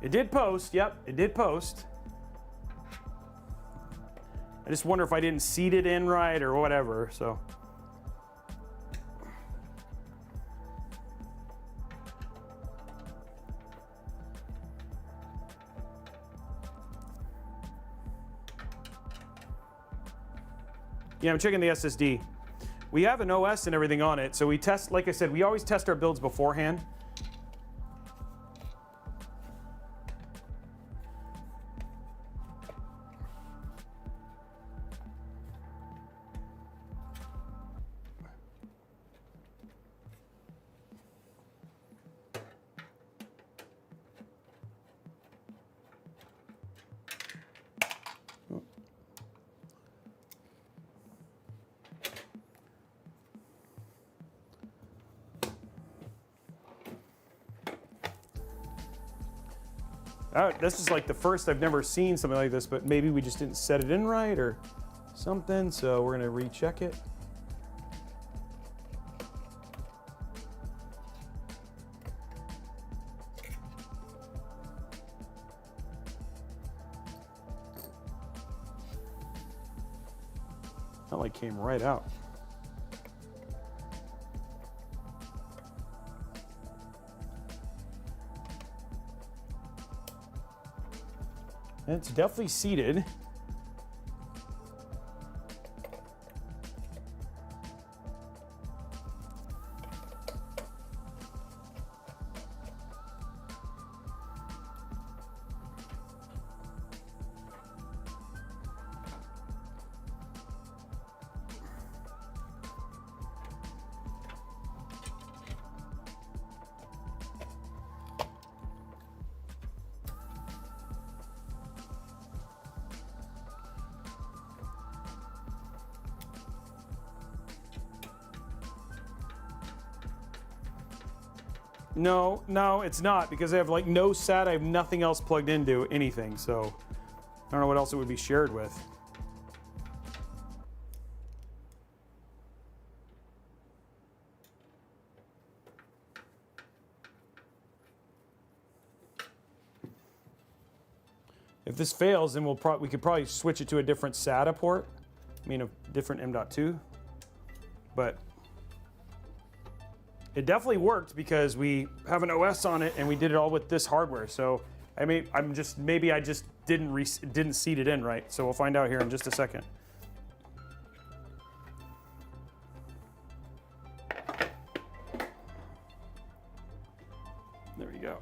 It did post, yep, it did post. I just wonder if I didn't seed it in right or whatever, so. Yeah, I'm checking the SSD. We have an OS and everything on it, so we test, like I said, we always test our builds beforehand. This is like the first I've never seen something like this, but maybe we just didn't set it in right or something, so we're gonna recheck it. That like came right out. It's definitely seated. No, it's not, because I have like no SAT. I have nothing else plugged into anything, so I don't know what else it would be shared with. If this fails, then we could probably switch it to a different SATA port. I mean, a different M.2. But it definitely worked because we have an OS on it and we did it all with this hardware. So I mean, maybe I just didn't seat it in right. So we'll find out here in just a second. There we go.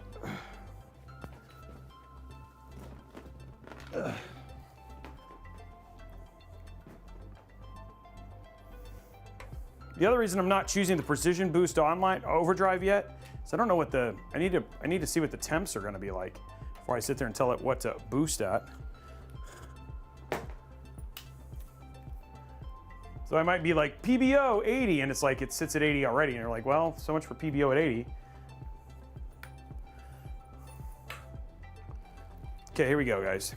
The other reason I'm not choosing the Precision Boost Online Overdrive yet is I don't know what I need to see what the temps are going to be like before I sit there and tell it what to boost at. So I might be like PBO 80, and it's like it sits at 80 already, and you're like, well, so much for PBO at 80. Okay, here we go, guys.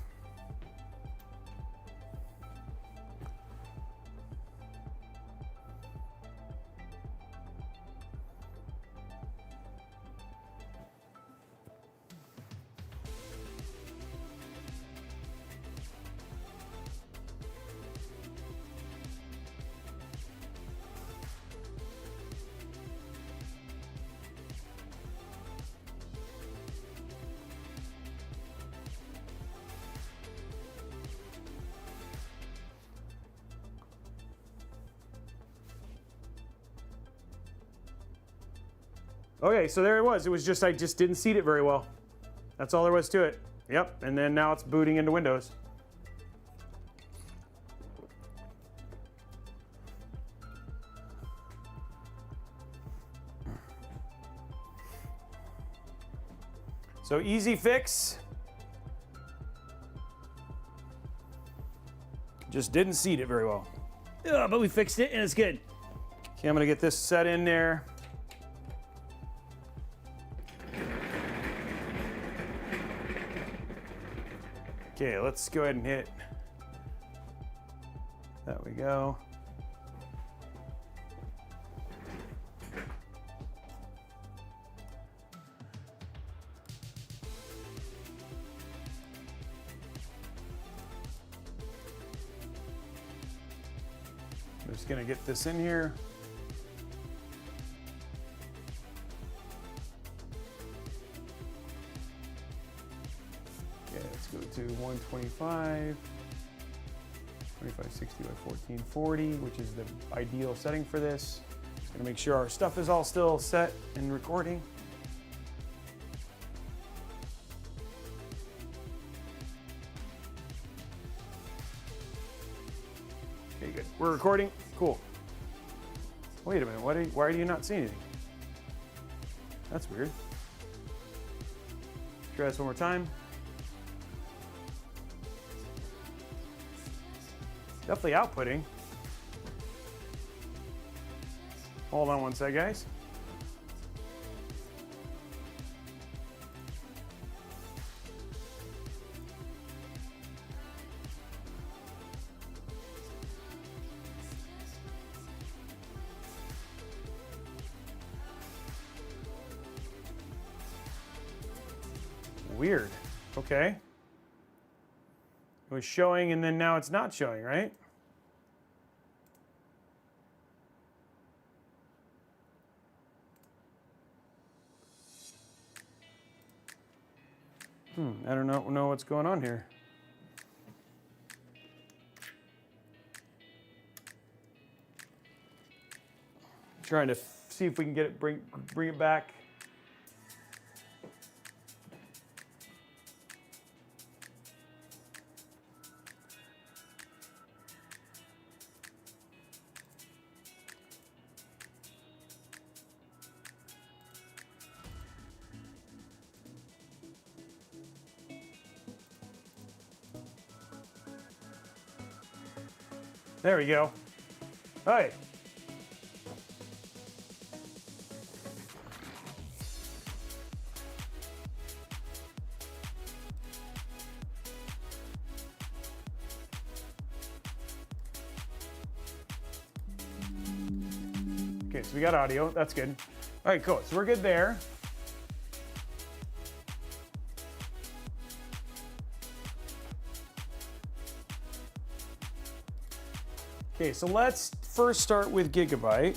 Okay, so there it was. It was just, I just didn't seat it very well. That's all there was to it. Yep, and then now it's booting into Windows. So easy fix. Just didn't seat it very well. But we fixed it and it's good. Okay, I'm gonna get this set in there. Okay, let's go ahead and hit. There we go. I'm just gonna get this in here. Go to 125, 2560 by 1440, which is the ideal setting for this. Just gonna make sure our stuff is all still set and recording. Okay, good. We're recording. Cool. Wait a minute. Why do you not see anything? That's weird. Try this one more time. Definitely outputting. Hold on one sec, guys. Weird. Okay. It was showing and then now it's not showing, right? I don't know what's going on here. Trying to see if we can get it, bring it back. There we go. All right. Okay, so we got audio. That's good. All right, cool. So we're good there. Okay, so let's first start with Gigabyte.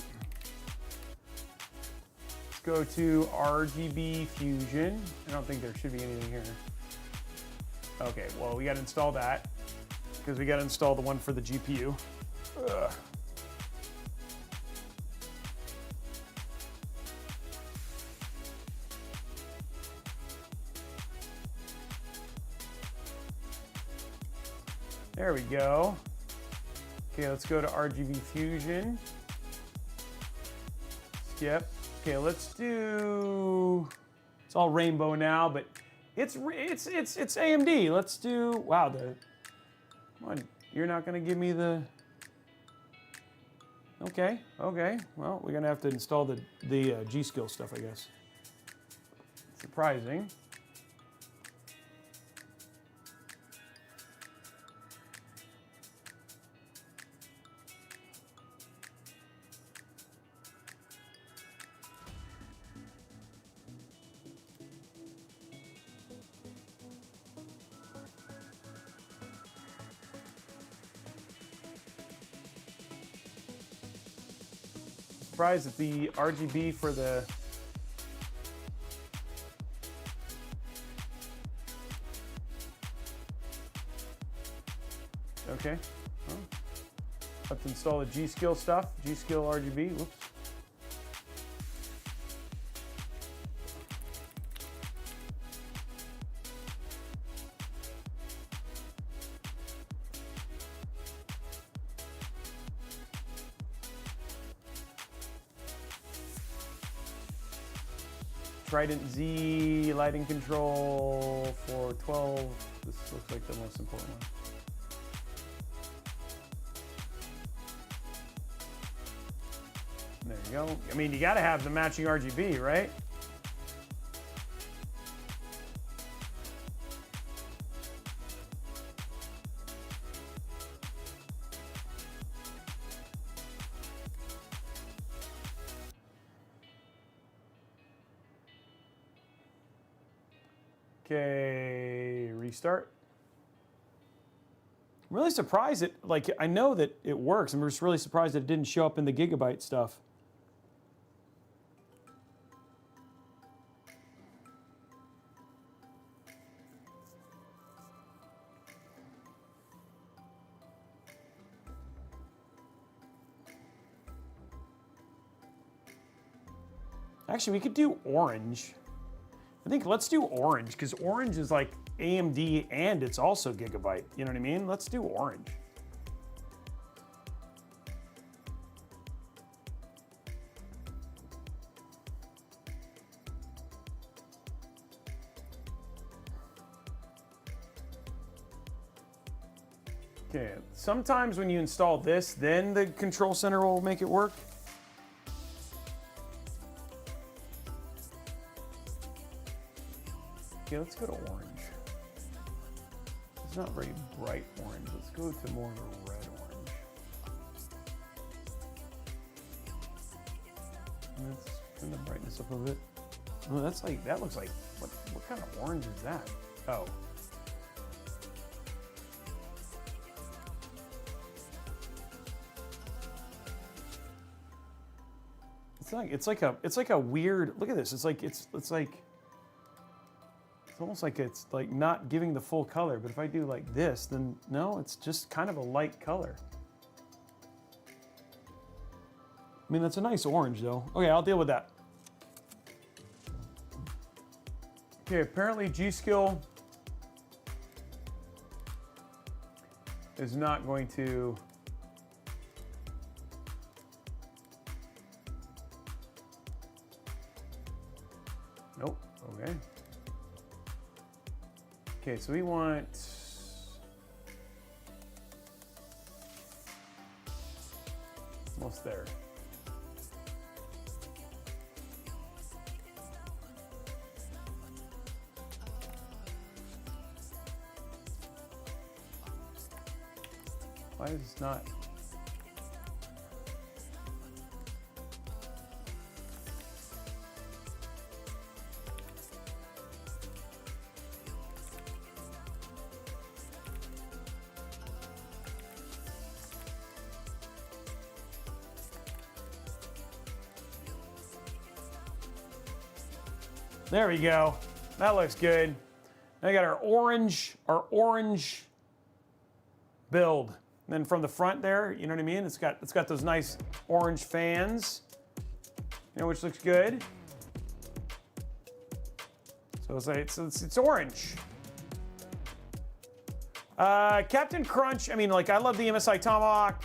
Let's go to RGB Fusion. I don't think there should be anything here. Okay, well, we got to install that because we got to install the one for the GPU. Ugh. There we go. Okay, let's go to RGB Fusion. Skip. Okay, let's do. It's all rainbow now, but it's AMD. Let's do. Wow, come on, you're not gonna give me the. Okay. Well, we're gonna have to install the G-Skill stuff, I guess. Surprising. Surprised that the RGB for the okay. Well, let's install the G-Skill stuff. G-Skill RGB. Whoops. Trident Z lighting control for 12. This looks like the most important one. There you go. I mean, you got to have the matching RGB, right? Okay, restart. I'm really surprised that, like, I know that it works. I'm just really surprised that it didn't show up in the Gigabyte stuff. Actually, we could do orange. I think let's do orange, because orange is like AMD and it's also Gigabyte. You know what I mean? Let's do orange. Okay, sometimes when you install this, then the control center will make it work. Okay, let's go to orange. It's not very bright orange. Let's go to more of a red orange. Let's turn the brightness up a bit. Oh, that's like, that looks like, what kind of orange is that? Oh. It's like a weird, look at this. It's almost like it's like not giving the full color, but if I do like this, then no, it's just kind of a light color. I mean, that's a nice orange, though. Okay, I'll deal with that. Okay, apparently G-Skill is not going to... Nope, okay. Okay, so we want... Almost there. Why is this not? There we go. That looks good. Now we got our orange build. And then from the front there, you know what I mean? It's got those nice orange fans, you know, which looks good. So it's like it's orange. Captain Crunch. I mean, like, I love the MSI Tomahawk.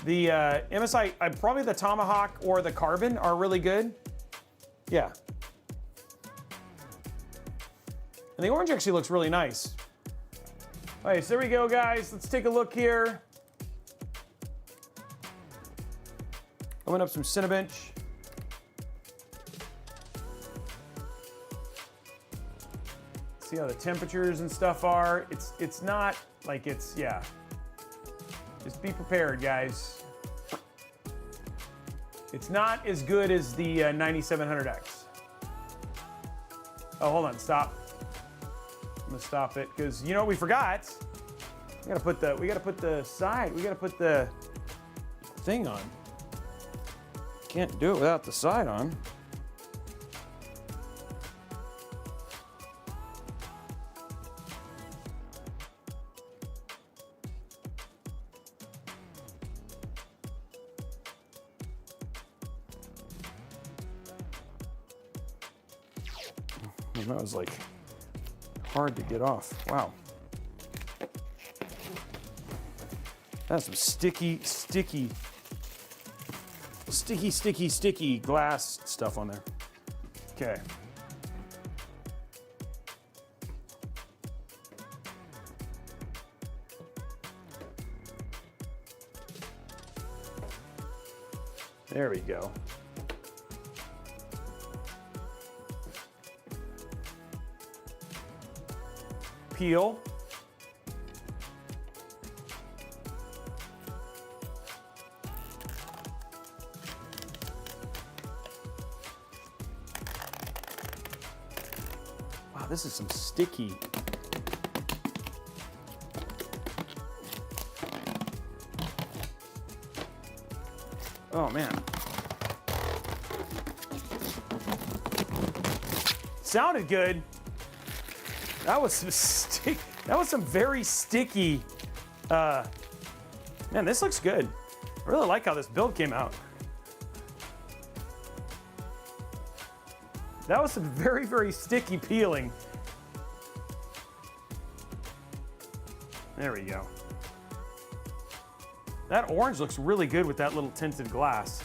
The MSI, probably the Tomahawk or the Carbon are really good. Yeah. And the orange actually looks really nice. All right, so there we go, guys. Let's take a look here. Open up some Cinebench. See how the temperatures and stuff are. It's not like it's, yeah. Just be prepared, guys. It's not as good as the 9700X. Oh, hold on, stop. I'm gonna stop it because you know what we forgot. We gotta put the thing on. Can't do it without the side on. That was like hard to get off. Wow. That's some sticky glass stuff on there. Okay. There we go. Peel. Wow, this is some sticky. Oh man. Sounded good. That was some very sticky. Man, this looks good. I really like how this build came out. That was some very, very sticky peeling. There we go. That orange looks really good with that little tinted glass.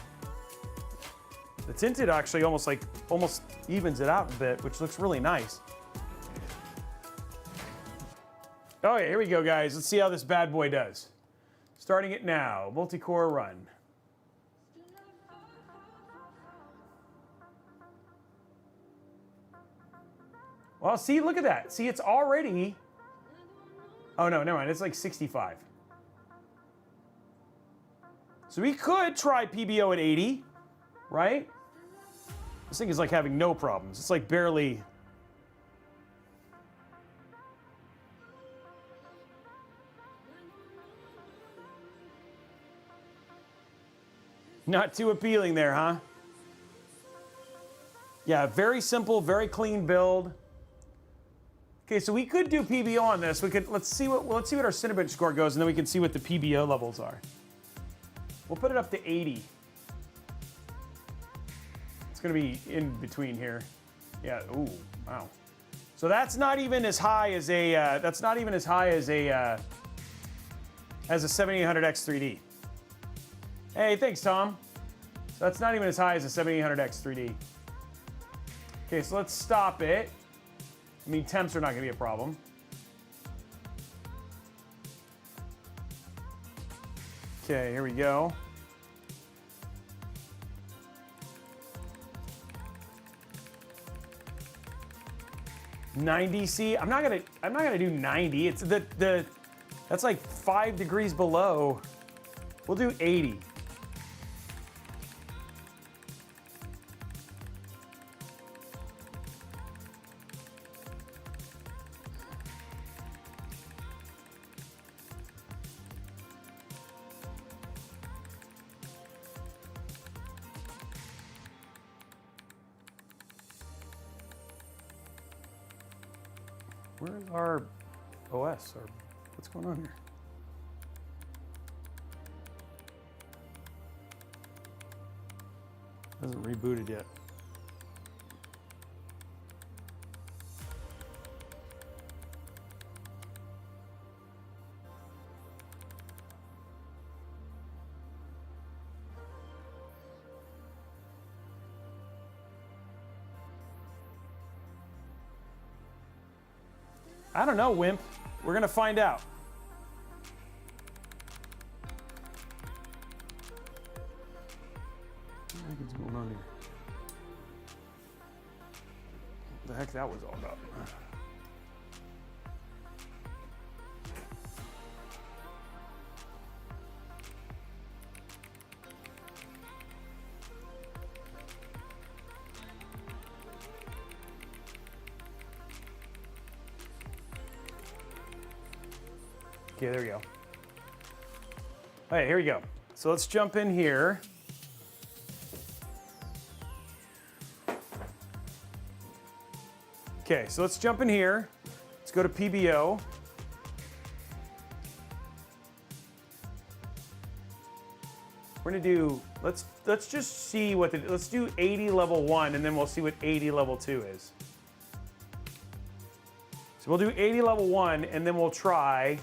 The tinted actually almost evens it out a bit, which looks really nice. Oh yeah, here we go, guys. Let's see how this bad boy does. Starting it now, multi-core run. Well, see, look at that. See, it's already, oh no, never mind, it's like 65. So we could try PBO at 80, right? This thing is like having no problems. It's like barely. Not too appealing there, huh? Yeah, very simple, very clean build. Okay, so we could do PBO on this. We could let's see what our Cinebench score goes, and then we can see what the PBO levels are. We'll put it up to 80. gonna be in between here. Yeah, ooh, wow. So that's not even as high as a, as a 7800X3D. Hey, thanks, Tom. So that's not even as high as a 7800X3D. Okay, so let's stop it. I mean, temps are not gonna be a problem. Okay, here we go. $90C. I'm not gonna do 90. It's that's like 5 degrees below. We'll do 80. Where's our OS? Or what's going on here? Hasn't rebooted yet. I don't know, Wimp. We're gonna find out. What the heck is going on here? What the heck that was all about? Okay, there we go. All right, here we go. So let's jump in here. Okay, so let's jump in here. Let's go to PBO. We're gonna do, let's just see what let's do 80 level 1 and then we'll see what 80 level 2 is. So we'll do 80 level 1 and then we'll try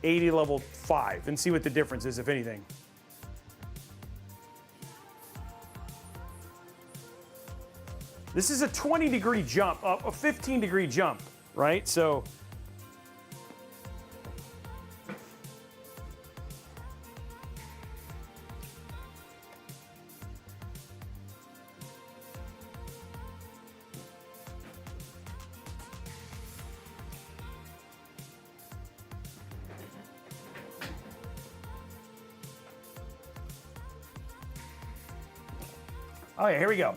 80 level 5 and see what the difference is, if anything. This is a 20-degree jump, a 15-degree jump, right? So oh yeah, here we go.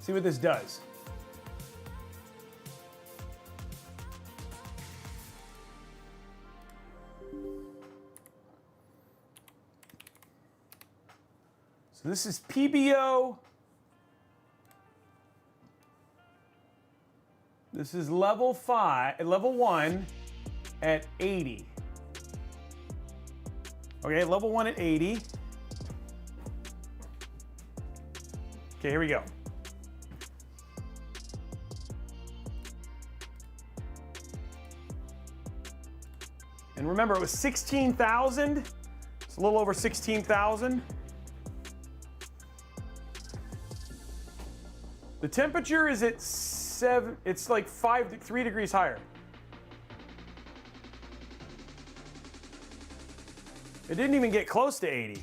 See what this does. So this is PBO. This is level 1 at 80. Okay, level 1 at 80. Okay, here we go. And remember, it was 16,000. It's a little over 16,000. The temperature is at 7, it's like 3 degrees higher. It didn't even get close to 80.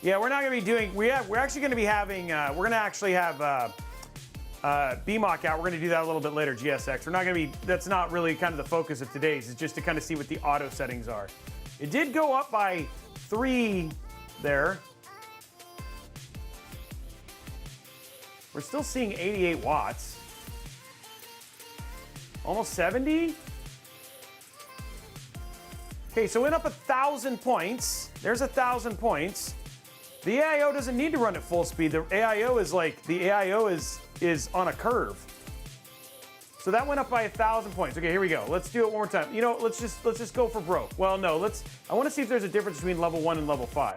Yeah, we're not going to be doing, we're actually going to be having, we're going to actually have BMOC out. We're going to do that a little bit later, GSX. We're not going to be, that's not really kind of the focus of today's. It's just to kind of see what the auto settings are. It did go up by 3 there. We're still seeing 88 watts. Almost 70. Okay, so went up 1,000 points. There's 1,000 points. The AIO doesn't need to run at full speed. The AIO is like, the AIO is on a curve. So that went up by 1,000 points. Okay, here we go. Let's do it one more time. You know, let's just go for broke. Well, no, I want to see if there's a difference between level 1 and level 5.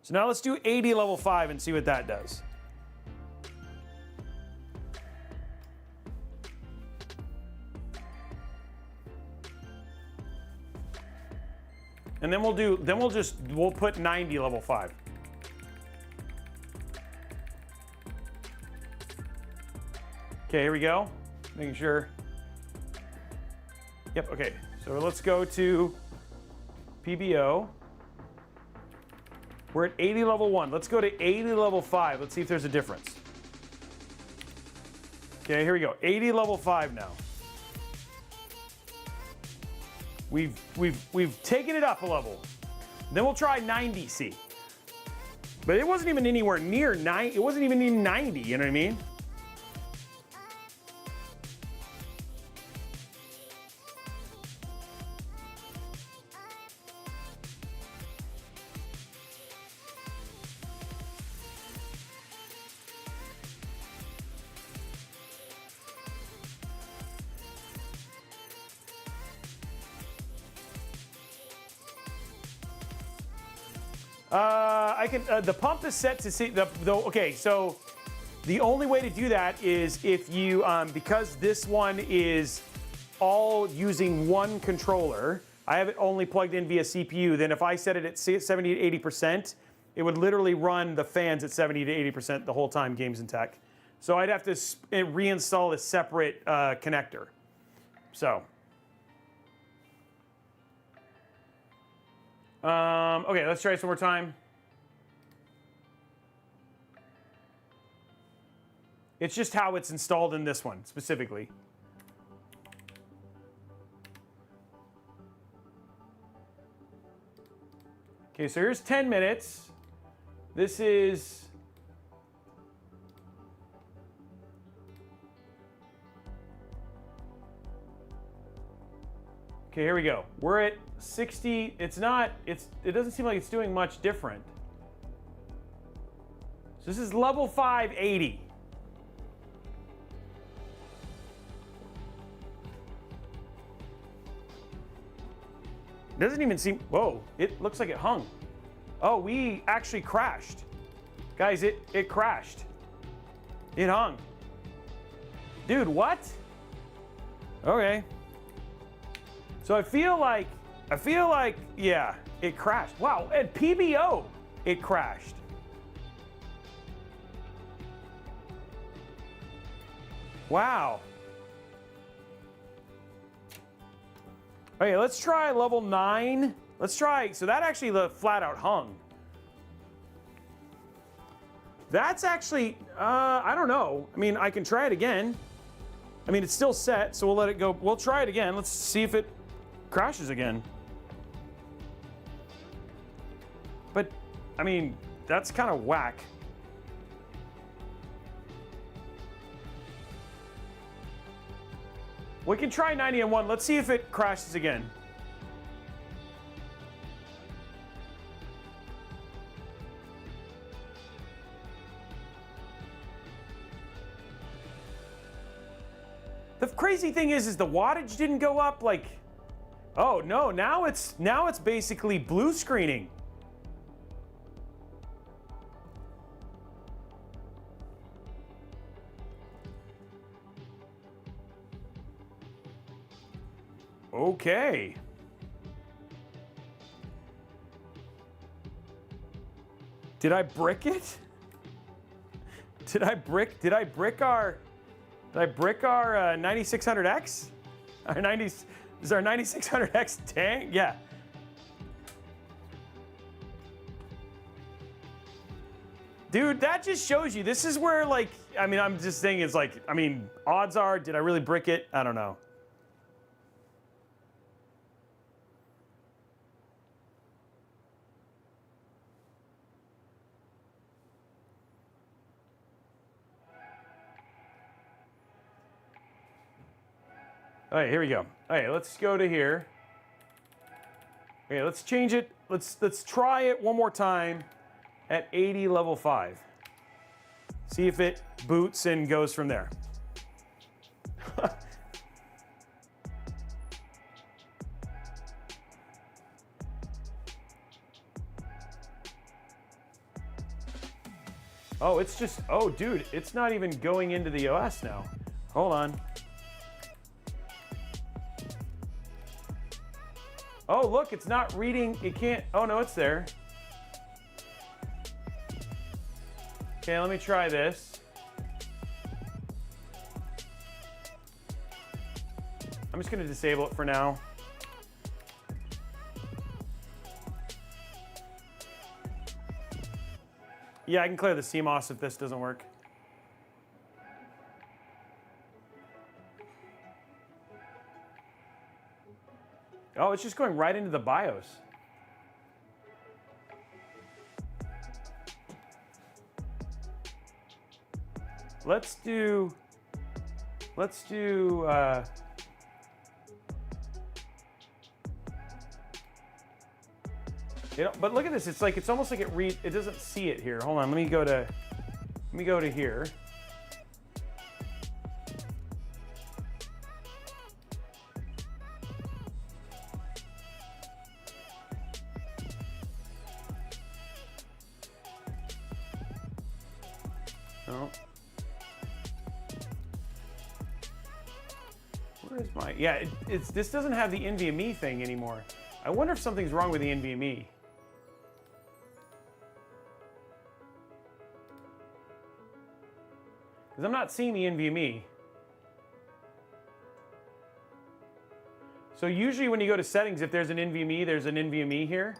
So now let's do 80 level 5 and see what that does. And then we'll put 90 level 5. Okay, here we go. Making sure. Yep, okay. So let's go to PBO. We're at 80 level 1. Let's go to 80 level 5. Let's see if there's a difference. Okay, here we go. 80 level 5 now. We've taken it up a level. Then we'll try 90C. But it wasn't even anywhere near 90. It wasn't even in 90, you know what I mean? I can. The pump is set to see the. Okay, so the only way to do that is if you because this one is all using one controller. I have it only plugged in via CPU. Then if I set it at 70 to 80%, it would literally run the fans at 70 to 80% the whole time. Games and Tech. So I'd have to reinstall a separate connector. So. Okay, let's try it some more time. It's just how it's installed in this one, specifically. Okay, so here's 10 minutes. This is... Okay, here we go. We're at 60. It doesn't seem like it's doing much different. So this is level 5, 80. Doesn't even seem, whoa, it looks like it hung. Oh, we actually crashed. Guys, it crashed. It hung. Dude, what? Okay. So I feel like, yeah, it crashed. Wow, at PBO, it crashed. Wow. Okay, let's try level 9. Let's try, so that actually flat out hung. That's actually, I don't know. I mean, I can try it again. I mean, it's still set, so we'll let it go. We'll try it again. Let's see if it crashes again. But, I mean, that's kind of whack. We can try 90 and 1. Let's see if it crashes again. The crazy thing is the wattage didn't go up. Like, oh no, now it's basically blue screening. Okay. Did I brick it? Did I brick our 9600X? Is our 9600X tank? Yeah. Dude, that just shows you. This is where, like, I mean, I'm just saying it's like, I mean, odds are, did I really brick it? I don't know. All right, here we go. All right, let's go to here. Okay, let's change it. Let's try it one more time at 80 level 5. See if it boots and goes from there. Oh, it's just, oh, dude, it's not even going into the OS now. Hold on. Oh, look, it's not reading, it can't, oh no, it's there. Okay, let me try this. I'm just gonna disable it for now. Yeah, I can clear the CMOS if this doesn't work. Oh, it's just going right into the BIOS. Let's do, you know, but look at this. It's like, it's almost like it doesn't see it here. Hold on, let me go to here. No. Where is my, yeah, this doesn't have the NVMe thing anymore. I wonder if something's wrong with the NVMe. Because I'm not seeing the NVMe. So usually when you go to settings, if there's an NVMe, there's an NVMe here.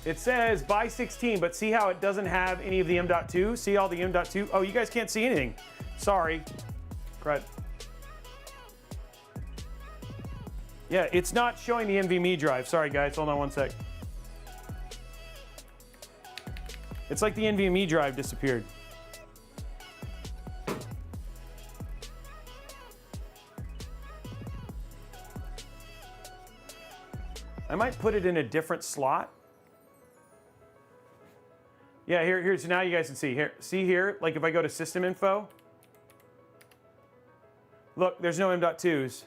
It says buy 16, but see how it doesn't have any of the M.2? See all the M.2? Oh, you guys can't see anything. Sorry. Crud. Yeah, it's not showing the NVMe drive. Sorry, guys. Hold on one sec. It's like the NVMe drive disappeared. I might put it in a different slot. Yeah, here's, now you guys can see. Here, see here, like if I go to system info, look, there's no M.2s.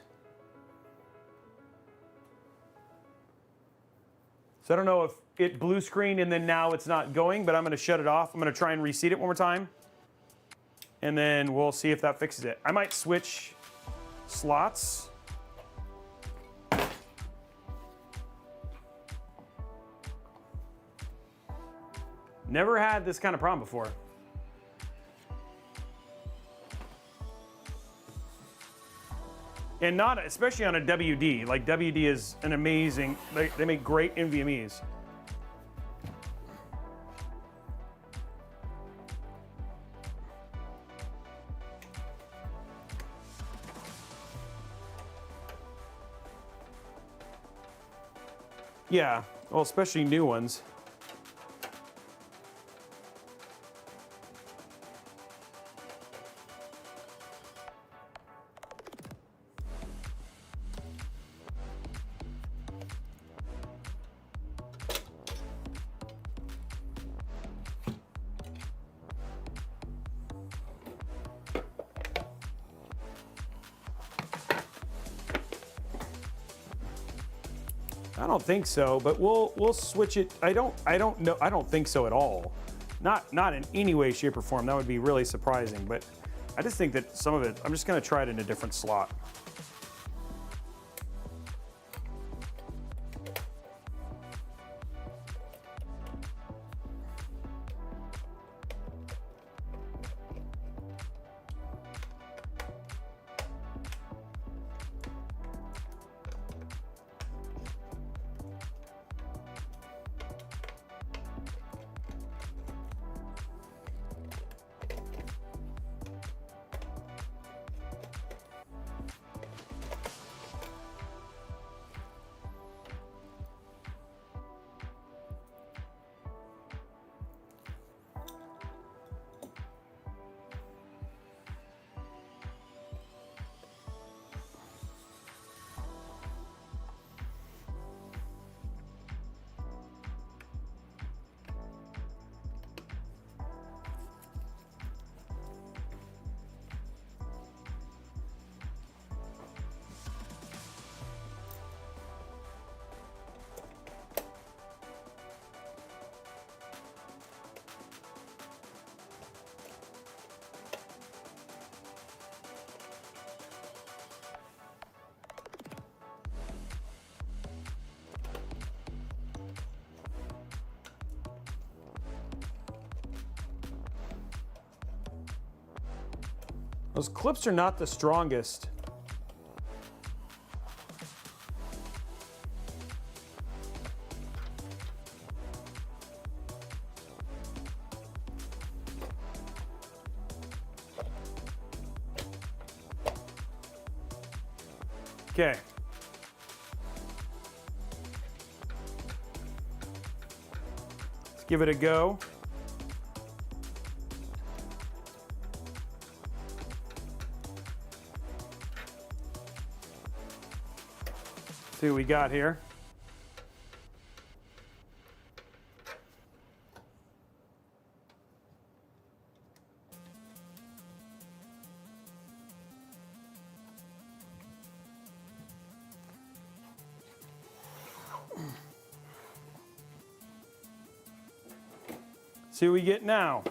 So I don't know if it blue screened and then now it's not going, but I'm gonna shut it off. I'm gonna try and reseat it one more time. And then we'll see if that fixes it. I might switch slots. Never had this kind of problem before. And not, especially on a WD. Like WD is an amazing, they make great NVMEs. Yeah, well, especially new ones. I don't think so, but we'll switch it. I don't know. I don't think so at all. Not in any way, shape, or form. That would be really surprising. But I just think that some of it. I'm just going to try it in a different slot. Those clips are not the strongest. Okay. Let's give it a go. See what we got here. See what we get now.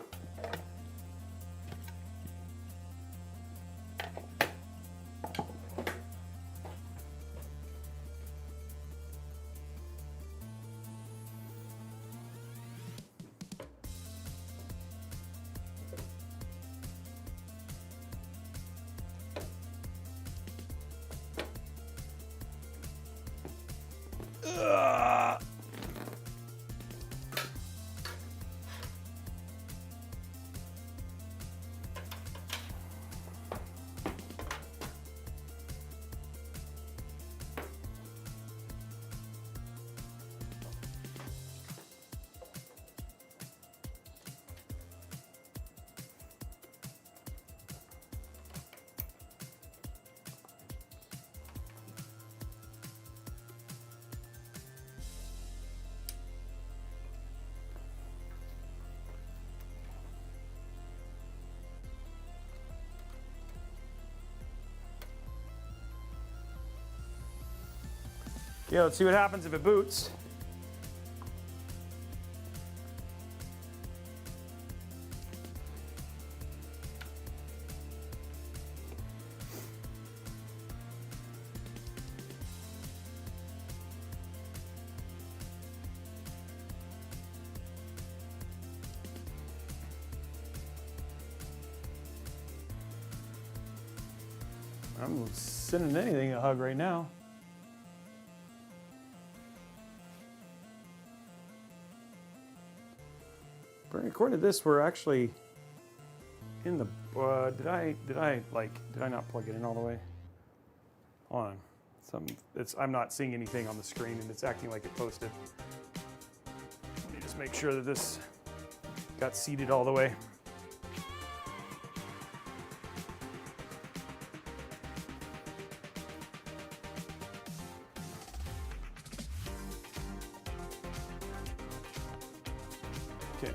Yeah, let's see what happens if it boots. I'm sending anything a hug right now. According to this, we're actually in the. Did I not plug it in all the way? Hold on. I'm not seeing anything on the screen, and it's acting like it posted. Let me just make sure that this got seated all the way. Okay,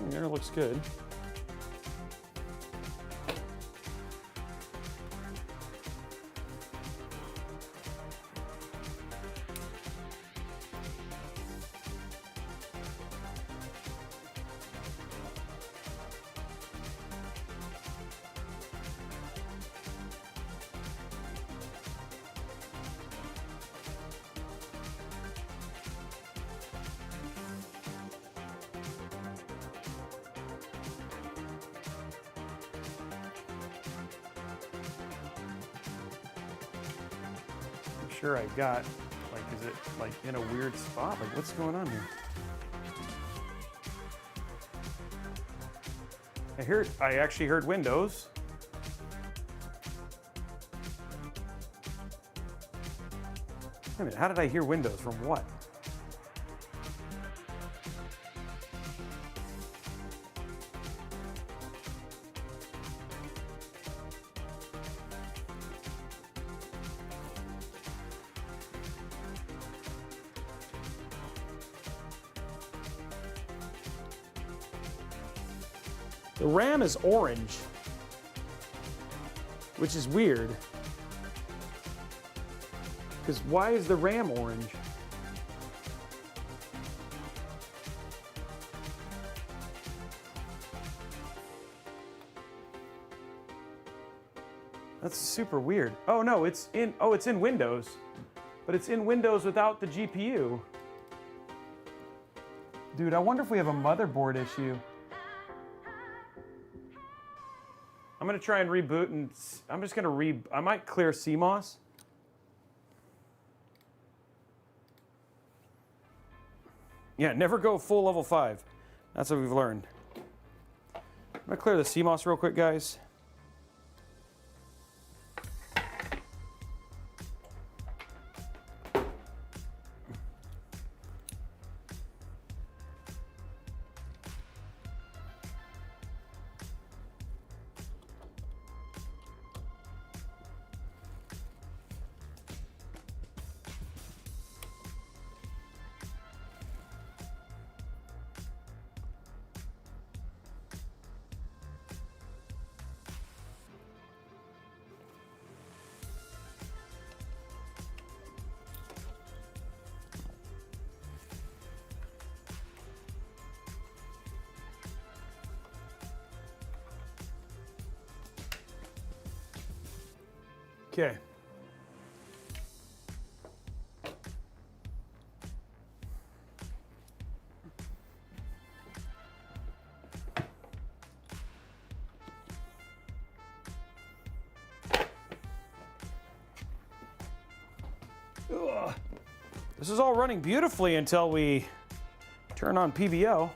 there looks good. Sure, I got, like, is it like in a weird spot? Like, what's going on here? I actually heard Windows. Wait a minute, how did I hear Windows from what? The RAM is orange, which is weird. Because why is the RAM orange? That's super weird. Oh no, it's in Windows. But it's in Windows without the GPU. Dude, I wonder if we have a motherboard issue. I'm gonna try and reboot, and I'm just gonna I might clear CMOS. Yeah, never go full level 5. That's what we've learned. I'm gonna clear the CMOS real quick, guys. Okay. Ugh. This is all running beautifully until we turn on PBO.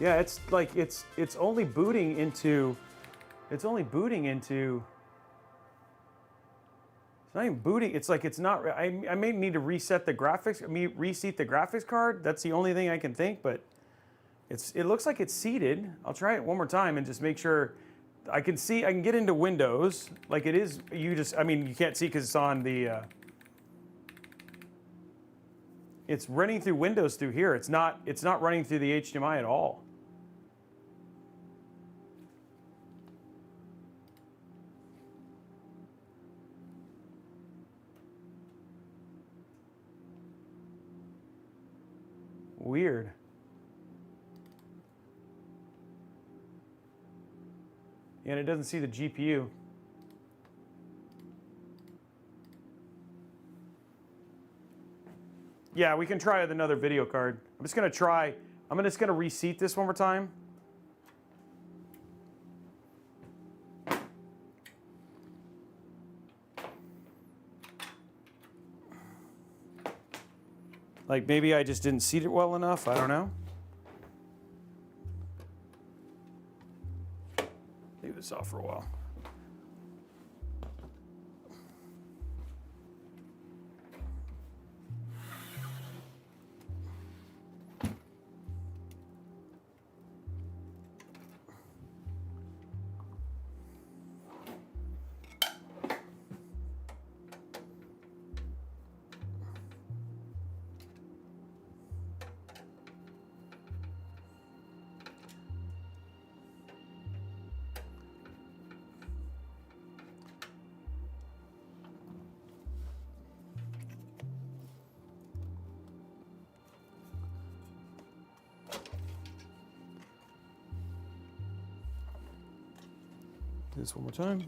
Yeah, it's like it's only booting into it's not even booting. It's like it's not. I may need to reset the graphics. Reseat the graphics card. That's the only thing I can think. But it looks like it's seated. I'll try it one more time and just make sure I can see. I can get into Windows. Like it is. You can't see because it's on the. It's running through Windows through here. It's not running through the HDMI at all. Weird. And it doesn't see the GPU. Yeah, we can try with another video card. I'm just gonna reseat this one more time. Like maybe I just didn't seat it well enough. I don't know. Leave this off for a while. Do this one more time.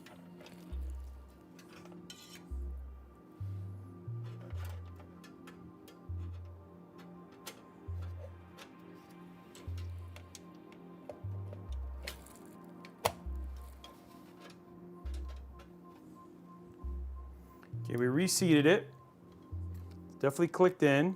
Okay, we reseated it. Definitely clicked in.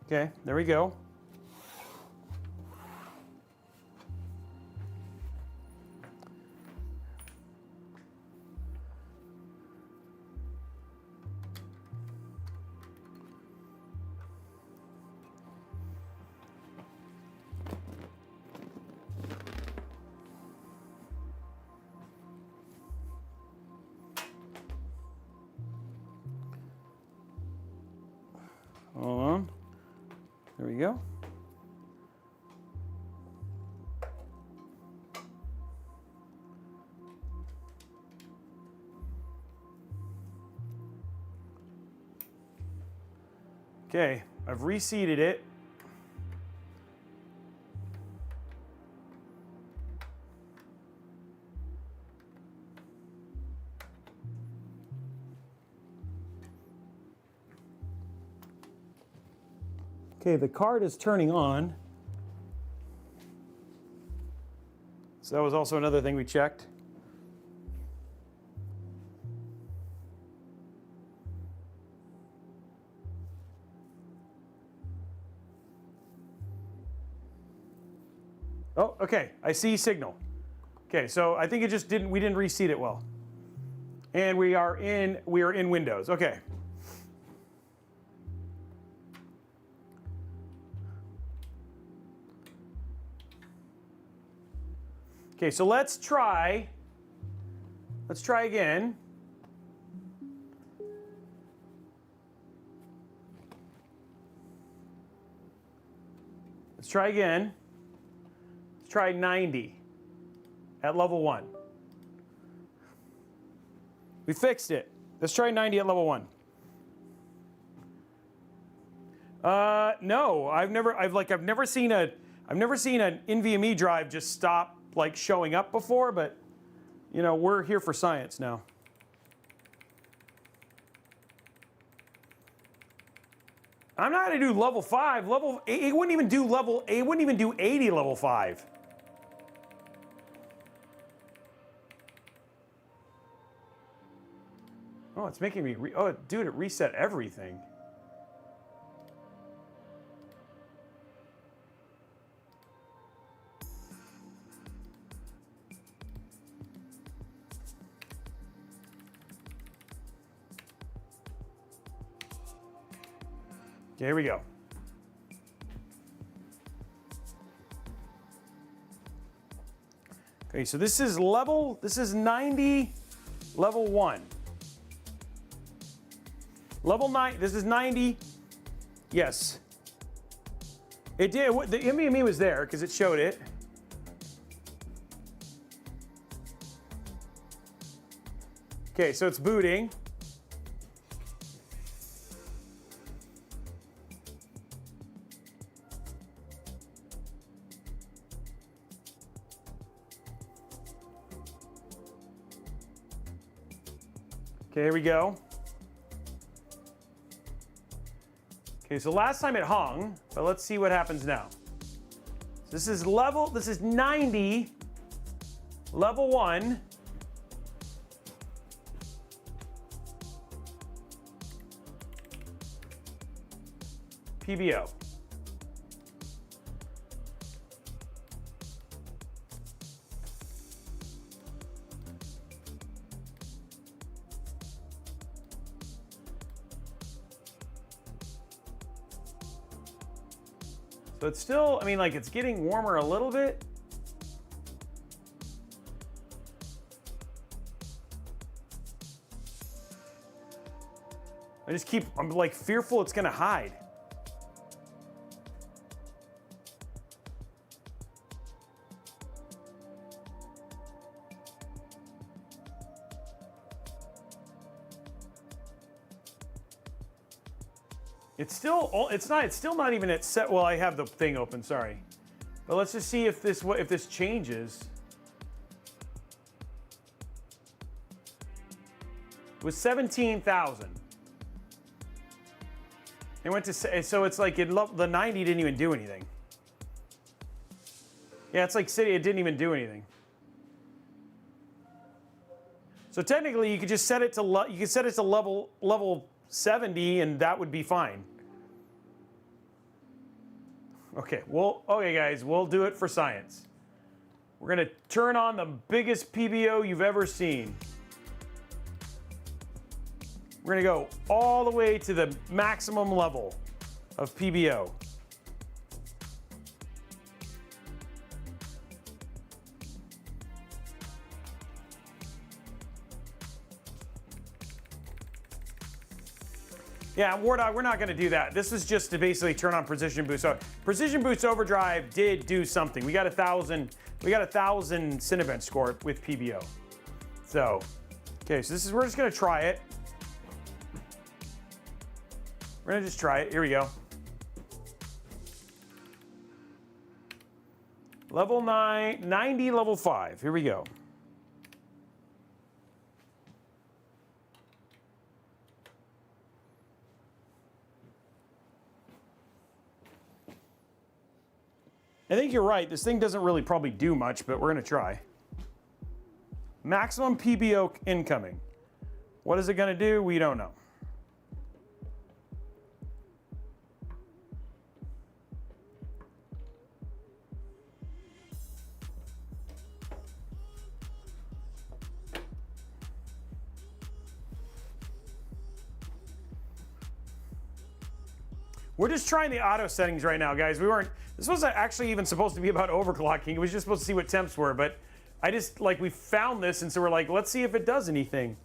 Okay, there we go. Hold on. There we go. Okay, I've reseated it. Okay, the card is turning on. So that was also another thing we checked. Oh, okay, I see signal. Okay, so I think it just we didn't reseat it well. And we are in Windows. Okay. Okay, so let's try again. Let's try again. Let's try 90 at level 1. We fixed it. Let's try 90 at level 1. No, I've never seen an NVMe drive just stop like showing up before, but you know, we're here for science now. I'm not gonna do level 5. It wouldn't even do 80 level 5. Oh, it's making me dude, it reset everything. Okay, here we go. Okay, so this is 90, level 1. Level 9, this is 90, yes. It did, the NVMe was there because it showed it. Okay, so it's booting. Okay, here we go. Okay, so last time it hung, but let's see what happens now. So this is 90, level 1. PBO. So it's still, I mean, like it's getting warmer a little bit. I'm like fearful it's gonna hide. It's still not even at set. Well, I have the thing open, sorry. But let's just see if this changes. It was 17,000. It went to, so it's like the 90 didn't even do anything. Yeah, it's like it didn't even do anything. So technically, you could just set it to level 70, and that would be fine. Okay, okay guys, we'll do it for science. We're gonna turn on the biggest PBO you've ever seen. We're gonna go all the way to the maximum level of PBO. Yeah, Wardog, we're not going to do that. This is just to basically turn on Precision Boost. So Precision Boost Overdrive did do something. We got 1,000. We got 1,000 Cinebench score with PBO. So, okay, so we're just going to try it. We're going to just try it. Here we go. Level 9, 90, level 5. Here we go. I think you're right. This thing doesn't really probably do much, but we're going to try. Maximum PBO incoming. What is it going to do? We don't know. We're just trying the auto settings right now, guys. This wasn't actually even supposed to be about overclocking. It was just supposed to see what temps were, but we found this, and so we're like, let's see if it does anything.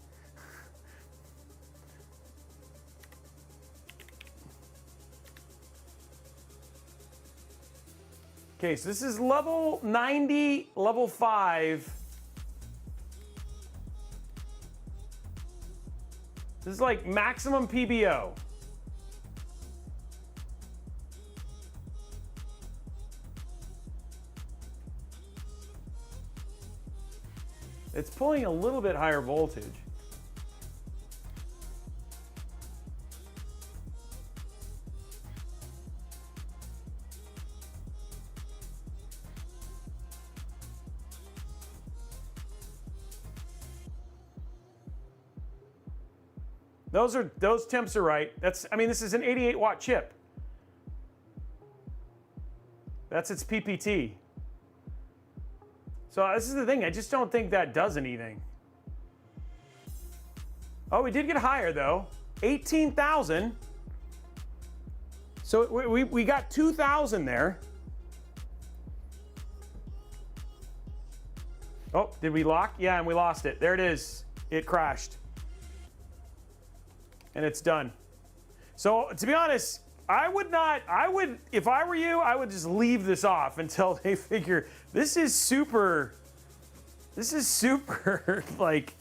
Okay, so this is level 90, level 5. This is like maximum PBO. It's pulling a little bit higher voltage. Those temps are right. This is an 88 watt chip. That's its PPT. So this is the thing, I just don't think that does anything. Oh, we did get higher though. 18,000. So we got 2,000 there. Oh, did we lock? Yeah, and we lost it. There it is. It crashed. And it's done. So to be honest, if I were you, I would just leave this off until they figure this is super like,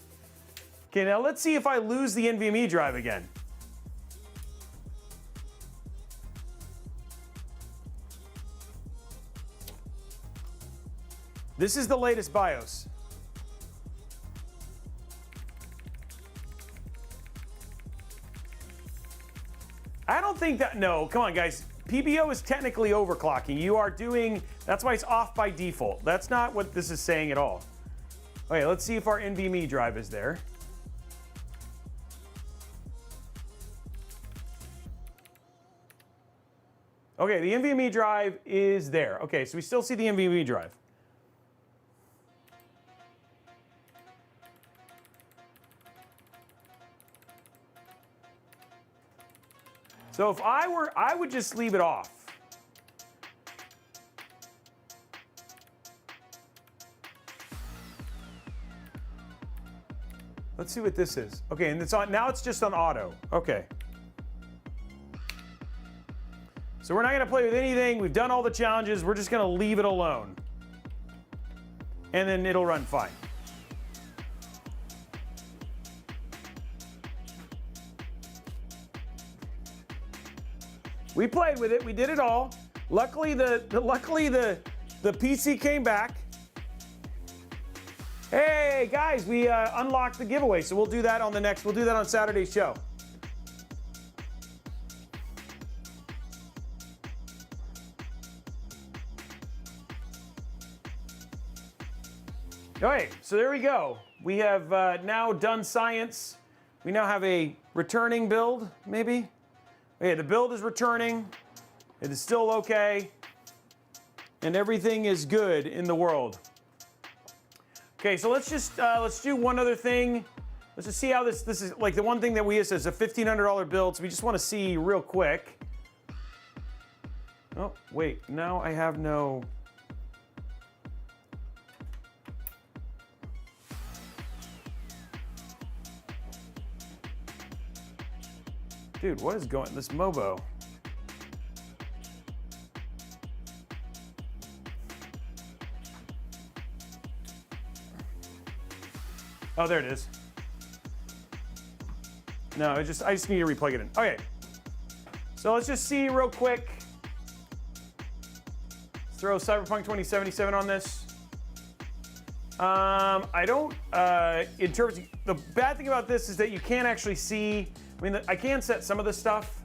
okay, now let's see if I lose the NVMe drive again. This is the latest BIOS. I don't think that, no, come on guys. PBO is technically overclocking. That's why it's off by default. That's not what this is saying at all. Okay, let's see if our NVMe drive is there. Okay, the NVMe drive is there. Okay, so we still see the NVMe drive. So if I would just leave it off. Let's see what this is. Okay, and it's on, now it's just on auto. Okay. So we're not gonna play with anything. We've done all the challenges. We're just gonna leave it alone. And then it'll run fine. We played with it. We did it all. Luckily, the PC came back. Hey guys, we unlocked the giveaway, so we'll do that on we'll do that on Saturday's show. All right, so there we go. We have now done science. We now have a returning build, maybe. Okay, the build is returning. It is still okay. and everything is good in the world. Okay, so let's do one other thing. Let's just see how this is like the one thing that we use is a $1,500 build. So we just want to see real quick. Oh wait, now I have no. Dude, what is going? This Mobo. Oh, there it is. No, I just need to replug it in. Okay. So let's just see real quick. Let's throw Cyberpunk 2077 on this. I don't, in terms of, the bad thing about this is that you can't actually see, I mean, I can set some of this stuff,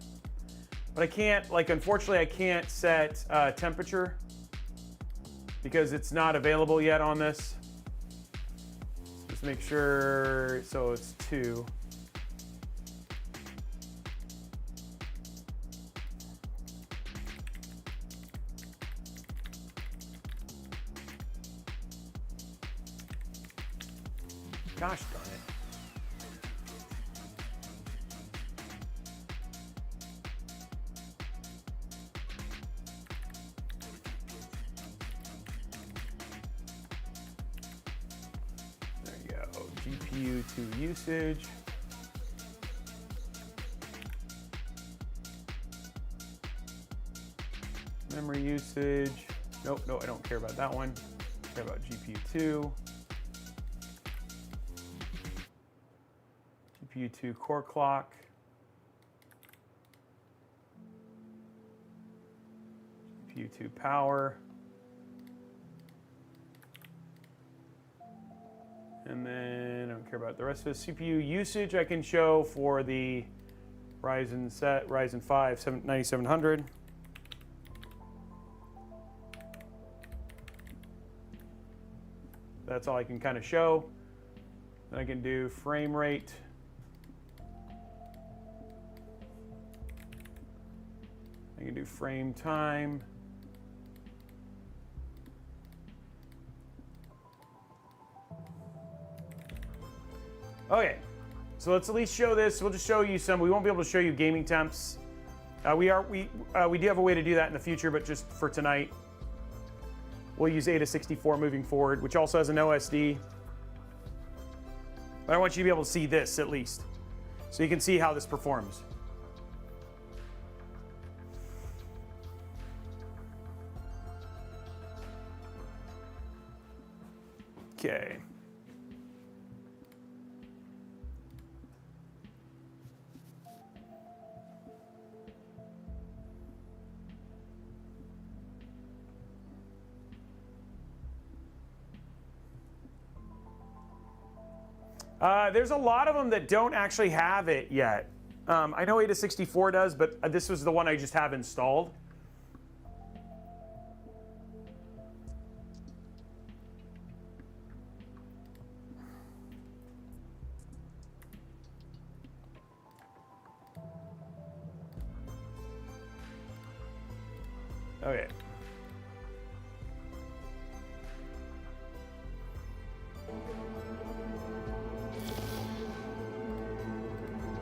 but I can't, like, unfortunately, I can't set temperature because it's not available yet on this. Just make sure, so it's 2. Gosh darn it. There you go. GPU2 usage. Memory usage. Nope, no, I don't care about that one. I care about GPU2. GPU2 core clock. GPU2 power. And then I don't care about the rest of the CPU usage. I can show for the Ryzen 5 9700. That's all I can kind of show. Then I can do frame rate. I can do frame time. Okay, so let's at least show this. We'll just show you some. We won't be able to show you gaming temps. We do have a way to do that in the future, but just for tonight, we'll use AIO moving forward, which also has an OSD. But I want you to be able to see this at least, so you can see how this performs. Okay. There's a lot of them that don't actually have it yet. I know AIO does, but this was the one I just have installed. Okay.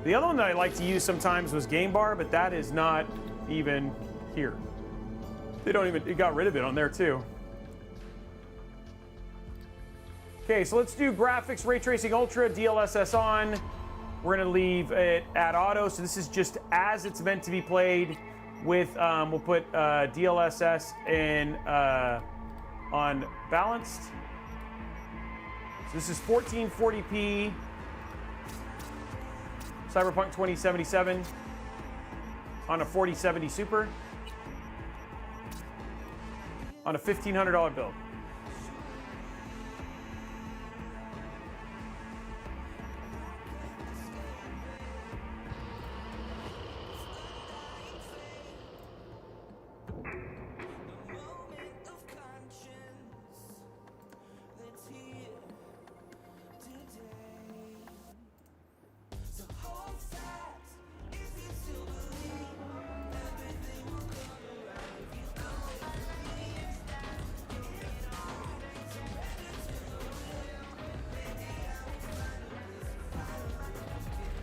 The other one that I like to use sometimes was Game Bar, but that is not even here. It got rid of it on there too. Okay, so let's do graphics, ray tracing ultra, DLSS on. We're gonna leave it at auto, so this is just as it's meant to be played with, we'll put DLSS in, on balanced. So this is 1440p. Cyberpunk 2077 on a 4070 Super on a $1,500 build.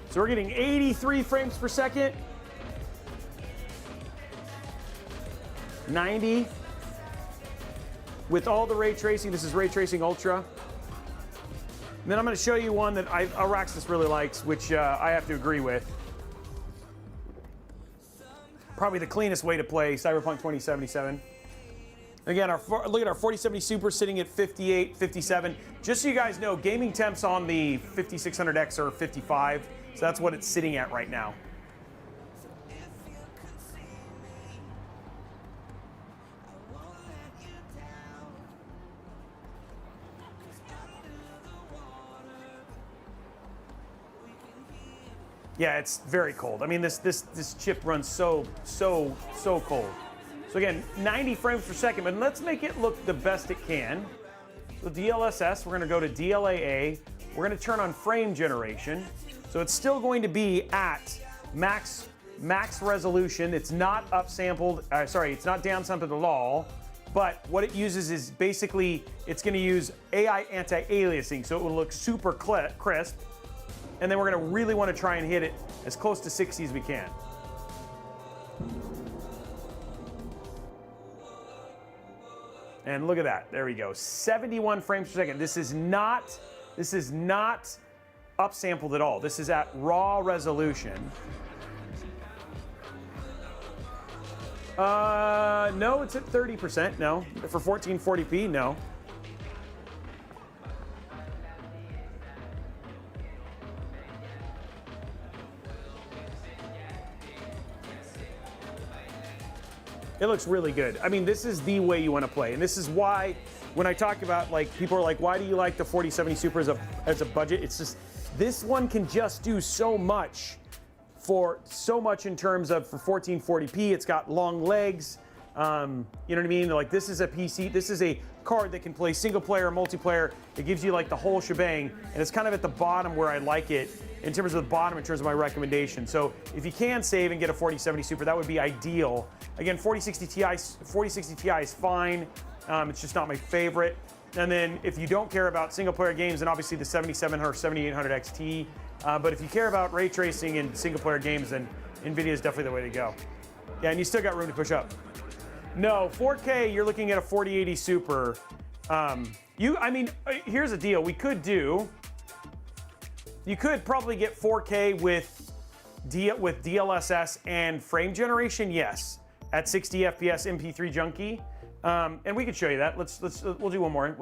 So we're getting 83 frames per second. 90 with all the ray tracing. This is Ray Tracing Ultra. And then I'm going to show you one that Araxis really likes, which I have to agree with. Probably the cleanest way to play Cyberpunk 2077. Again, look at our 4070 Super sitting at 58, 57. Just so you guys know, gaming temps on the 5600X are 55, so that's what it's sitting at right now. Yeah, it's very cold. I mean, this chip runs so cold. So again, 90 frames per second, but let's make it look the best it can. With DLSS, we're gonna go to DLAA. We're gonna turn on frame generation. So it's still going to be at max resolution. It's not upsampled, it's not downsampled at all. But what it uses is basically, it's gonna use AI anti-aliasing, so it will look super crisp. And then we're gonna really wanna try and hit it as close to 60 as we can. And look at that, there we go, 71 frames per second. This is not upsampled at all. This is at raw resolution. No, it's at 30%, no. For 1440p, no. It looks really good. I mean, this is the way you want to play. And this is why, when I talk about, like, people are like, why do you like the 4070 Super as a budget? It's just, this one can just do so much in terms of, for 1440p, it's got long legs. You know what I mean? Like, this is a PC, this is a card that can play single player, multiplayer. It gives you like the whole shebang. And it's kind of at the bottom where I like it in terms of the bottom, in terms of my recommendation. So if you can save and get a 4070 Super, that would be ideal. Again, 4060 Ti is fine. It's just not my favorite. And then if you don't care about single player games, then obviously the 7700 or 7800 XT. But if you care about ray tracing and single player games, then NVIDIA is definitely the way to go. Yeah, and you still got room to push up. No, 4K, you're looking at a 4080 Super. Here's the deal. You could probably get 4K with DLSS and frame generation, yes, at 60 FPS MP3 junkie, and we could show you that. We'll do one more.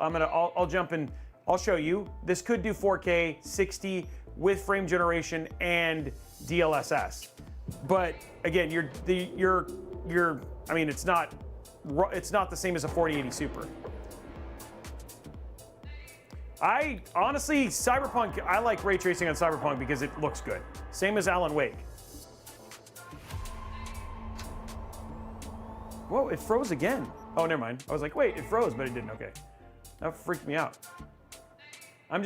I'll jump in. I'll show you. This could do 4K 60 with frame generation and DLSS, but again, it's not the same as a 4080 Super. Honestly, Cyberpunk, I like ray tracing on Cyberpunk because it looks good. Same as Alan Wake. Whoa, it froze again. Oh, never mind. I was like, wait, it froze, but it didn't. Okay. That freaked me out. I'm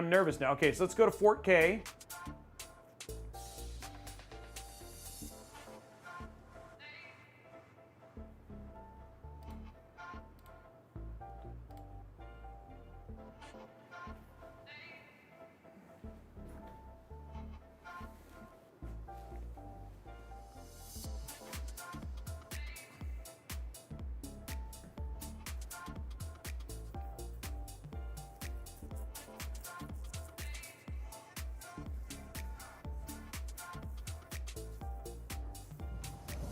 nervous now. Okay, so let's go to 4K.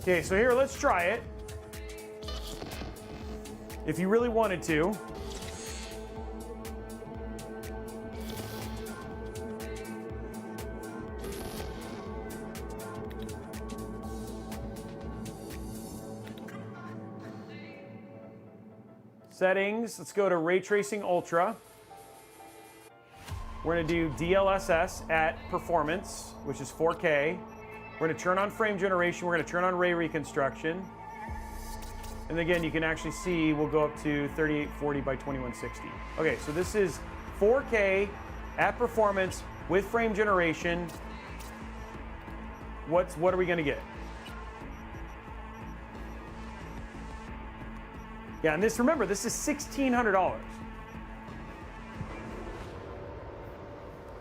Okay, so here, let's try it. If you really wanted to. Settings, let's go to Ray Tracing Ultra. We're gonna do DLSS at performance, which is 4K. We're gonna turn on frame generation. We're gonna turn on ray reconstruction. And again, you can actually see we'll go up to 3840 by 2160. Okay, so this is 4K at performance with frame generation. What are we gonna get? Yeah, and remember, this is $1,600.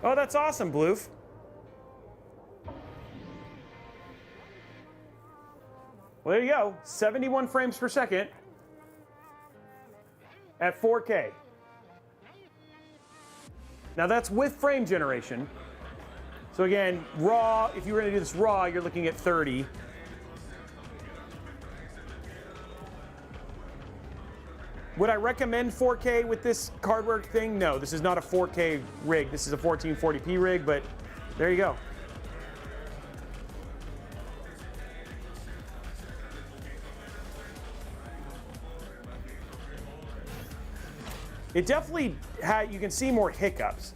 Oh, that's awesome, Bloof. Well, there you go. 71 frames per second at 4K. Now that's with frame generation. So again, raw, if you were gonna do this raw, you're looking at 30. Would I recommend 4K with this hardware thing? No, this is not a 4K rig. This is a 1440p rig, but there you go. It definitely had, you can see more hiccups.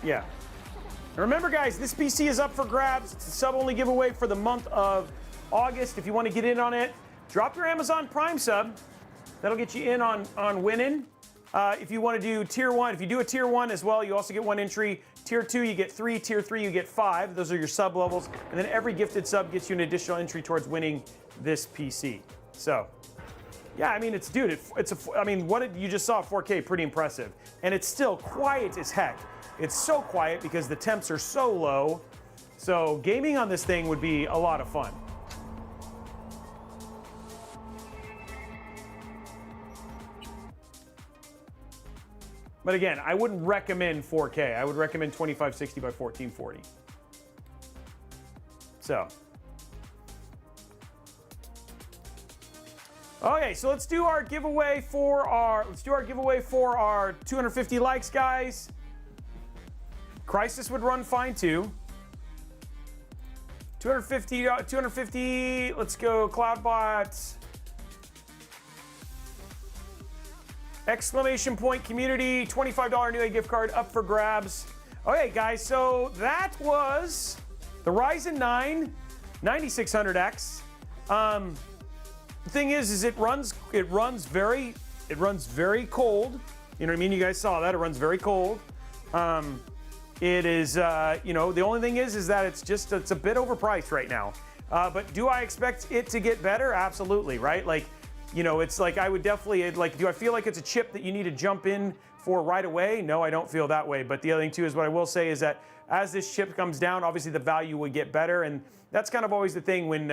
Yeah. Remember, guys, this PC is up for grabs. It's a sub-only giveaway for the month of August. If you want to get in on it, drop your Amazon Prime sub. That'll get you in on winning. If you want to do tier 1, if you do a tier 1 as well, you also get 1 entry. Tier 2, you get 3. Tier 3, you get 5. Those are your sub levels. And then every gifted sub gets you an additional entry towards winning this PC. So, yeah, I mean, I mean, what you just saw, 4K, pretty impressive. And it's still quiet as heck. It's so quiet because the temps are so low. So gaming on this thing would be a lot of fun. But again, I wouldn't recommend 4K. I would recommend 2560 by 1440. So. Okay, so let's do our giveaway for our 250 likes, guys. Crisis would run fine too. 250, let's go CloudBot. Exclamation point community, $25 new gift card up for grabs. Okay, guys, so that was the Ryzen 9 9600X. The thing is it runs very cold. You know what I mean? You guys saw that. It runs very cold. It is, you know, the only thing is that it's a bit overpriced right now. But do I expect it to get better? Absolutely, right? Like, you know, it's like I would definitely, like, do I feel like it's a chip that you need to jump in for right away? No, I don't feel that way. But the other thing too is what I will say is that as this chip comes down, obviously the value would get better. And that's kind of always the thing when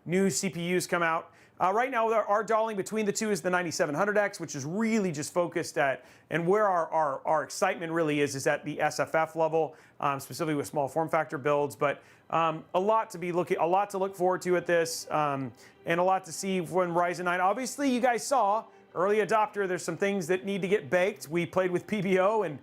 new CPUs come out. Right now, our darling between the two is the 9700X, which is really just focused at, and where our excitement really is at the SFF level, specifically with small form factor builds. But a lot to look forward to at this, and a lot to see when Ryzen 9. Obviously, you guys saw early adopter. There's some things that need to get baked. We played with PBO and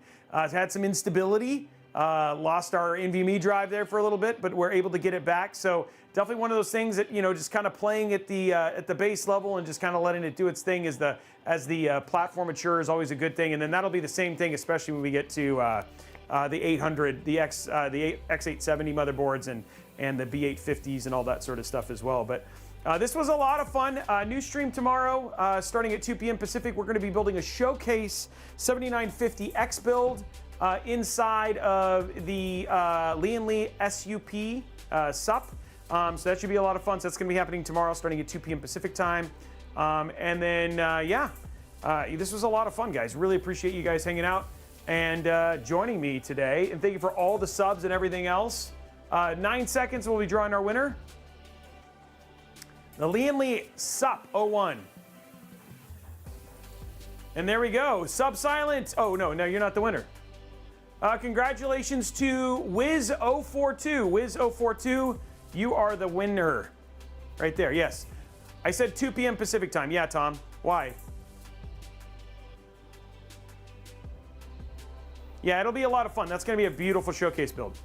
had some instability. Lost our NVMe drive there for a little bit, but we're able to get it back. So definitely one of those things that, you know, just kind of playing at the base level and just kind of letting it do its thing as the platform matures is always a good thing. And then that'll be the same thing, especially when we get to the 800, the X870 motherboards and the B850s and all that sort of stuff as well. But this was a lot of fun. New stream tomorrow, starting at 2 p.m. Pacific. We're going to be building a showcase 7950X build. Inside of the Lee SUP SUP. So that should be a lot of fun. So that's going to be happening tomorrow starting at 2 p.m. Pacific time. And then, this was a lot of fun, guys. Really appreciate you guys hanging out and joining me today. And thank you for all the subs and everything else. 9 seconds, we'll be drawing our winner. The Lee SUP 01. And there we go. Sub silent. Oh, no, you're not the winner. Congratulations to Wiz042. Wiz042, you are the winner. Right there, yes. I said 2 p.m. Pacific time. Yeah, Tom. Why? Yeah, it'll be a lot of fun. That's going to be a beautiful showcase build.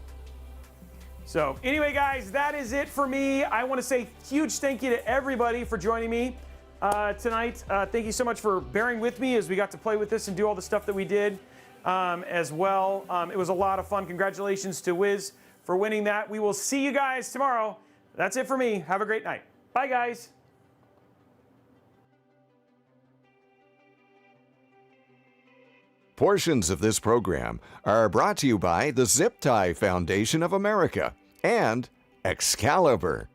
So anyway, guys, that is it for me. I want to say huge thank you to everybody for joining me tonight. Thank you so much for bearing with me as we got to play with this and do all the stuff that we did. As well. It was a lot of fun. Congratulations to Wiz for winning that. We will see you guys tomorrow. That's it for me. Have a great night. Bye, guys. Portions of this program are brought to you by the Zip Tie Foundation of America and Excalibur.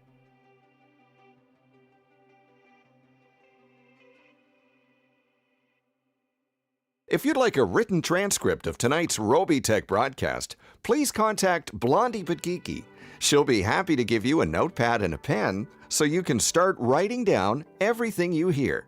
If you'd like a written transcript of tonight's Robeytech broadcast, please contact Blondie but Geeky. She'll be happy to give you a notepad and a pen so you can start writing down everything you hear.